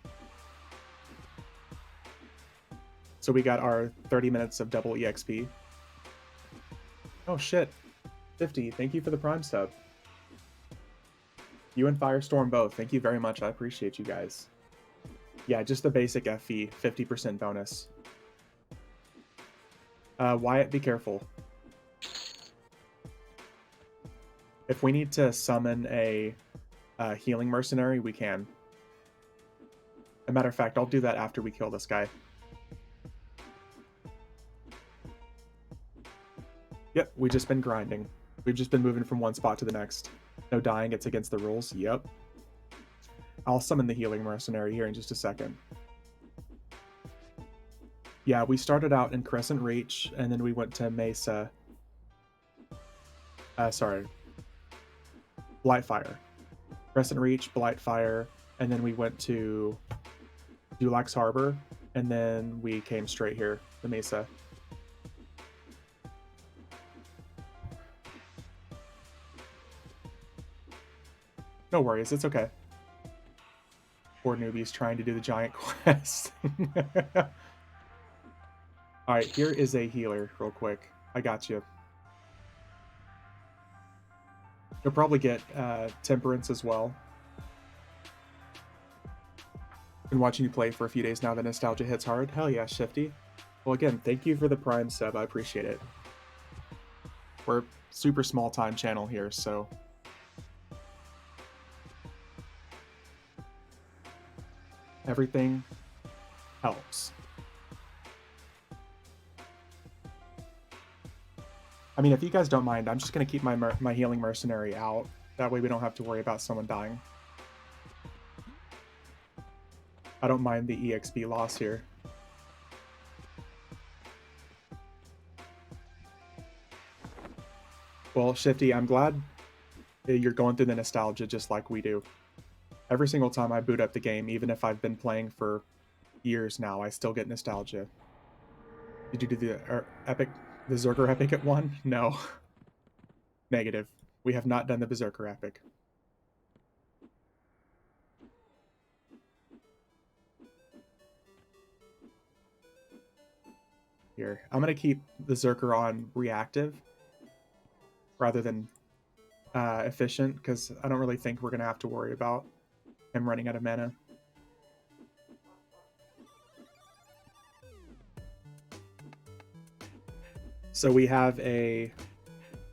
So we got our 30 minutes of double EXP. Oh shit. 50, thank you for the Prime sub. You and Firestorm both, thank you very much, I appreciate you guys. Yeah, just the basic FV, 50% bonus. Wyatt, be careful. If we need to summon a healing mercenary, we can. As a matter of fact, I'll do that after we kill this guy. Yep, we've just been grinding. We've just been moving from one spot to the next. No dying, it's against the rules. Yep. I'll summon the healing mercenary here in just a second. Yeah, we started out in Crescent Reach, and then we went to Mesa. Sorry. Blightfire. Crescent Reach, Blightfire, and then we went to Dulax Harbor, and then we came straight here to Mesa. No worries, it's okay. Poor newbies trying to do the giant quest. Alright, here is a healer real quick. I got you. You'll probably get Temperance as well. Been watching you play for a few days now. The nostalgia hits hard. Hell yeah, Shifty. Well, again, thank you for the Prime sub. I appreciate it. We're a super small time channel here, so... everything helps. I mean, if you guys don't mind, I'm just going to keep my healing mercenary out. That way we don't have to worry about someone dying. I don't mind the EXP loss here. Well, Shifty, I'm glad you're going through the nostalgia just like we do. Every single time I boot up the game, even if I've been playing for years now, I still get nostalgia. Did you do the Zerker epic at 1? No. Negative. We have not done the Berserker epic. Here, I'm going to keep the Zerker on reactive rather than efficient, because I don't really think we're going to have to worry about him running out of mana. So we have a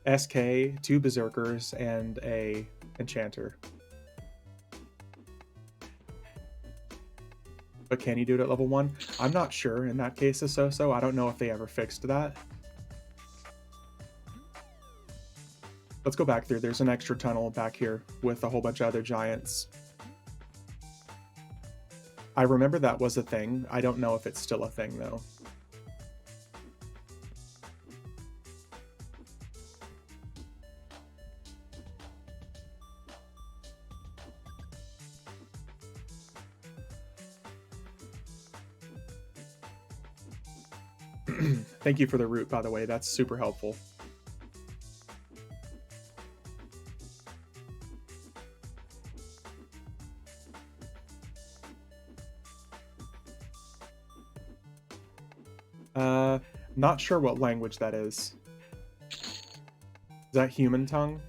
SK, 2 Berserkers, and a Enchanter. But can you do it at level 1? I'm not sure in that case, so I don't know if they ever fixed that. Let's go back through. There's an extra tunnel back here with a whole bunch of other giants. I remember that was a thing. I don't know if it's still a thing, though. Thank you for the route, by the way. That's super helpful. Uh, not sure what language that is. Is that human tongue?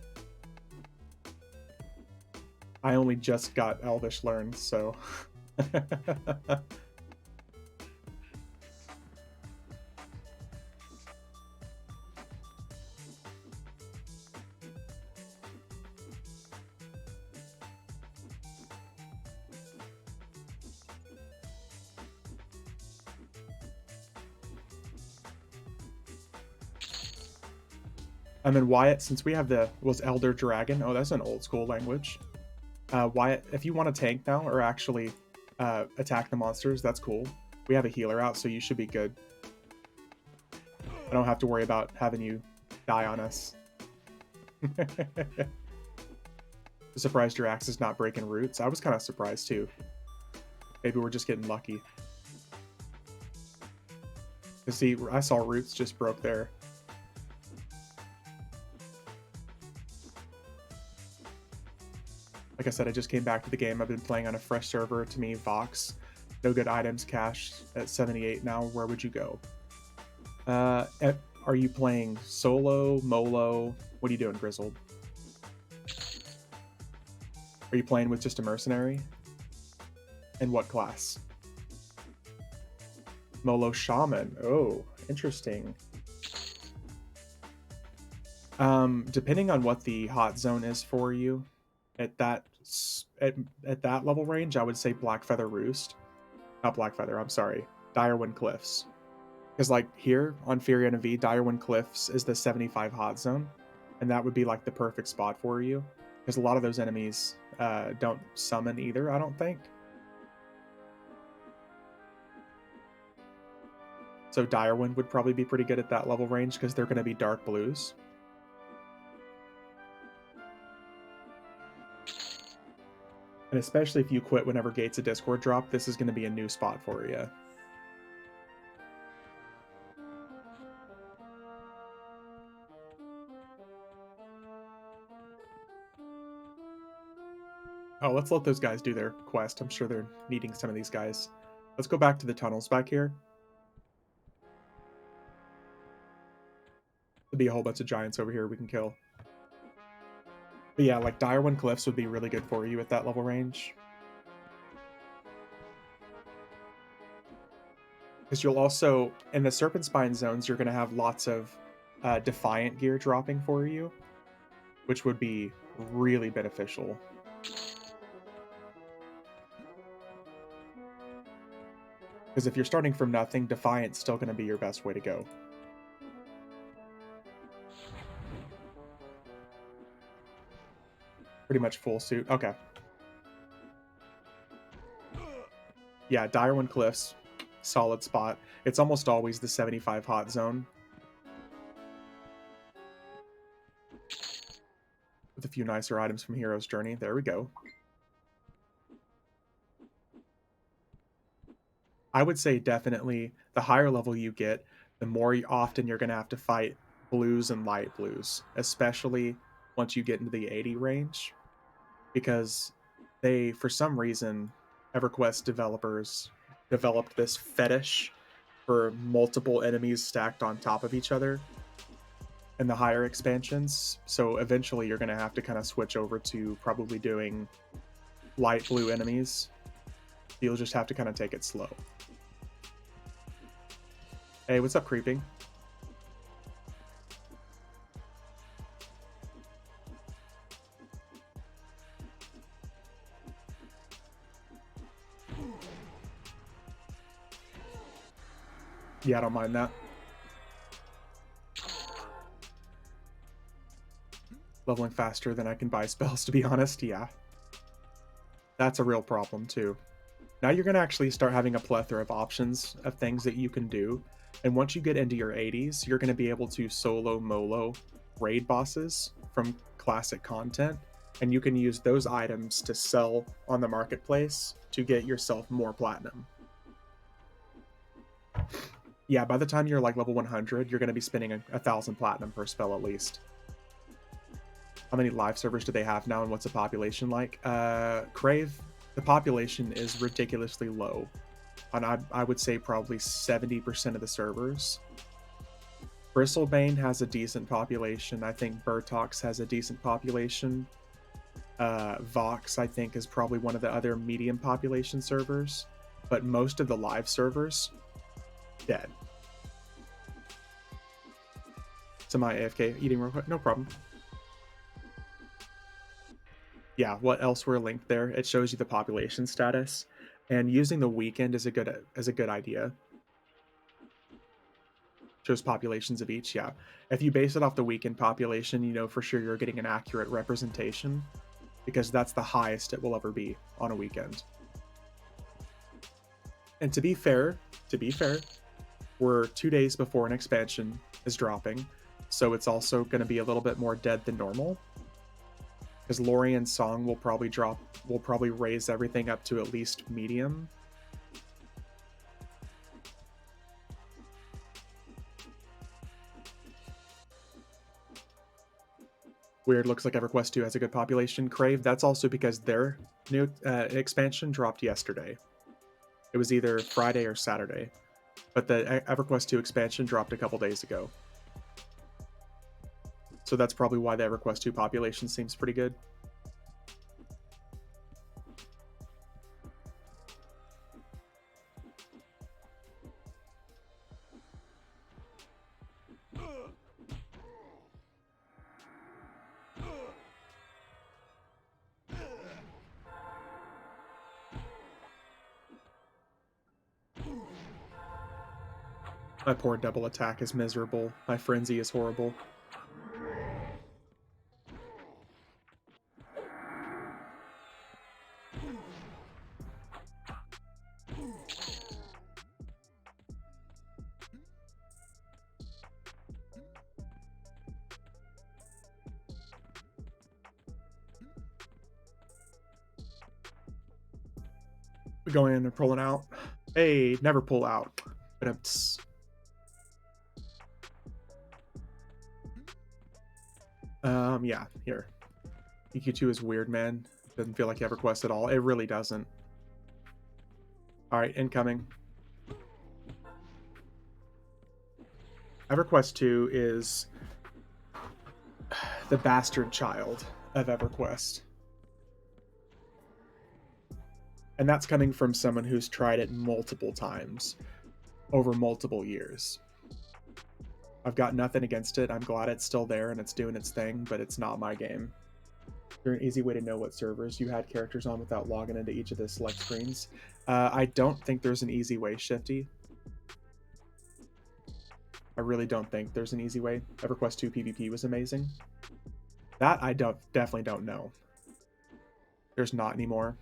I only just got Elvish learned, so... And then Wyatt, since we have was Elder Dragon. Oh, that's an old school language. Wyatt, if you want to tank now or actually attack the monsters, that's cool. We have a healer out, so you should be good. I don't have to worry about having you die on us. Surprised your axe is not breaking roots. I was kind of surprised too. Maybe we're just getting lucky. You see, I saw roots just broke there. Like I said, I just came back to the game. I've been playing on a fresh server. To me, Vox. No good items cached at 78 now. Where would you go? Are you playing solo, Molo? What are you doing, Grizzled? Are you playing with just a mercenary? And what class? Molo Shaman. Oh, interesting. Depending on what the hot zone is for you, at that level range, I would say Blackfeather Roost. Not Blackfeather, I'm sorry. Direwind Cliffs. Because like here on Furion V, Direwind Cliffs is the 75 hot zone, and that would be like the perfect spot for you. Because a lot of those enemies don't summon either, I don't think. So Direwind would probably be pretty good at that level range because they're going to be dark blues. And especially if you quit whenever Gates of Discord drop, this is going to be a new spot for you. Oh, let's let those guys do their quest. I'm sure they're needing some of these guys. Let's go back to the tunnels back here. There'll be a whole bunch of giants over here we can kill. But yeah, like Direwind Cliffs would be really good for you at that level range. Because you'll also, in the Serpent Spine zones, you're going to have lots of Defiant gear dropping for you, which would be really beneficial. Because if you're starting from nothing, Defiant's still going to be your best way to go. Pretty much full suit. Okay. Yeah, Direwind Cliffs, solid spot. It's almost always the 75 hot zone. With a few nicer items from Hero's Journey. There we go. I would say definitely the higher level you get, the more often you're going to have to fight blues and light blues, especially once you get into the 80 range. Because they, for some reason, EverQuest developers developed this fetish for multiple enemies stacked on top of each other in the higher expansions. So eventually you're going to have to kind of switch over to probably doing light blue enemies. You'll just have to kind of take it slow. Hey, what's up, creeping? Yeah, I don't mind that. Leveling faster than I can buy spells, to be honest, yeah. That's a real problem, too. Now you're going to actually start having a plethora of options of things that you can do. And once you get into your 80s, you're going to be able to solo Molo raid bosses from classic content. And you can use those items to sell on the marketplace to get yourself more platinum. Yeah, by the time you're like level 100, you're going to be spending 1,000 platinum per spell at least. How many live servers do they have now and what's the population like? Crave, the population is ridiculously low. on I would say probably 70% of the servers. Bristlebane has a decent population. I think Burtox has a decent population. Vox, I think, is probably one of the other medium population servers. But most of the live servers, dead. So my AFK eating real quick, no problem. Yeah, what else were linked there? It shows you the population status, and using the weekend is a good idea. Shows populations of each. Yeah, if you base it off the weekend population, you know for sure you're getting an accurate representation, because that's the highest it will ever be on a weekend. And to be fair, we're 2 days before an expansion is dropping, so it's also going to be a little bit more dead than normal. Because Lorien's song will probably raise everything up to at least medium. Weird, looks like EverQuest 2 has a good population. Crave, that's also because their new expansion dropped yesterday. It was either Friday or Saturday. But the EverQuest 2 expansion dropped a couple days ago. So that's probably why the EverQuest 2 population seems pretty good. My poor double attack is miserable. My frenzy is horrible. We go in and pulling out. Hey, never pull out. But yeah, here. EQ2 is weird, man. Doesn't feel like EverQuest at all. It really doesn't. Alright, incoming. EverQuest 2 is the bastard child of EverQuest. And that's coming from someone who's tried it multiple times over multiple years. I've got nothing against it. I'm glad it's still there and it's doing its thing, but it's not my game. There's an easy way to know what servers you had characters on without logging into each of the select screens. I don't think there's an easy way, Shifty. I really don't think there's an easy way. EverQuest 2 PvP was amazing. That I definitely don't know. There's not anymore.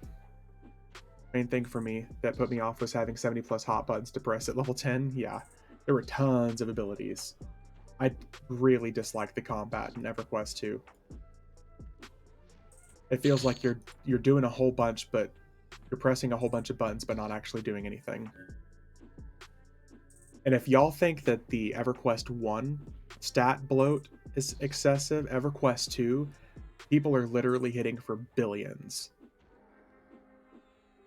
Main thing for me that put me off was having 70 plus hot buttons to press at level 10. Yeah, there were tons of abilities. I really dislike the combat in EverQuest 2. It feels like you're doing a whole bunch, but you're pressing a whole bunch of buttons, but not actually doing anything. And if y'all think that the EverQuest 1 stat bloat is excessive, EverQuest 2, people are literally hitting for billions.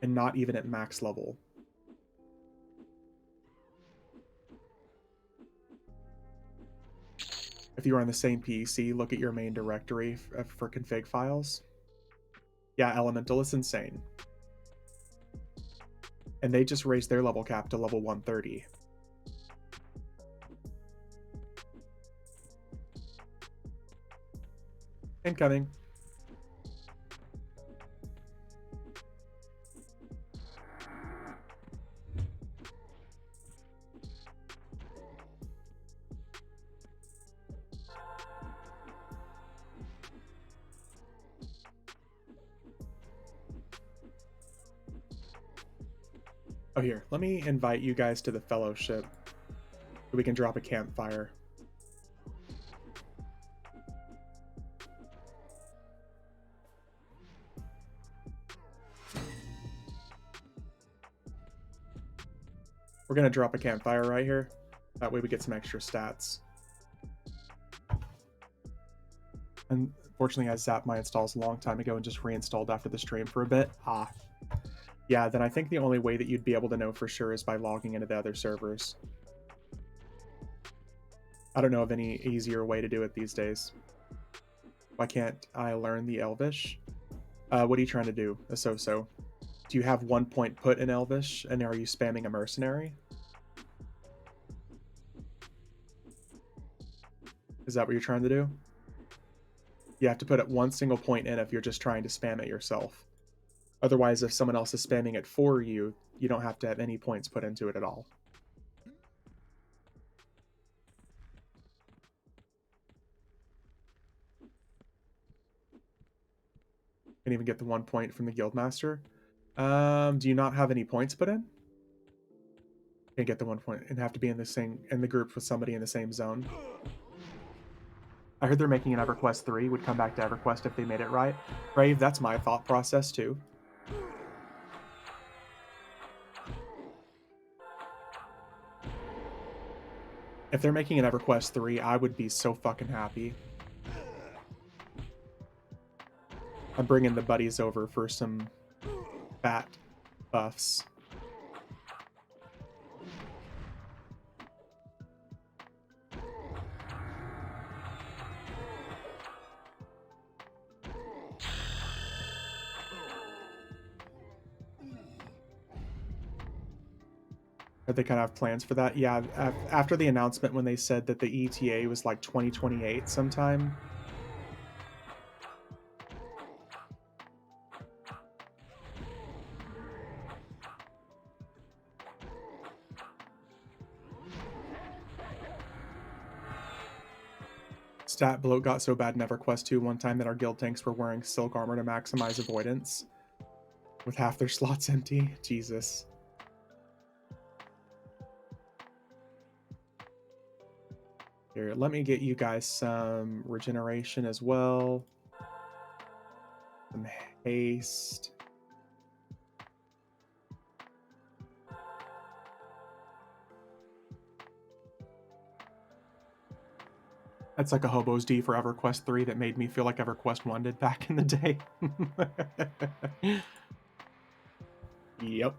And not even at max level. If you're on the same PC, look at your main directory for config files. Yeah, Elemental is insane. And they just raised their level cap to level 130. Incoming. Oh, here, let me invite you guys to the fellowship so we can drop a campfire. We're gonna drop a campfire right here. That way we get some extra stats. Unfortunately, I zapped my installs a long time ago and just reinstalled after the stream for a bit. Yeah, then I think the only way that you'd be able to know for sure is by logging into the other servers. I don't know of any easier way to do it these days. Why can't I learn the Elvish? What are you trying to do, Asoso? Do you have 1 point put in Elvish, and are you spamming a mercenary? Is that what you're trying to do? You have to put it 1 single point in if you're just trying to spam it yourself. Otherwise, if someone else is spamming it for you, you don't have to have any points put into it at all. Can even get the 1 point from the guildmaster. Do you not have any points put in? Can't get the 1 point and have to be in the group with somebody in the same zone. I heard they're making an EverQuest 3, would come back to EverQuest if they made it right. Brave, that's my thought process too. If they're making an EverQuest 3, I would be so fucking happy. I'm bringing the buddies over for some fat buffs. They kind of have plans for that. Yeah, after the announcement when they said that the ETA was like 2028 sometime. Stat bloat got so bad in EverQuest 2 one time that our guild tanks were wearing silk armor to maximize avoidance with half their slots empty. Jesus. Here, let me get you guys some regeneration as well. Some haste. That's like a hobo's D for EverQuest 3 that made me feel like EverQuest 1 did back in the day. Yep.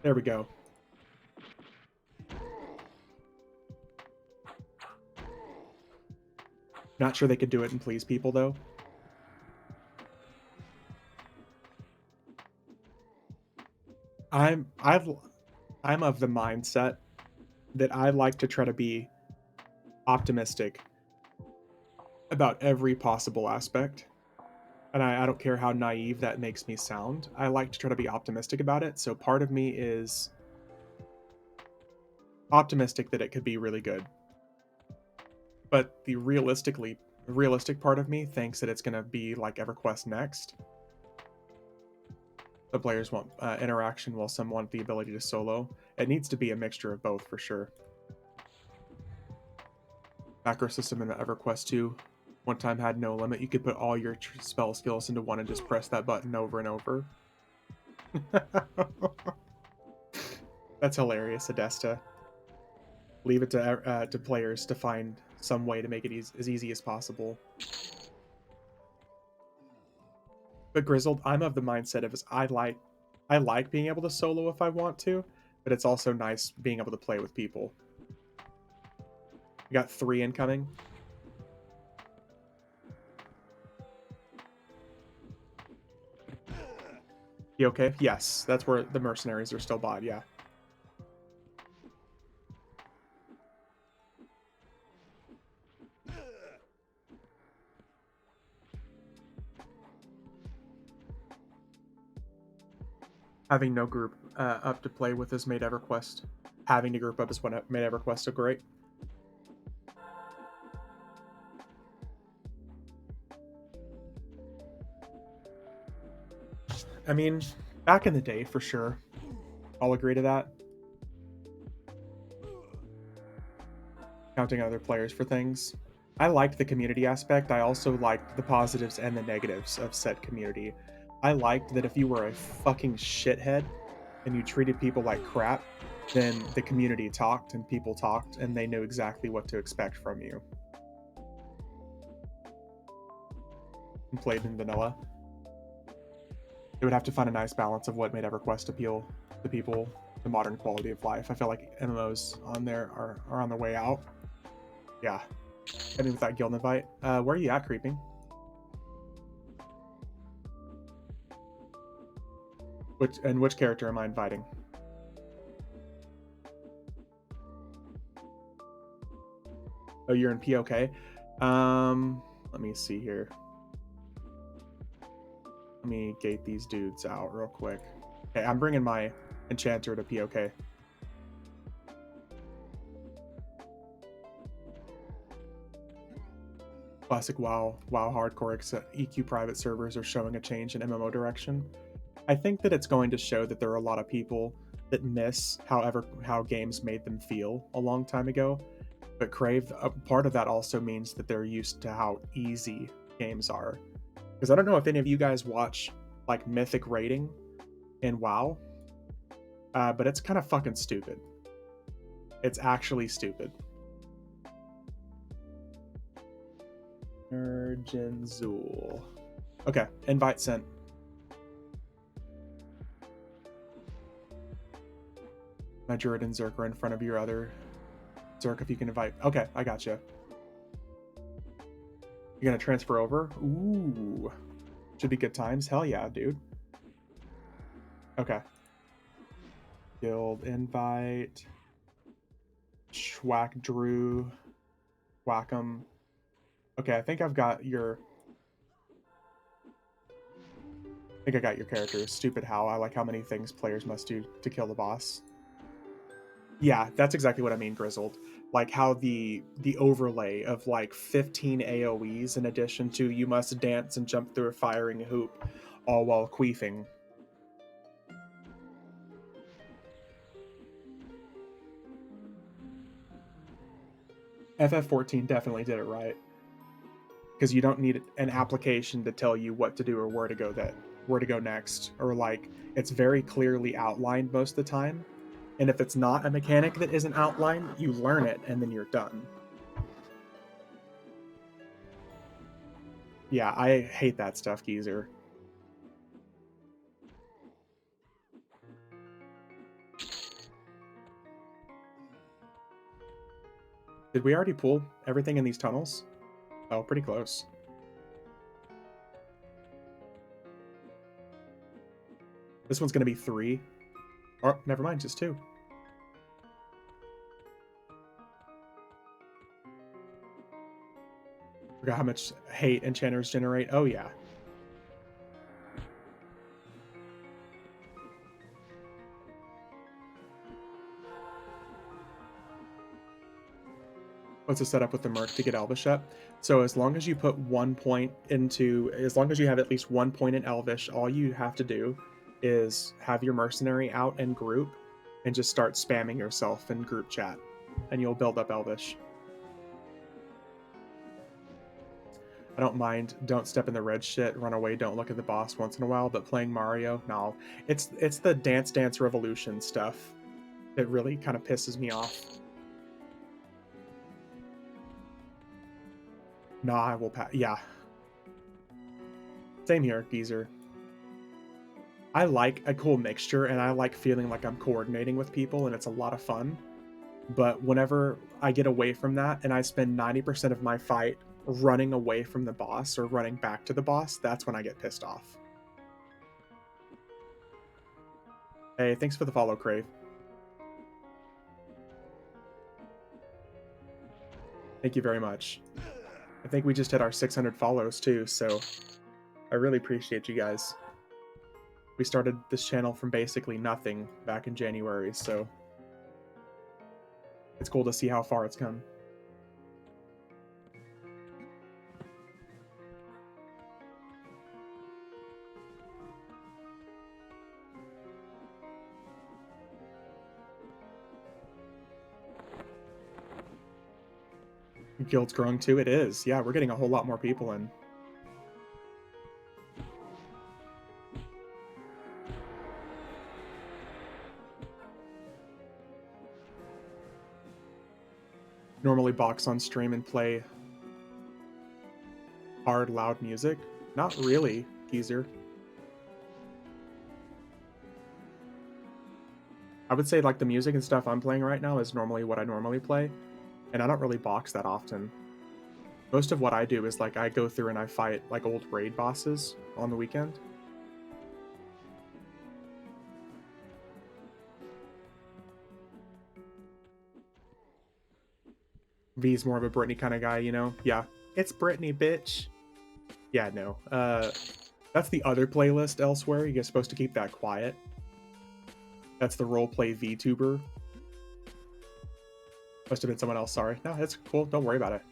There we go. Not sure they could do it and please people, though. I'm of the mindset that I like to try to be optimistic about every possible aspect. And I don't care how naive that makes me sound. I like to try to be optimistic about it. So part of me is optimistic that it could be really good. But the realistic part of me thinks that it's going to be like EverQuest Next. The players want interaction while some want the ability to solo. It needs to be a mixture of both for sure. Macro system in EverQuest 2 one time had no limit. You could put all your spell skills into one and just press that button over and over. That's hilarious, Adesta. Leave it to players to find some way to make it as easy as possible. But Grizzled, I'm of the mindset of I like being able to solo if I want to, but it's also nice being able to play with people. We got 3 incoming. You okay? Yes, that's where the mercenaries are still bought, yeah. Having no group up to play with has made EverQuest. Having to group up is what made EverQuest so great. I mean, back in the day, for sure. I'll agree to that. Counting other players for things. I liked the community aspect. I also liked the positives and the negatives of said community. I liked that if you were a fucking shithead and you treated people like crap, then the community talked and people talked and they knew exactly what to expect from you. And played in vanilla. It would have to find a nice balance of what made EverQuest appeal to people, the modern quality of life. I feel like MMOs on there are on the way out. Yeah. Ending with that guild invite. Where are you at, creeping? Which character am I inviting? Oh, you're in POK? Let me see here. Let me gate these dudes out real quick. Okay, I'm bringing my enchanter to POK. Classic WoW hardcore EQ private servers are showing a change in MMO direction. I think that it's going to show that there are a lot of people that miss how games made them feel a long time ago. But Crave, a part of that also means that they're used to how easy games are. Because I don't know if any of you guys watch like Mythic rating in WoW, but it's kind of fucking stupid. It's actually stupid. Urgenzool. Okay, invite sent. My Druid and Zerker in front of your other Zerk if you can invite. Okay, I got you. You're gonna transfer over? Ooh. Should be good times. Hell yeah, dude. Okay. Guild invite. Schwack Drew. Whack'em. Okay, I think I've got your... I think I got your character. Stupid how. I like how many things players must do to kill the boss. Yeah, that's exactly what I mean, Grizzled. Like how the overlay of like 15 AoEs in addition to you must dance and jump through a firing hoop, all while queefing. FF14 definitely did it right. Because you don't need an application to tell you what to do or where to go next. Or like it's very clearly outlined most of the time. And if it's not a mechanic that isn't outlined, you learn it and then you're done. Yeah, I hate that stuff, Geezer. Did we already pull everything in these tunnels? Oh, pretty close. This one's going to be 3. Oh, never mind, just 2. Forgot how much hate enchanters generate. Oh, yeah. What's the setup with the Merc to get Elvish up? So as long as you put 1 point into... As long as you have at least 1 point in Elvish, all you have to do is have your mercenary out in group and just start spamming yourself in group chat, and you'll build up Elvish. I don't mind don't step in the red shit, run away, don't look at the boss once in a while, but playing Mario, no. It's the Dance Dance Revolution stuff that really kind of pisses me off. Nah, I will pass. Yeah. Same here, Geezer. I like a cool mixture, and I like feeling like I'm coordinating with people, and it's a lot of fun. But whenever I get away from that, and I spend 90% of my fight running away from the boss or running back to the boss, that's when I get pissed off. Hey, thanks for the follow, Crave. Thank you very much. I think we just hit our 600 follows too, so I really appreciate you guys. We started this channel from basically nothing back in January, so it's cool to see how far it's come. Guild's growing too. It is. Yeah, we're getting a whole lot more people in. Normally box on stream and play hard, loud music? Not really, Geezer. I would say like the music and stuff I'm playing right now is normally what I normally play, and I don't really box that often. Most of what I do is like I go through and I fight like old raid bosses on the weekend. V's more of a Britney kind of guy, you know? Yeah. It's Britney, bitch. Yeah, no. That's the other playlist elsewhere. You're supposed to keep that quiet. That's the roleplay VTuber. Must have been someone else, sorry. No, it's cool. Don't worry about it.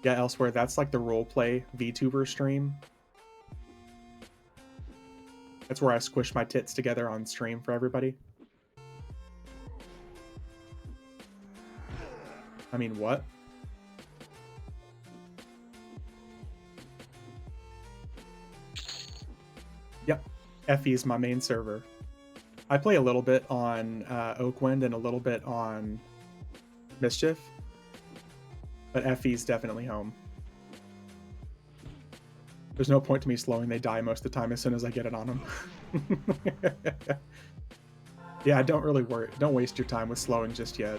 Yeah, elsewhere, that's like the roleplay VTuber stream. That's where I squish my tits together on stream for everybody. I mean, what? Yep. FE is my main server. I play a little bit on Oakwind and a little bit on Mischief, but FE is definitely home. There's no point to me slowing. They die most of the time as soon as I get it on them. Yeah, don't really worry. Don't waste your time with slowing just yet.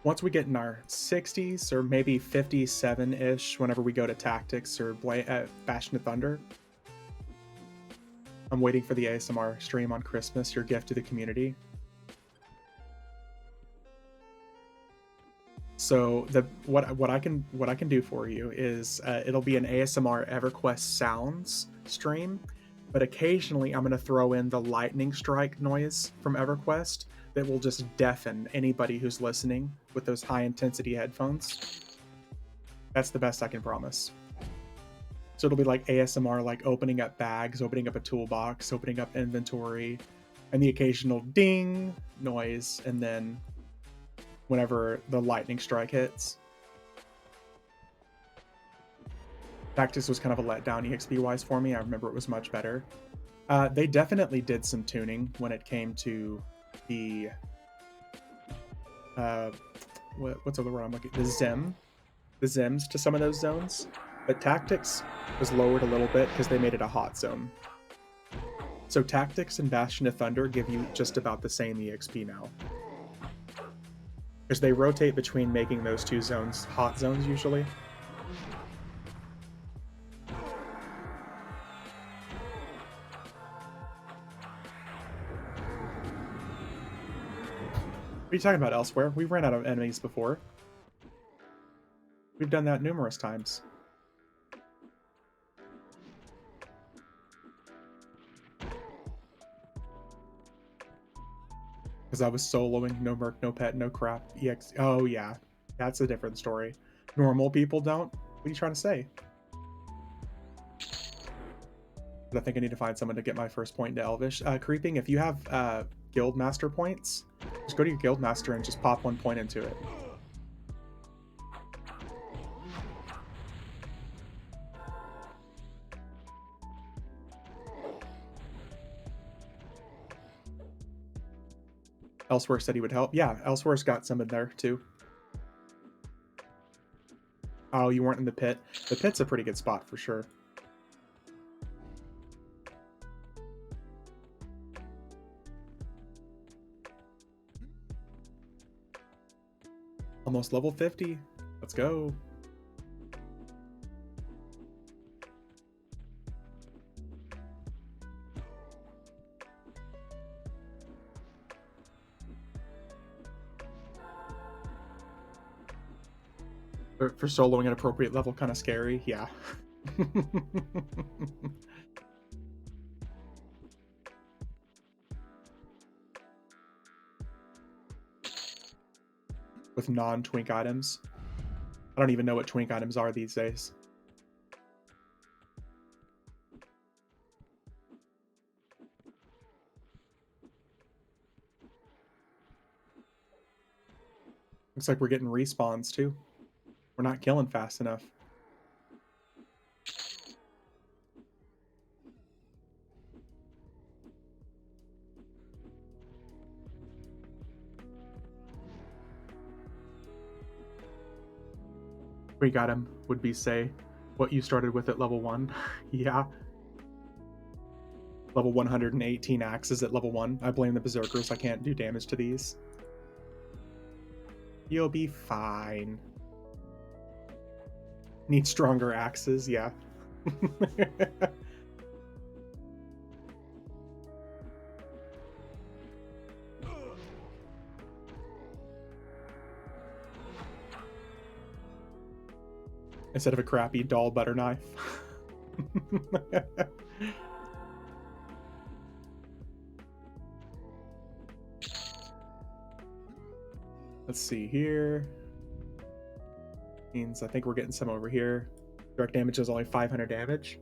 Once we get in our 60s or maybe 57-ish, whenever we go to Tactics or Bastion of Thunder, I'm waiting for the ASMR stream on Christmas, your gift to the community. So what I can do for you is it'll be an ASMR EverQuest sounds stream, but occasionally I'm going to throw in the lightning strike noise from EverQuest that will just deafen anybody who's listening with those high intensity headphones. That's the best I can promise. So it'll be like ASMR, like opening up bags, opening up a toolbox, opening up inventory, and the occasional ding noise, and then whenever the lightning strike hits. Tactics was kind of a letdown EXP-wise for me. I remember it was much better. They definitely did some tuning when it came to the... what's the other word I'm looking at? The Zims to some of those zones. But Tactics was lowered a little bit because they made it a hot zone. So Tactics and Bastion of Thunder give you just about the same EXP now. Because they rotate between making those two zones hot zones usually. What are you talking about elsewhere? We've ran out of enemies before. We've done that numerous times. Because I was soloing, no merc, no pet, no crap, EX. Oh yeah, that's a different story. Normal people don't? What are you trying to say? I think I need to find someone to get my first point into Elvish. Creeping, if you have guild master points, just go to your guild master and just pop 1 point into it. Elsewhere said he would help. Yeah, Elsewhere's got some in there too. Oh, you weren't in the pit. The pit's a pretty good spot for sure. Almost level 50. Let's go. For soloing an appropriate level, kind of scary. Yeah. With non-twink items. I don't even know what twink items are these days. Looks like we're getting respawns too. We're not killing fast enough. We got him, would be say. What you started with at level 1. Yeah. Level 118 axes at level 1. I blame the berserkers. I can't do damage to these. You'll be fine. Need stronger axes, yeah. Instead of a crappy doll butter knife. Let's see here. Means I think we're getting some over here. Direct damage is only 500 damage.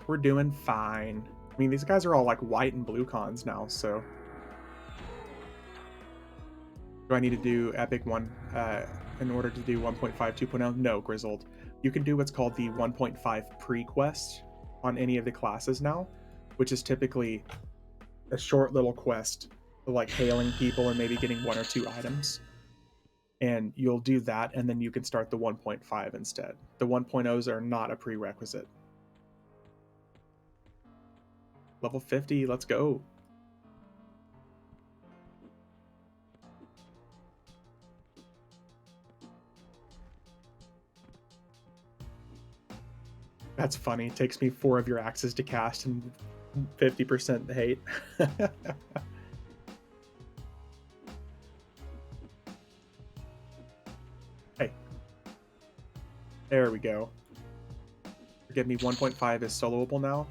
We're doing fine. I mean, these guys are all like white and blue cons now, so. Do I need to do Epic 1 in order to do 1.5 2.0? No, Grizzled. You can do what's called the 1.5 pre-quest on any of the classes now, which is typically a short little quest of like hailing people and maybe getting 1 or 2 items. And you'll do that, and then you can start the 1.5 instead. The 1.0s are not a prerequisite. Level 50, let's go. That's funny. It takes me 4 of your axes to cast and 50% hate. Hey. There we go. Forgive me, 1.5 is soloable now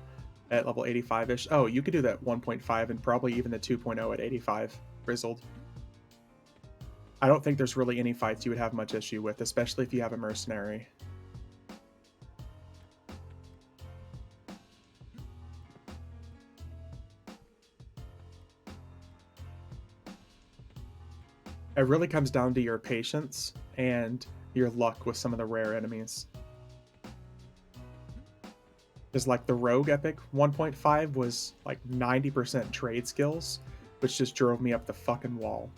at level 85-ish. Oh, you could do that 1.5 and probably even the 2.0 at 85, Grizzled. I don't think there's really any fights you would have much issue with, especially if you have a mercenary. It really comes down to your patience and your luck with some of the rare enemies. Because like the Rogue Epic 1.5 was like 90% trade skills, which just drove me up the fucking wall.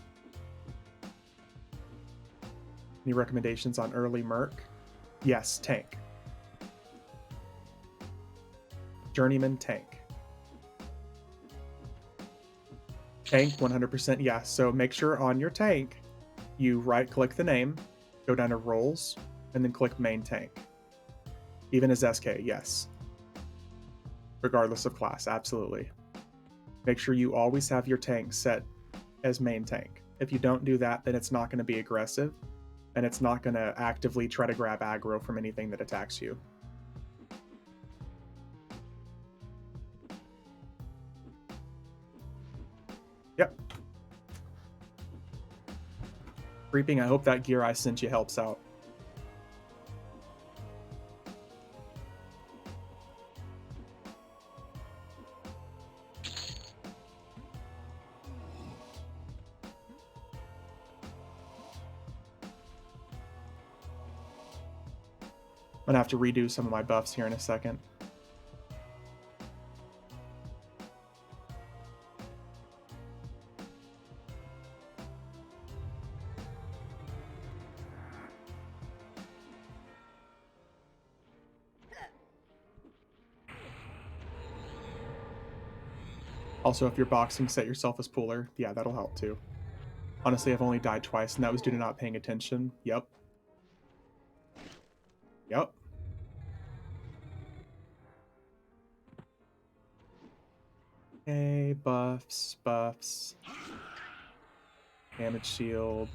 Any recommendations on early Merc? Yes, tank. Journeyman tank. Tank 100%, yeah. So make sure on your tank, you right click the name, go down to roles, and then click main tank. Even as SK, yes. Regardless of class, absolutely. Make sure you always have your tank set as main tank. If you don't do that, then it's not going to be aggressive, and it's not going to actively try to grab aggro from anything that attacks you. Yep. Creeping, I hope that gear I sent you helps out. I'm gonna have to redo some of my buffs here in a second. Also, if you're boxing, set yourself as pooler. Yeah, that'll help too. Honestly, I've only died twice, and that was due to not paying attention. Yep. Yep. Okay, buffs, buffs. Damage shield.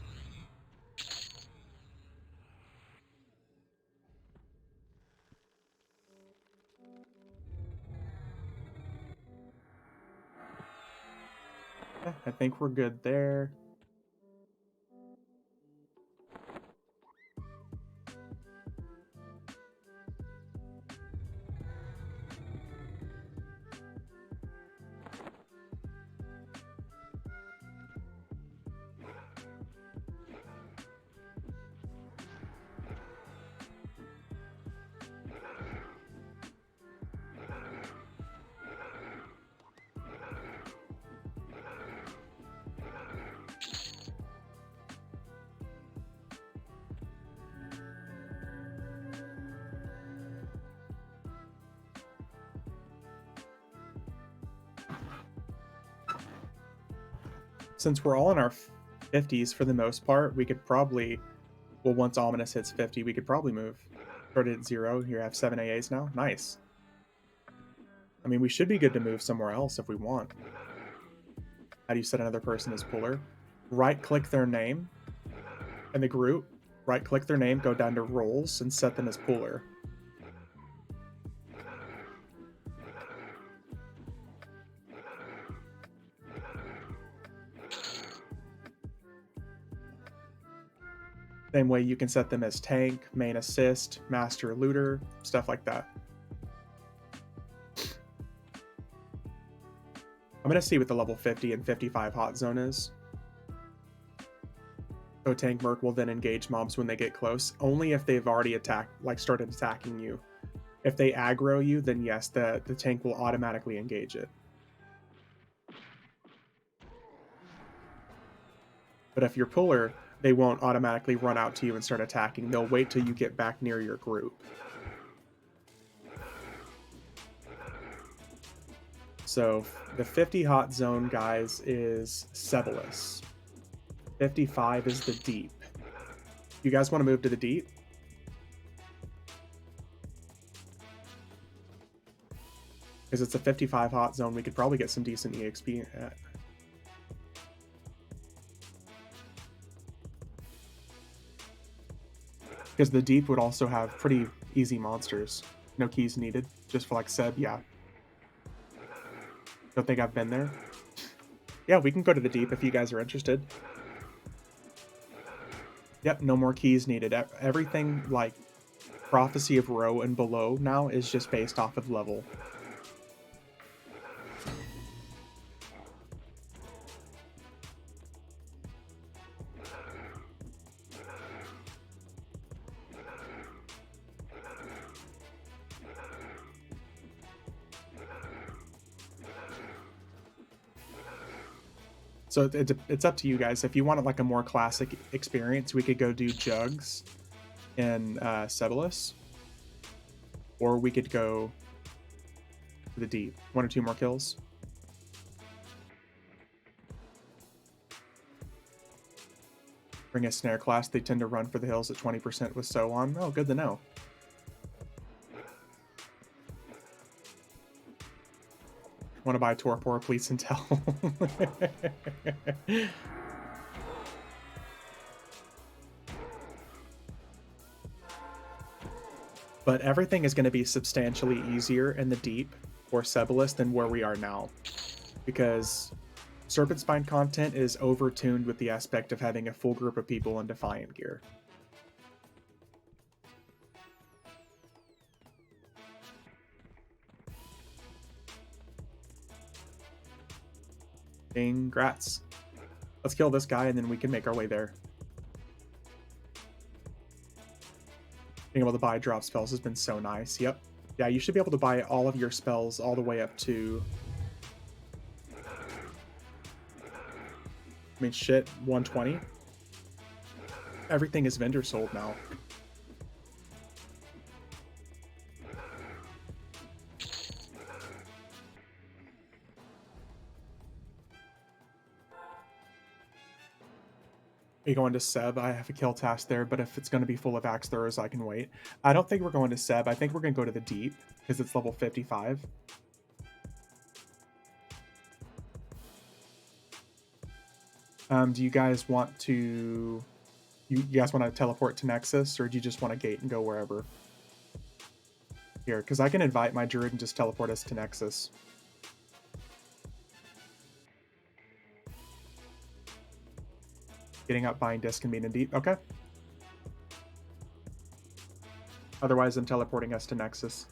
Yeah, I think we're good there. since we're all in our 50s for the most part, we could probably, well, once Ominous hits 50, we could probably move. Started at 0. Here I have 7 AAs now. Nice. I mean, we should be good to move somewhere else if we want. How do you set another person as puller? Right-click their name in the group. Right-click their name, go down to roles, and set them as puller. Same way you can set them as tank, main assist, master looter, stuff like that. I'm going to see what the level 50 and 55 hot zone is. So tank merc will then engage mobs when they get close, only if they've already started attacking you. If they aggro you, then yes, the tank will automatically engage it. But if you're puller, they won't automatically run out to you and start attacking. They'll wait till you get back near your group. So the 50 hot zone, guys, is Sebalus. 55 is the deep. You guys want to move to the deep? Because it's a 55 hot zone, we could probably get some decent EXP at. Because the deep would also have pretty easy monsters. No keys needed, just for like Seb, yeah. Don't think I've been there. Yeah, we can go to the deep if you guys are interested. Yep, no more keys needed. Everything like Prophecy of Row and below now is just based off of level. So it's up to you guys. If you want like a more classic experience, we could go do Jugs in Sebalus. Or we could go to the deep. 1 or 2 more kills. Bring a snare class. They tend to run for the hills at 20% with so on. Oh, good to know. Want to buy Torpor, please and tell. But everything is going to be substantially easier in the deep or Sebalus than where we are now. Because Serpent Spine content is overtuned with the aspect of having a full group of people in Defiant gear. Congrats. Let's kill this guy and then we can make our way there. Being able to buy drop spells has been so nice. Yep. Yeah, you should be able to buy all of your spells all the way up to... I mean, shit, 120. Everything is vendor sold now. Are you going to Seb? I have a kill task there, but if it's going to be full of axe throwers, I can wait. I don't think we're going to Seb. I think we're going to go to the deep, because it's level 55. Do you guys want to... You guys want to teleport to Nexus, or do you just want to gate and go wherever? Here, because I can invite my druid and just teleport us to Nexus. Getting up, buying disc, and being in deep. Okay. Otherwise, I'm teleporting us to Nexus.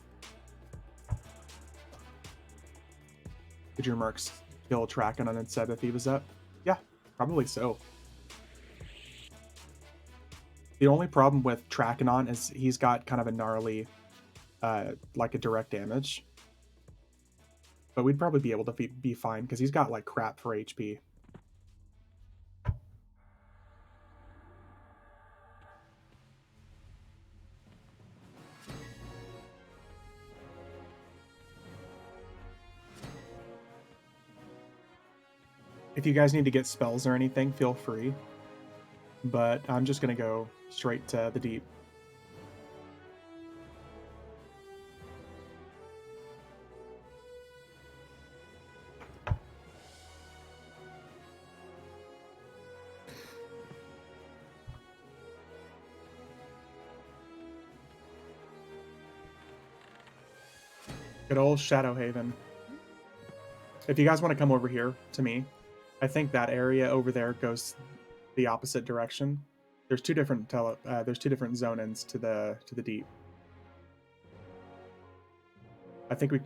Could your mercs kill Trakenon and Seb if he was up? Yeah, probably so. The only problem with Trakenon is he's got kind of a gnarly, like a direct damage. But we'd probably be able to be fine because he's got like crap for HP. If you guys need to get spells or anything, feel free. But I'm just going to go straight to the deep. Good old Shadowhaven. If you guys want to come over here to me, I think that area over there goes the opposite direction. There's two different zone ends to the deep. I think we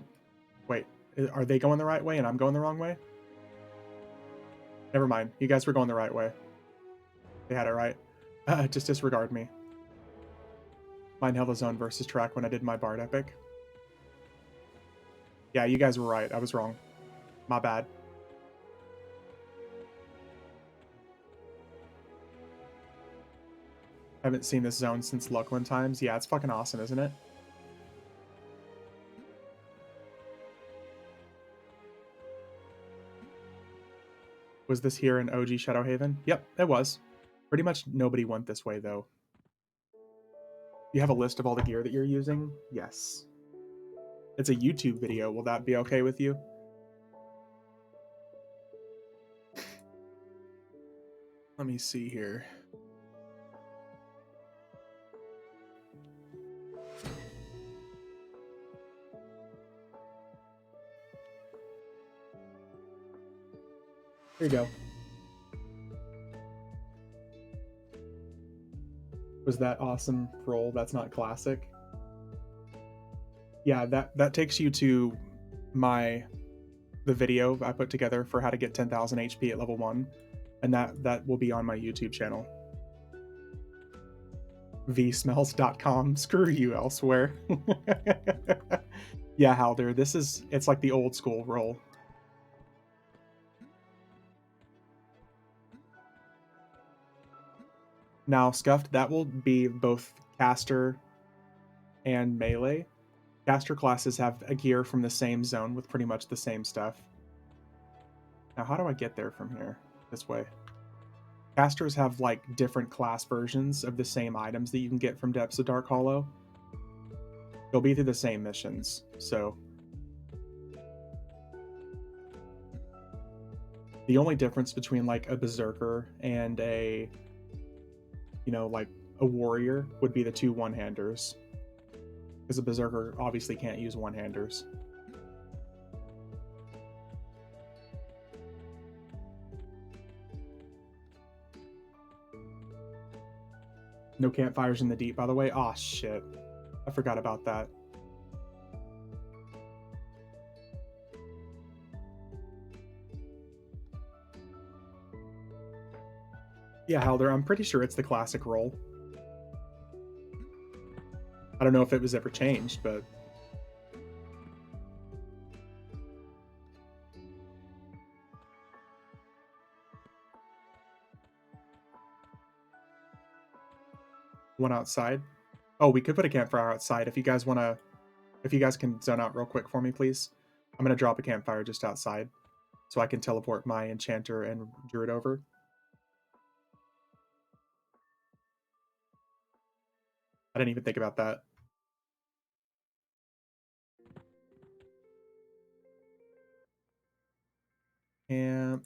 wait. Are they going the right way and I'm going the wrong way? Never mind. You guys were going the right way. They had it right. Just disregard me. Mine held a zone versus track when I did my Bard Epic. Yeah, you guys were right. I was wrong. My bad. I haven't seen this zone since Luckland times. Yeah, it's fucking awesome, isn't it? Was this here in OG Shadowhaven? Yep, it was. Pretty much nobody went this way, though. You have a list of all the gear that you're using? Yes. It's a YouTube video. Will that be okay with you? Let me see here. There you go. Was that awesome roll? That's not classic. Yeah, that takes you to the video I put together for how to get 10,000 HP at level 1, and that will be on my YouTube channel. vsmells.com. Screw you elsewhere. Yeah, Halder, it's like the old school roll. Now, Scuffed, that will be both caster and melee. Caster classes have a gear from the same zone with pretty much the same stuff. Now, how do I get there from here? This way. Casters have, like, different class versions of the same items that you can get from Depths of Dark Hollow. They'll be through the same missions, so... The only difference between, like, a Berserker and a... you know, like, a warrior would be the two one-handers. Because a Berserker obviously can't use one-handers. No campfires in the deep, by the way. Aw, shit. I forgot about that. Yeah, Halder, I'm pretty sure it's the classic roll. I don't know if it was ever changed, but... One outside? Oh, we could put a campfire outside if you guys want to... If you guys can zone out real quick for me, please. I'm going to drop a campfire just outside so I can teleport my enchanter and druid over. I didn't even think about that. Camp.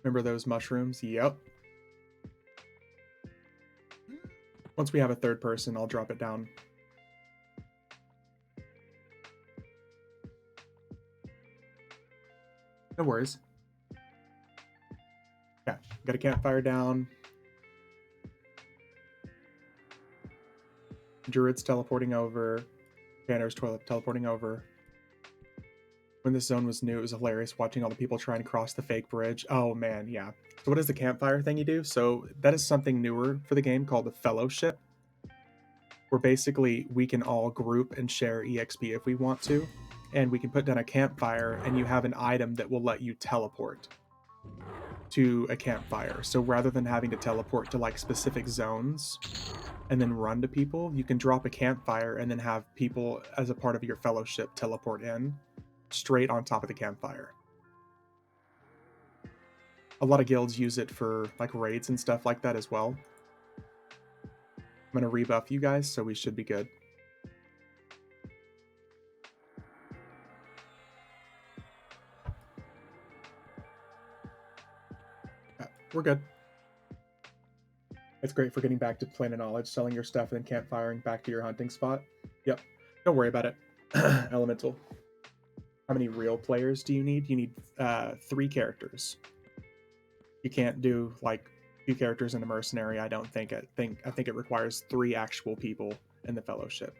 Remember those mushrooms? Yep. Once we have a third person, I'll drop it down. No worries. Yeah, got a campfire down. Druid's teleporting over. Banner's teleporting over. When this zone was new, it was hilarious watching all the people trying to cross the fake bridge. Oh man, yeah. So what is the campfire thing you do? So that is something newer for the game called the Fellowship, where basically we can all group and share EXP if we want to, and we can put down a campfire and you have an item that will let you teleport to a campfire. So rather than having to teleport to like specific zones, and then run to people, you can drop a campfire and then have people as a part of your fellowship teleport in straight on top of the campfire. A lot of guilds use it for like raids and stuff like that as well. I'm going to rebuff you guys, so we should be good. We're good. It's great for getting back to planar knowledge, selling your stuff, and then campfiring back to your hunting spot. Yep. Don't worry about it. Elemental. How many real players do you need? You need 3 characters. You can't do like 2 characters in a mercenary, I don't think. I think it requires 3 actual people in the fellowship.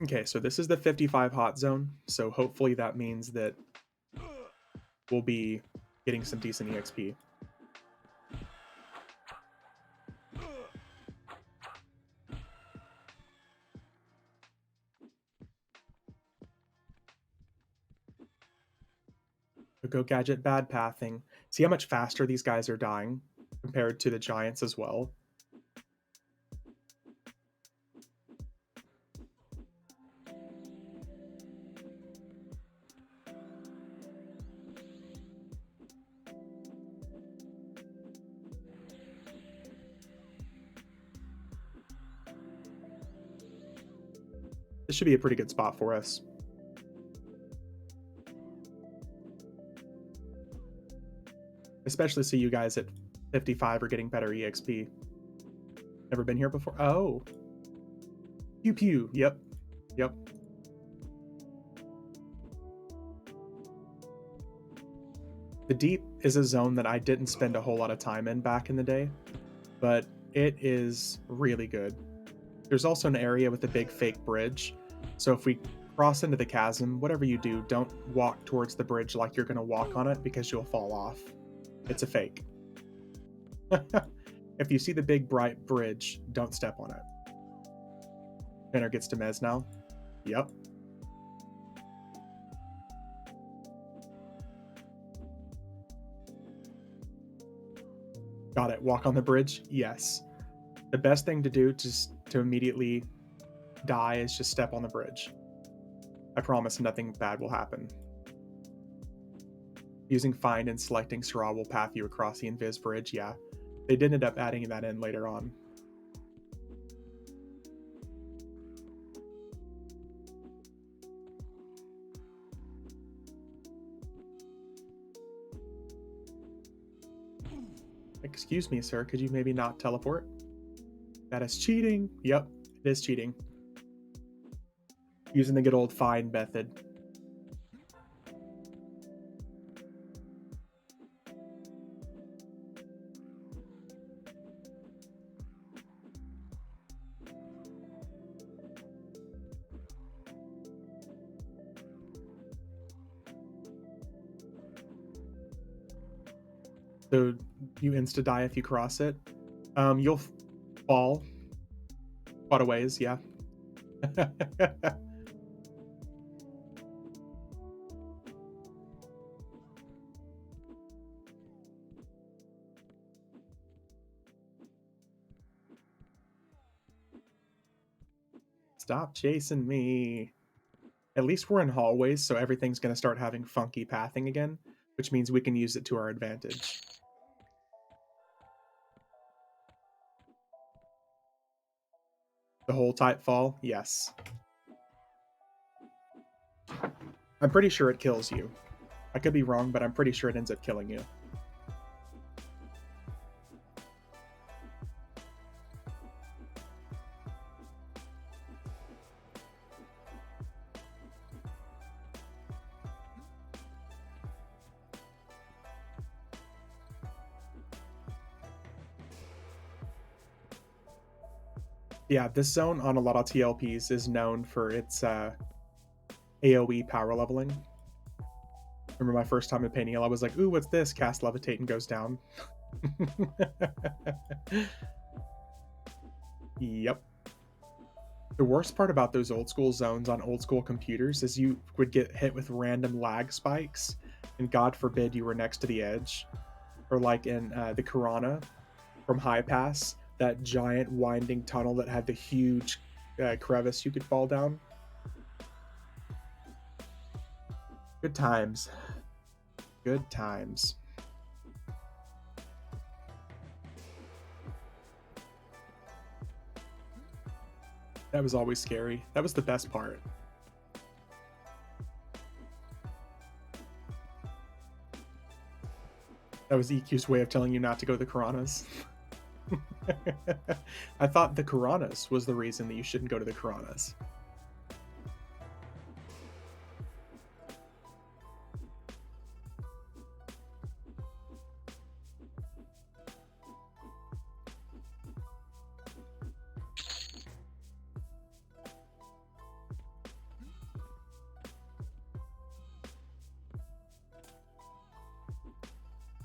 Okay, so this is the 55 hot zone, so hopefully that means that we'll be getting some decent EXP. So go gadget bad pathing. See how much faster these guys are dying compared to the giants as well. This should be a pretty good spot for us. Especially so you guys at 55 are getting better EXP. Never been here before? Oh. Pew pew. Yep. Yep. The Deep is a zone that I didn't spend a whole lot of time in back in the day, but it is really good. There's also an area with a big fake bridge, so if we cross into the chasm, whatever you do, don't walk towards the bridge like you're going to walk on it because you'll fall off. It's a fake. If you see the big bright bridge, don't step on it. Banner gets to Mez now. Yep. Got it. Walk on the bridge? Yes. The best thing to do to immediately die is just step on the bridge. I promise nothing bad will happen. Using find and selecting Syrah will path you across the invis bridge. Yeah, they did end up adding that in later on. Excuse me, sir, could you maybe not teleport? That is cheating. Yep, it is cheating. Using the good old find method. So you insta die if you cross it. You'll fall quite a ways, yeah. Stop chasing me. At least we're in hallways, so everything's going to start having funky pathing again, which means we can use it to our advantage. The whole type fall? Yes. I'm pretty sure it kills you. I could be wrong, but I'm pretty sure it ends up killing you. Yeah, this zone on a lot of TLPs is known for its AoE power leveling. Remember my first time in Peniel, I was like, ooh, what's this? Cast Levitate and goes down. Yep. The worst part about those old school zones on old school computers is you would get hit with random lag spikes and God forbid you were next to the edge, or like in the Karana from High Pass, that giant winding tunnel that had the huge crevice you could fall down. Good times. Good times. That was always scary. That was the best part. That was EQ's way of telling you not to go to the Karanas. I thought the Karanas was the reason that you shouldn't go to the Karanas.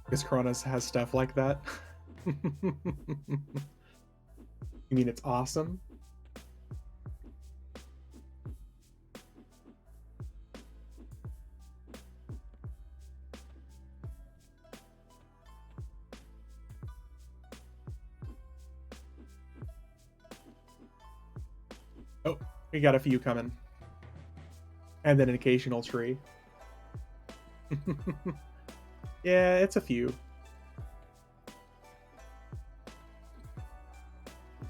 Because Karanas has stuff like that. You mean it's awesome? Oh, we got a few coming. And then an occasional tree. Yeah, it's a few.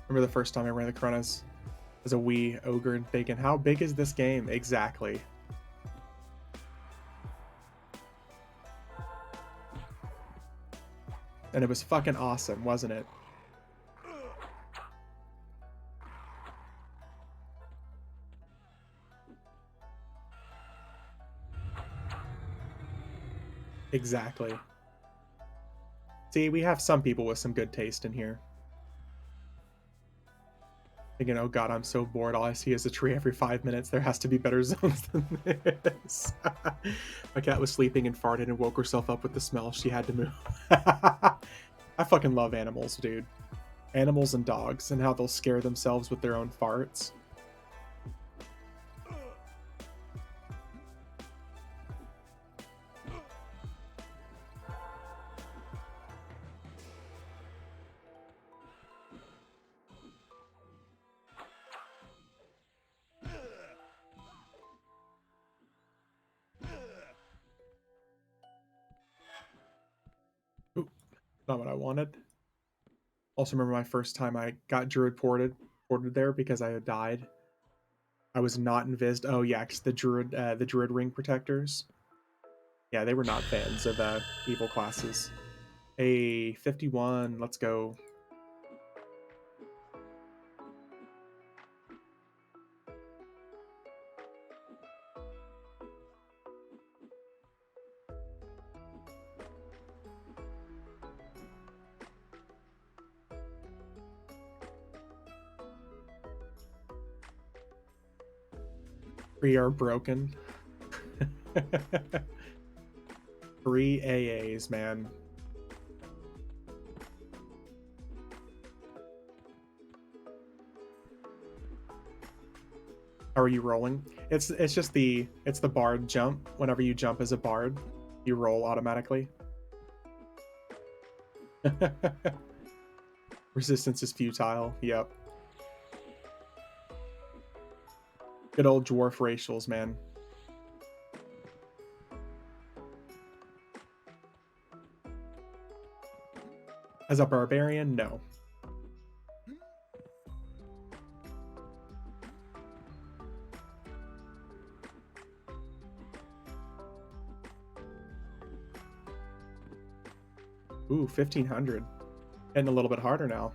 Remember the first time I ran the Karanas as a wee ogre and thinking, how big is this game? Exactly. And it was fucking awesome, wasn't it? Exactly. See, we have some people with some good taste in here. Thinking, oh god, I'm so bored. All I see is a tree every 5 minutes. There has to be better zones than this. My cat was sleeping and farted and woke herself up with the smell. She had to move. I fucking love animals, dude. Animals and dogs, and how they'll scare themselves with their own farts. Ooh, not what I wanted. Also remember my first time I got druid ported there because I had died. I was not invised. Oh yeah, because the druid ring protectors. Yeah, they were not fans of evil classes. A 51, let's go. We are broken. 3 AAs, man. How are you rolling? It's just the bard jump. Whenever you jump as a bard, you roll automatically. Resistance is futile. Yep. Good old dwarf racials, man. As a barbarian, no. Ooh, 1500. Getting a little bit harder now.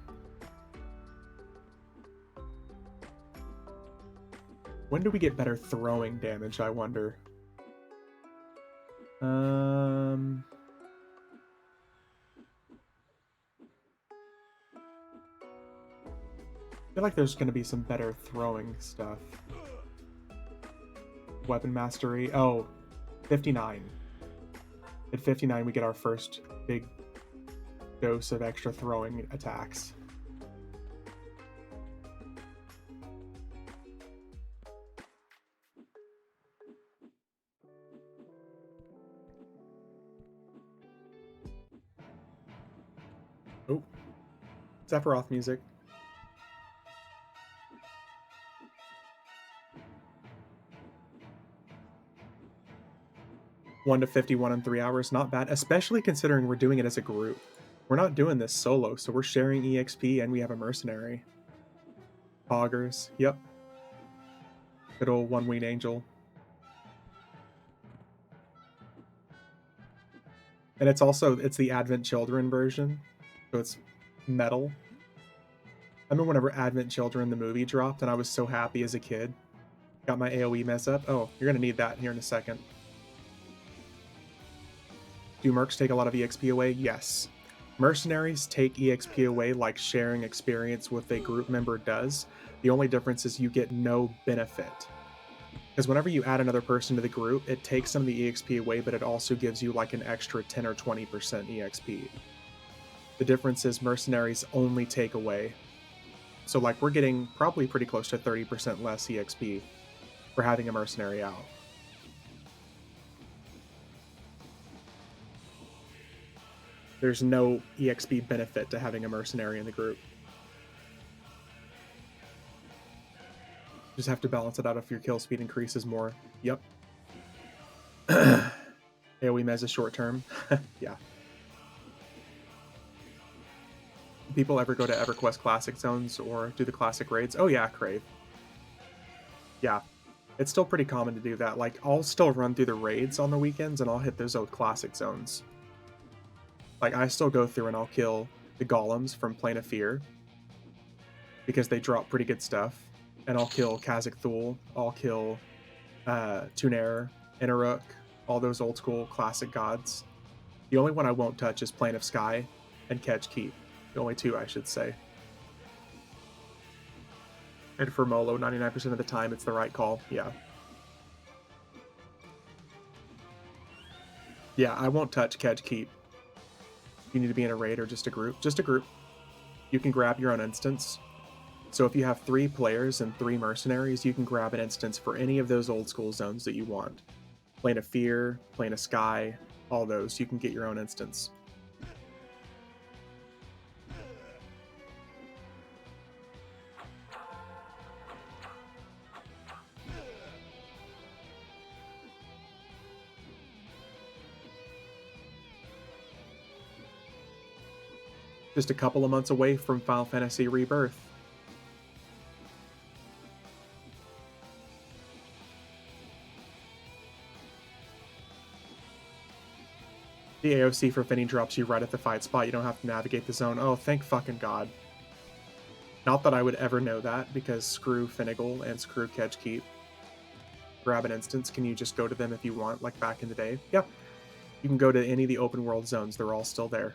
When do we get better throwing damage, I wonder? I feel like there's going to be some better throwing stuff. Weapon mastery. Oh, 59. At 59, we get our first big dose of extra throwing attacks. Oh, Sephiroth music. 1 to 51 in 3 hours, not bad, especially considering we're doing it as a group. We're not doing this solo, so we're sharing EXP and we have a mercenary. Poggers, yep. Good old one-winged angel. And it's the Advent Children version, so it's metal. I remember whenever Advent Children, the movie, dropped, and I was so happy as a kid. Got my AoE mess up. Oh, you're gonna need that here in a second. Do mercs take a lot of EXP away? Yes. Mercenaries take EXP away like sharing experience with a group member does. The only difference is you get no benefit. Because whenever you add another person to the group, it takes some of the EXP away, but it also gives you like an extra 10 or 20% EXP. The difference is mercenaries only take away. So like we're getting probably pretty close to 30% less EXP for having a mercenary out. There's no EXP benefit to having a mercenary in the group. Just have to balance it out if your kill speed increases more. Yep. AoE mez is short term. Yeah. Do people ever go to EverQuest Classic Zones or do the Classic Raids? Oh yeah, Crave. Yeah. It's still pretty common to do that. Like, I'll still run through the raids on the weekends and I'll hit those old Classic Zones. Like, I still go through and I'll kill the golems from Plane of Fear because they drop pretty good stuff. And I'll kill Kazakh Thul, I'll kill Tuner, Inaruk, all those old school classic gods. The only one I won't touch is Plane of Sky and Catch Keep. The only two, I should say. And for Molo, 99% of the time, it's the right call. Yeah. Yeah, I won't touch Catch Keep. You need to be in a raid or just a group. Just a group. You can grab your own instance. So if you have 3 players and 3 mercenaries, you can grab an instance for any of those old school zones that you want. Plane of Fear, Plane of Sky, all those. You can get your own instance. Just a couple of months away from Final Fantasy Rebirth. The AOC for Finny drops you right at the fight spot. You don't have to navigate the zone. Oh, thank fucking God. Not that I would ever know that, because screw Finnegal and screw Catch Keep. Grab an instance. Can you just go to them if you want, like back in the day? Yeah. You can go to any of the open world zones. They're all still there.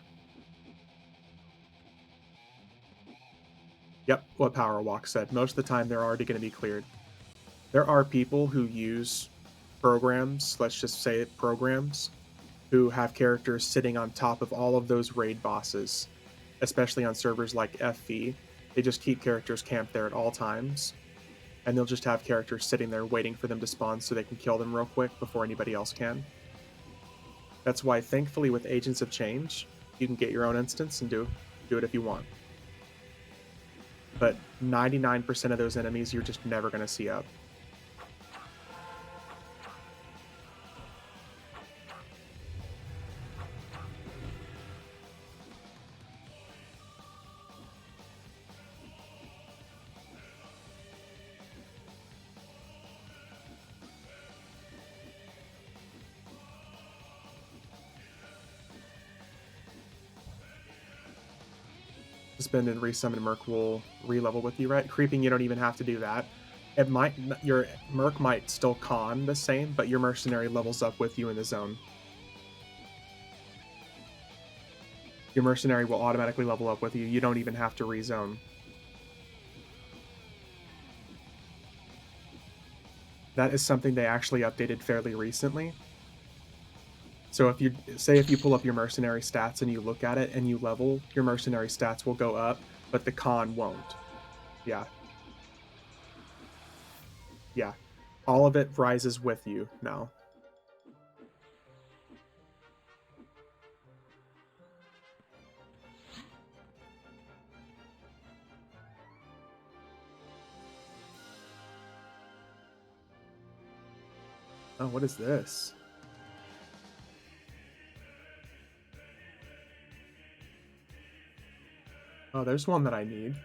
Yep, what Power Walk said. Most of the time, they're already going to be cleared. There are people who use programs, let's just say it, programs, who have characters sitting on top of all of those raid bosses, especially on servers like FV. They just keep characters camped there at all times, and they'll just have characters sitting there waiting for them to spawn so they can kill them real quick before anybody else can. That's why, thankfully, with Agents of Change, you can get your own instance and do it if you want. But 99% of those enemies you're just never going to see up. Suspend and resummon Merc will re-level with you, right? Creeping, you don't even have to do that. It might, your Merc might still con the same, but your mercenary levels up with you in the zone. Your mercenary will automatically level up with you. You don't even have to rezone. That is something they actually updated fairly recently. So if you pull up your mercenary stats and you look at it and you level, your mercenary stats will go up, but the con won't. Yeah. Yeah. All of it rises with you now. Oh, what is this? Oh, there's one that I need.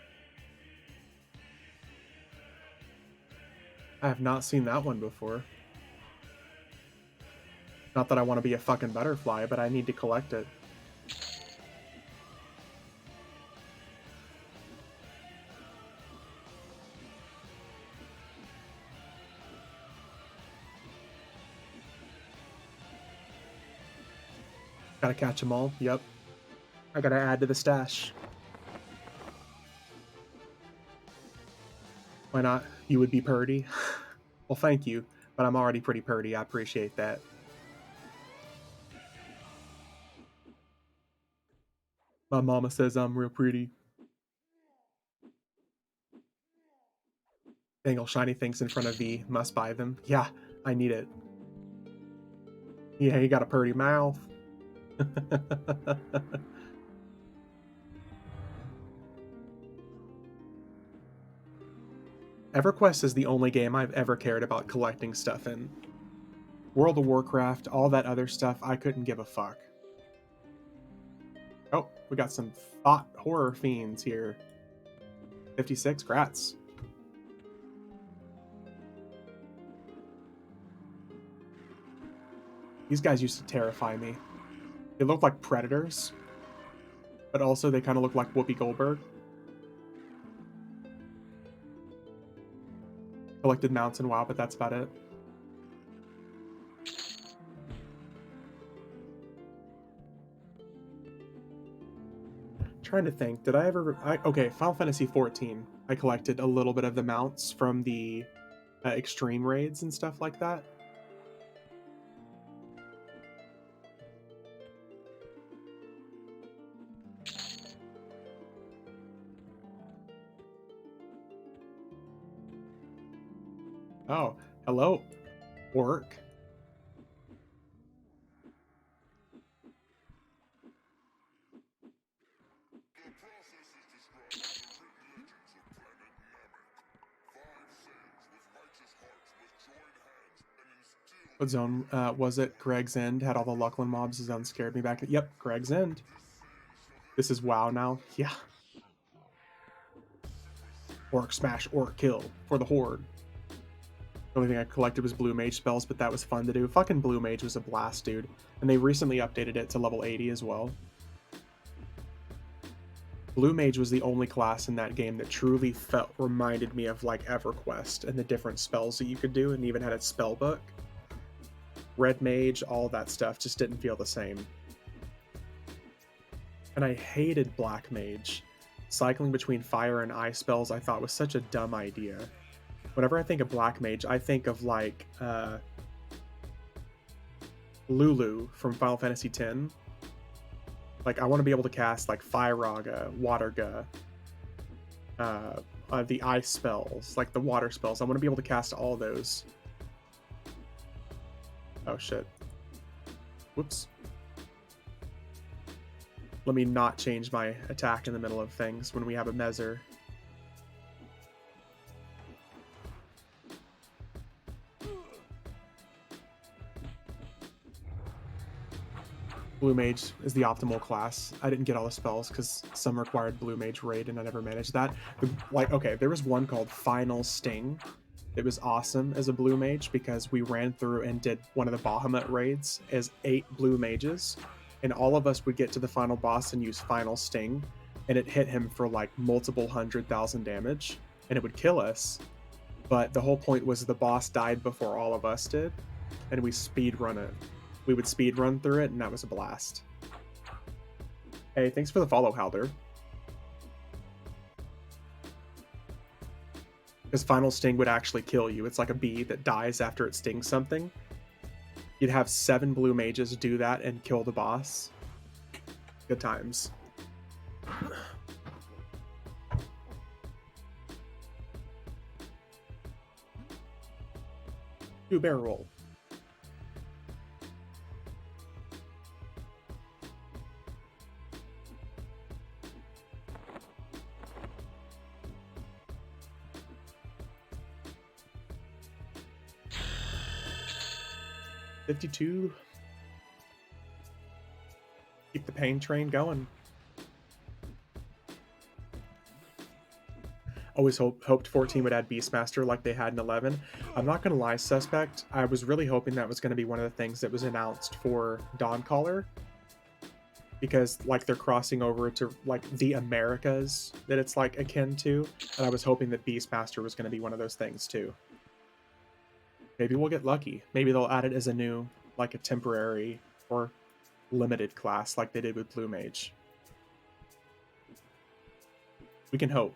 I have not seen that one before. Not that I want to be a fucking butterfly, but I need to collect it. Gotta catch them all. Yep. I gotta add to the stash. Why not? You would be purdy. Well, thank you, but I'm already pretty purdy. I appreciate that. My mama says I'm real pretty. Dangle shiny things in front of V. Must buy them. Yeah, I need it. Yeah, you got a purty mouth. EverQuest is the only game I've ever cared about collecting stuff in. World of Warcraft, all that other stuff, I couldn't give a fuck. Oh, we got some thought horror fiends here. 56, grats. These guys used to terrify me. They look like predators, but also they kind of look like Whoopi Goldberg. Collected mounts in WoW, but that's about it. Trying to think, did I ever... okay, Final Fantasy XIV. I collected a little bit of the mounts from the extreme raids and stuff like that. Oh, hello, orc. What zone was it? Greg's End had all the Lucklin mobs. His zone scared me back. Yep, Greg's End. This is WoW now. Yeah. Orc smash, orc kill for the horde. The only thing I collected was Blue Mage spells, but that was fun to do. Fucking Blue Mage was a blast, dude. And they recently updated it to level 80 as well. Blue Mage was the only class in that game that truly reminded me of like EverQuest and the different spells that you could do, and even had its spell book. Red Mage, all that stuff just didn't feel the same. And I hated Black Mage. Cycling between fire and ice spells I thought was such a dumb idea. Whenever I think of Black Mage, I think of like Lulu from Final Fantasy X. Like, I want to be able to cast like Firaga, Waterga, the ice spells, like the water spells. I want to be able to cast all those. Oh shit. Whoops. Let me not change my attack in the middle of things when we have a Mezzer. Blue Mage is the optimal class. I didn't get all the spells because some required Blue Mage raid and I never managed that. Like, okay, there was one called Final Sting. It was awesome as a Blue Mage because we ran through and did one of the Bahamut raids as 8 Blue Mages, and all of us would get to the final boss and use Final Sting, and it hit him for like multiple 100,000 damage, and it would kill us. But the whole point was the boss died before all of us did, and we speed run it. We would speed run through it, and that was a blast. Hey, thanks for the follow, Halder. Because Final Sting would actually kill you. It's like a bee that dies after it stings something. You'd have 7 Blue Mages do that and kill the boss. Good times. Do a barrel roll. 52. Keep the pain train going. Always hoped 14 would add Beastmaster like they had in 11. I'm not going to lie, Suspect. I was really hoping that was going to be one of the things that was announced for Dawncaller. Because, like, they're crossing over to, like, the Americas that it's, like, akin to. And I was hoping that Beastmaster was going to be one of those things, too. Maybe we'll get lucky. Maybe they'll add it as a new, like, a temporary or limited class like they did with Blue Mage. We can hope.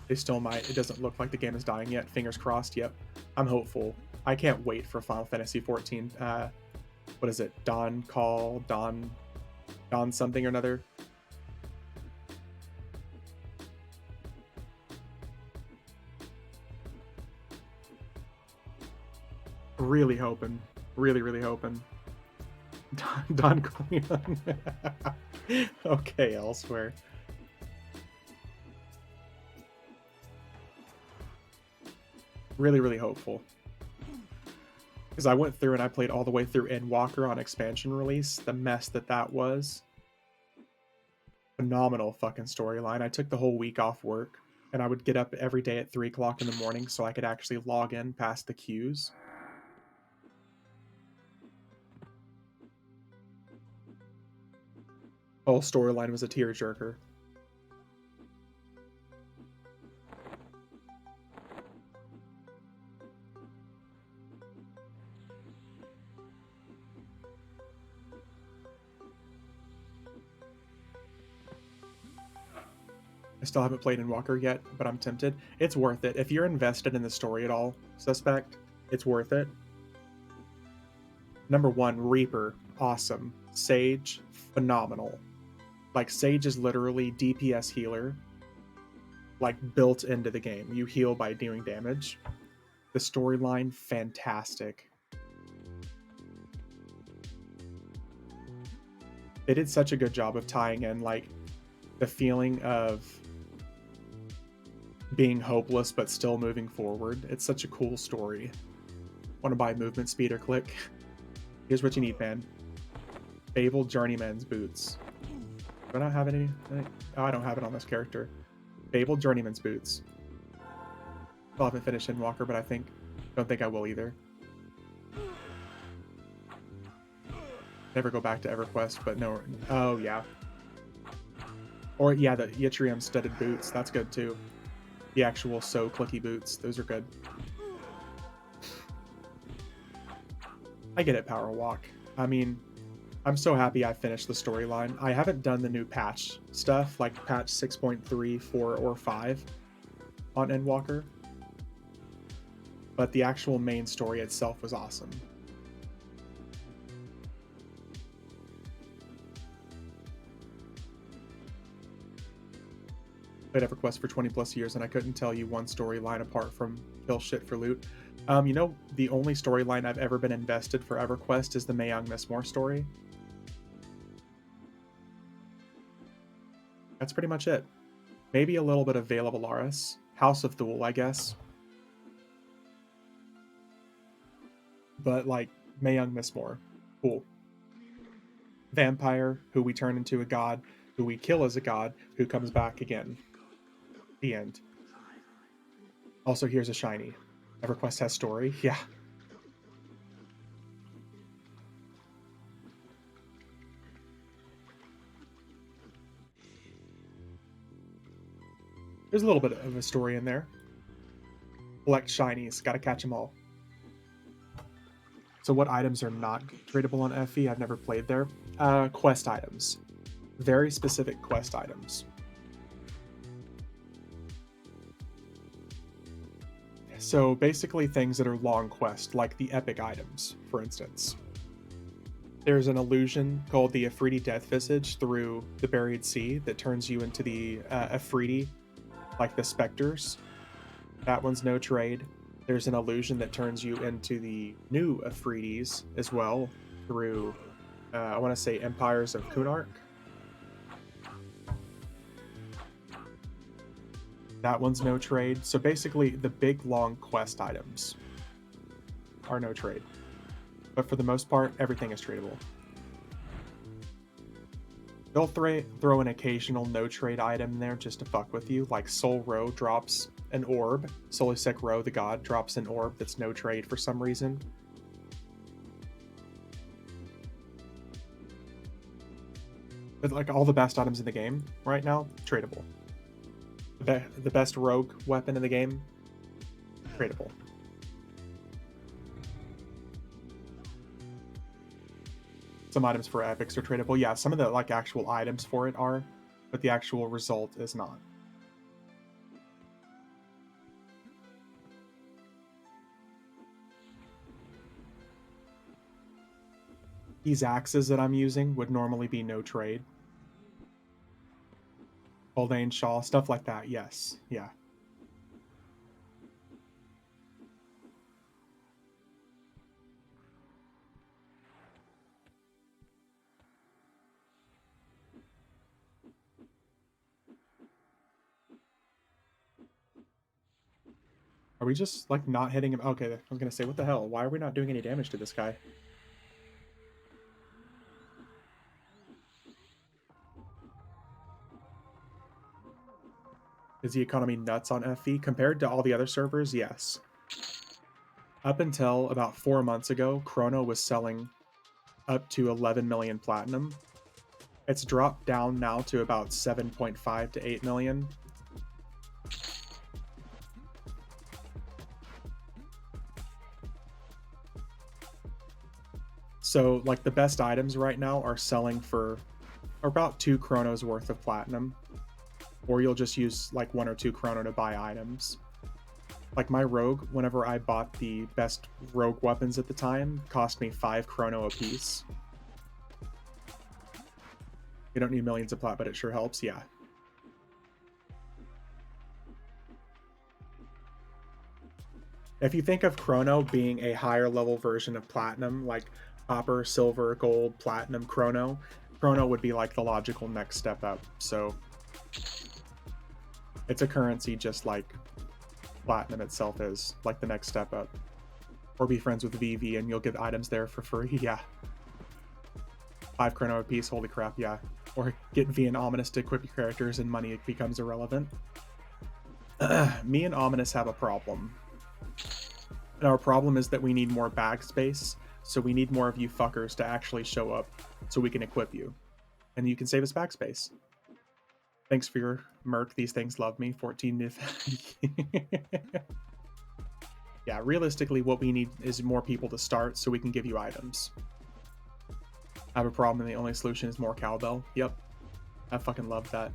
They still might. It doesn't look like the game is dying yet. Fingers crossed. Yep. I'm hopeful. I can't wait for Final Fantasy XIV. What is it? Dawn something or another. Really hoping. Really hoping. Don Corleone. Okay, elsewhere. Really hopeful. Because I went through and I played all the way through Endwalker on expansion release. The mess that was. Phenomenal fucking storyline. I took the whole week off work, and I would get up every day at 3 o'clock in the morning so I could actually log in past the queues. The whole storyline was a tearjerker. I still haven't played Endwalker yet, but I'm tempted. It's worth it. If you're invested in the story at all, Suspect, it's worth it. Number 1, Reaper, awesome. Sage, phenomenal. Like, Sage is literally DPS healer, like, built into the game. You heal by doing damage. The storyline, fantastic. They did such a good job of tying in, like, the feeling of being hopeless but still moving forward. It's such a cool story. Want to buy movement speed or click? Here's what you need, man. Fabled Journeyman's boots. Do I not have any? Oh, I don't have it on this character. Fabled Journeyman's boots. Still haven't finished Endwalker, but don't think I will either. Never go back to EverQuest, but no. Oh, yeah. Or, yeah, the Yttrium studded boots. That's good, too. The actual so clicky boots. Those are good. I get it, Power Walk. I mean, I'm so happy I finished the storyline. I haven't done the new patch stuff, like patch 6.3, 4, or 5 on Endwalker. But the actual main story itself was awesome. Played EverQuest for 20 plus years, and I couldn't tell you one storyline apart from kill shit for loot. You know, the only storyline I've ever been invested for EverQuest is the Mayong Mistmore story. That's pretty much it. Maybe a little bit of Veil of Alaris. House of Thule, I guess. But, like, Mayong Mistmore. Cool. Vampire, who we turn into a god, who we kill as a god, who comes back again. The end. Also, here's a shiny. EverQuest has story. Yeah. There's a little bit of a story in there. Collect shinies. Gotta catch them all. So what items are not tradable on FE? I've never played there. Quest items. Very specific quest items. So basically things that are long quest, like the epic items, for instance. There's an illusion called the Afridi Death Visage through the Buried Sea that turns you into the Afridi, like the Spectres. That one's no trade. There's an illusion that turns you into the new Afridis as well through, I want to say, Empires of Kunark. That one's no trade. So basically, the big long quest items. are no trade. But for the most part, everything is tradable. They'll throw an occasional no trade item there just to fuck with you, like Soul Row drops an orb. Solisek Row, the god, drops an orb that's no trade for some reason. But like all the best items in the game right now, tradable. The best rogue weapon in the game, tradable. Some items for epics are tradable. Yeah, some of the like actual items for it are, but the actual result is not. These axes that I'm using would normally be no trade. Haldane Shaw, stuff like that, yes. Yeah. Are we just like not hitting him? Okay, I was gonna say, what the hell? Why are we not doing any damage to this guy? Is the economy nuts on FE? Compared to all the other servers, yes. Up until about 4 months ago, Chrono was selling up to 11 million platinum. It's dropped down now to about 7.5 to 8 million. So, like, the best items right now are selling for about 2 chronos worth of platinum. Or you'll just use, like, 1 or 2 chrono to buy items. Like, my rogue, whenever I bought the best rogue weapons at the time, cost me 5 chrono apiece. You don't need millions of plat, but it sure helps, yeah. If you think of chrono being a higher level version of platinum, like copper, silver, gold, platinum, chrono would be like the logical next step up. So it's a currency just like platinum itself is, like the next step up. Or be friends with VV and you'll get items there for free, yeah. 5 chrono a piece, holy crap, yeah. Or get V and Ominous to equip your characters and money becomes irrelevant. Me and Ominous have a problem. And our problem is that we need more bag space, so we need more of you fuckers to actually show up so we can equip you. And you can save us bag space. Thanks for your merc, these things love me, 14 myth. Yeah, realistically what we need is more people to start so we can give you items. I have a problem and the only solution is more cowbell. Yep. I fucking love that.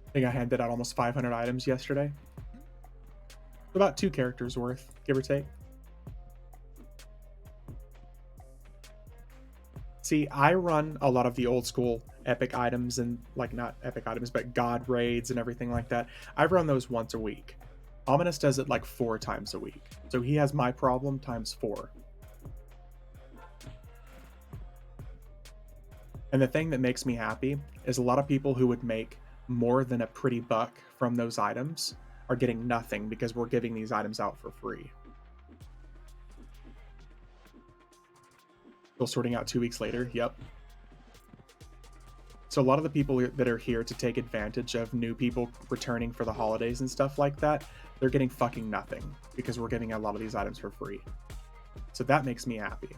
I think I handed out almost 500 items yesterday. About 2 characters worth, give or take. See, I run a lot of the old school epic items and, like, not epic items, but god raids and everything like that. I run those once a week. Ominous does it like 4 times a week. So he has my problem times 4. And the thing that makes me happy is a lot of people who would make more than a pretty buck from those items are getting nothing because we're giving these items out for free. Still sorting out 2 weeks later, yep. So a lot of the people that are here to take advantage of new people returning for the holidays and stuff like that, they're getting fucking nothing because we're giving a lot of these items for free. So that makes me happy.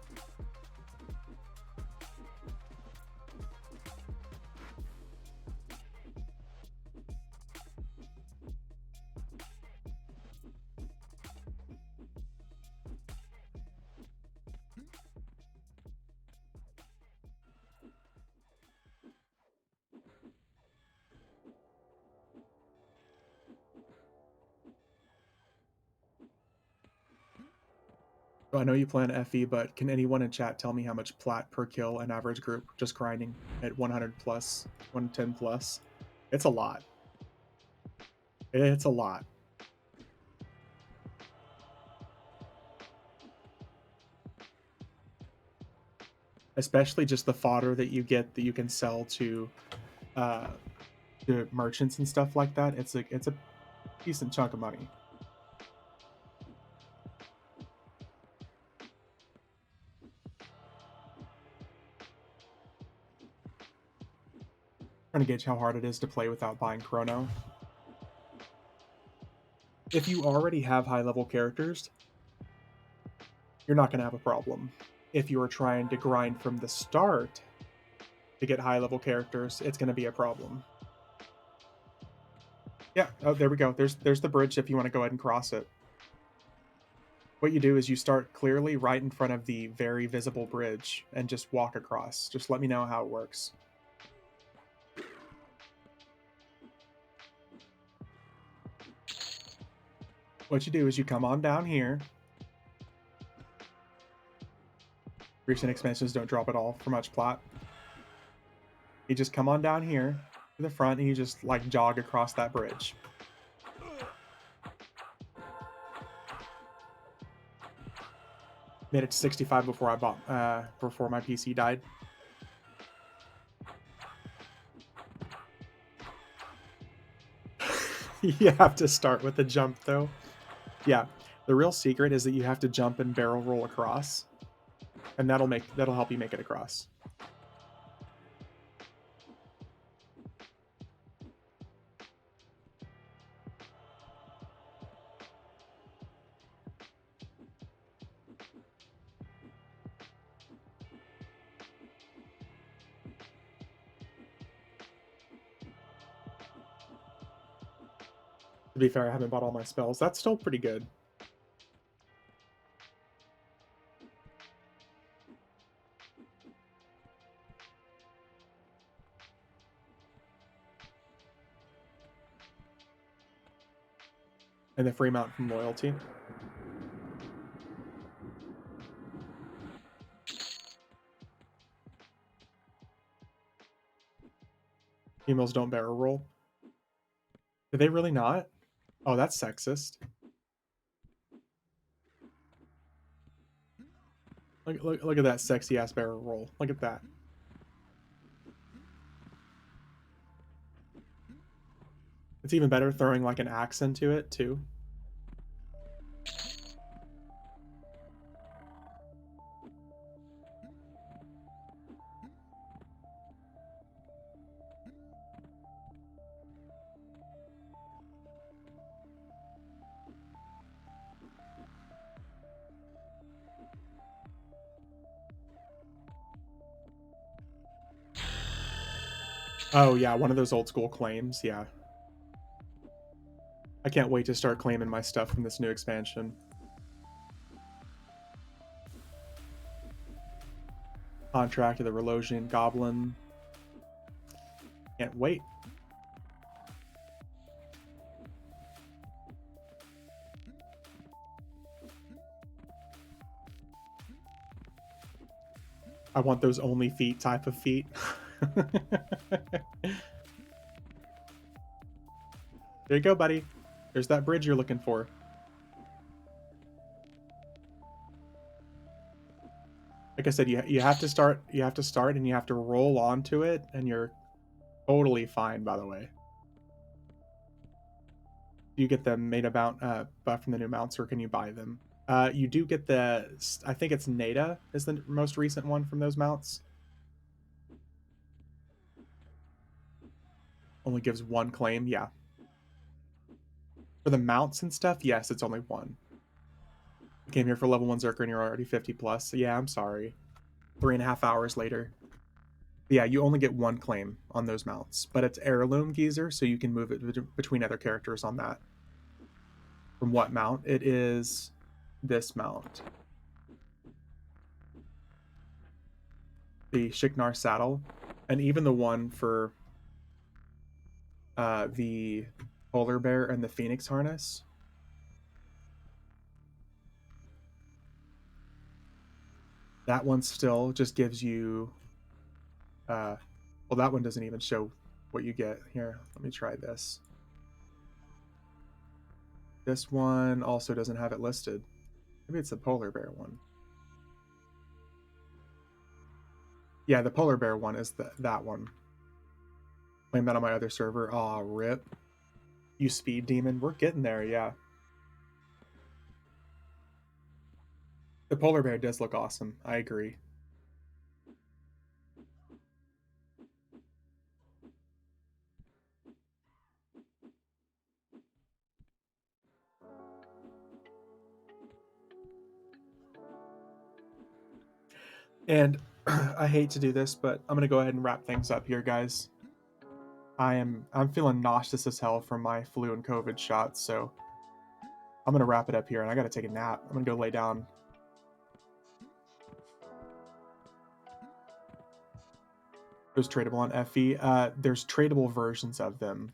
I know you plan FE, but can anyone in chat tell me how much plat per kill an average group just grinding at 100 plus, 110 plus? It's a lot. It's a lot. Especially just the fodder that you get that you can sell to merchants and stuff like that. It's a decent chunk of money. Trying to gauge how hard it is to play without buying Chrono. If you already have high level characters, you're not going to have a problem. If you are trying to grind from the start to get high level characters, it's going to be a problem. Yeah, oh, there we go. There's the bridge if you want to go ahead and cross it. What you do is you start clearly right in front of the very visible bridge and just walk across. Just let me know how it works. What you do is you come on down here. Recent expansions don't drop at all for much plot. You just come on down here to the front and you just like jog across that bridge. Made it to 65 before I bought before my PC died. You have to start with the jump though. Yeah, the real secret is that you have to jump and barrel roll across, and that'll help you make it across. To be fair, I haven't bought all my spells. That's still pretty good. And the free mount from loyalty. Females don't barrel roll. Do they really not? Oh, that's sexist. Look at that sexy ass barrel roll. Look at that. It's even better throwing like an axe into it too. Oh yeah, one of those old school claims, yeah. I can't wait to start claiming my stuff from this new expansion. Contract of the Relosian Goblin. Can't wait. I want those only feet type of feet. There you go, buddy. There's that bridge you're looking for. Like I said, you have to start and you have to roll onto it, and you're totally fine, by the way. Do you get the meta mount buff from the new mounts, or can you buy them? You do get the, I think it's Nada is the most recent one from those mounts. Only gives one claim, yeah. For the mounts and stuff, yes, it's only one. You came here for level 1 Zerker and you're already 50 plus, so yeah, I'm sorry. 3.5 hours later. Yeah, you only get one claim on those mounts, but it's heirloom geezer, so you can move it between other characters on that. From what mount? It is this mount. The Shiknar saddle, and even the one for the polar bear and the phoenix harness. That one still just gives you well, that one doesn't even show what you get. Here, let me try this. This one also doesn't have it listed. Maybe it's the polar bear one. Yeah, the polar bear one is that one. Playing that on my other server. Aw, rip. You speed demon. We're getting there, yeah. The polar bear does look awesome. I agree. And I hate to do this, but I'm gonna go ahead and wrap things up here, guys. I'm feeling nauseous as hell from my flu and COVID shots, so I'm gonna wrap it up here, and I gotta take a nap. I'm gonna go lay down. Those tradable on FE. There's tradable versions of them.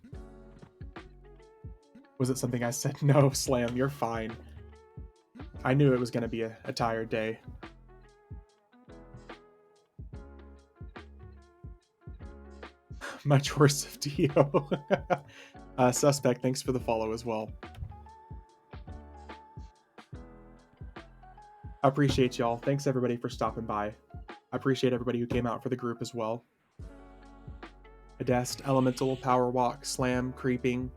Was it something I said? No, Slam, you're fine. I knew it was gonna be a tired day. Much worse of Dio. Suspect, thanks for the follow as well. I appreciate y'all. Thanks everybody for stopping by. I appreciate everybody who came out for the group as well. Adest, Elemental, Power Walk, Slam, Creeping.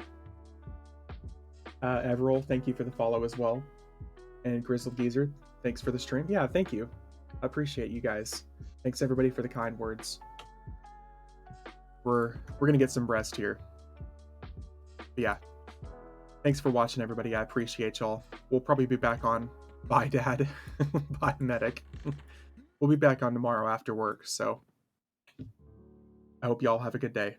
Everall, thank you for the follow as well. And Grizzled Geezer, thanks for the stream. Yeah, thank you. I appreciate you guys. Thanks everybody for the kind words. We're gonna get some rest here. But yeah. Thanks for watching, everybody. I appreciate y'all. We'll probably be back on. Bye, Dad. Bye, Medic. We'll be back on tomorrow after work, so I hope y'all have a good day.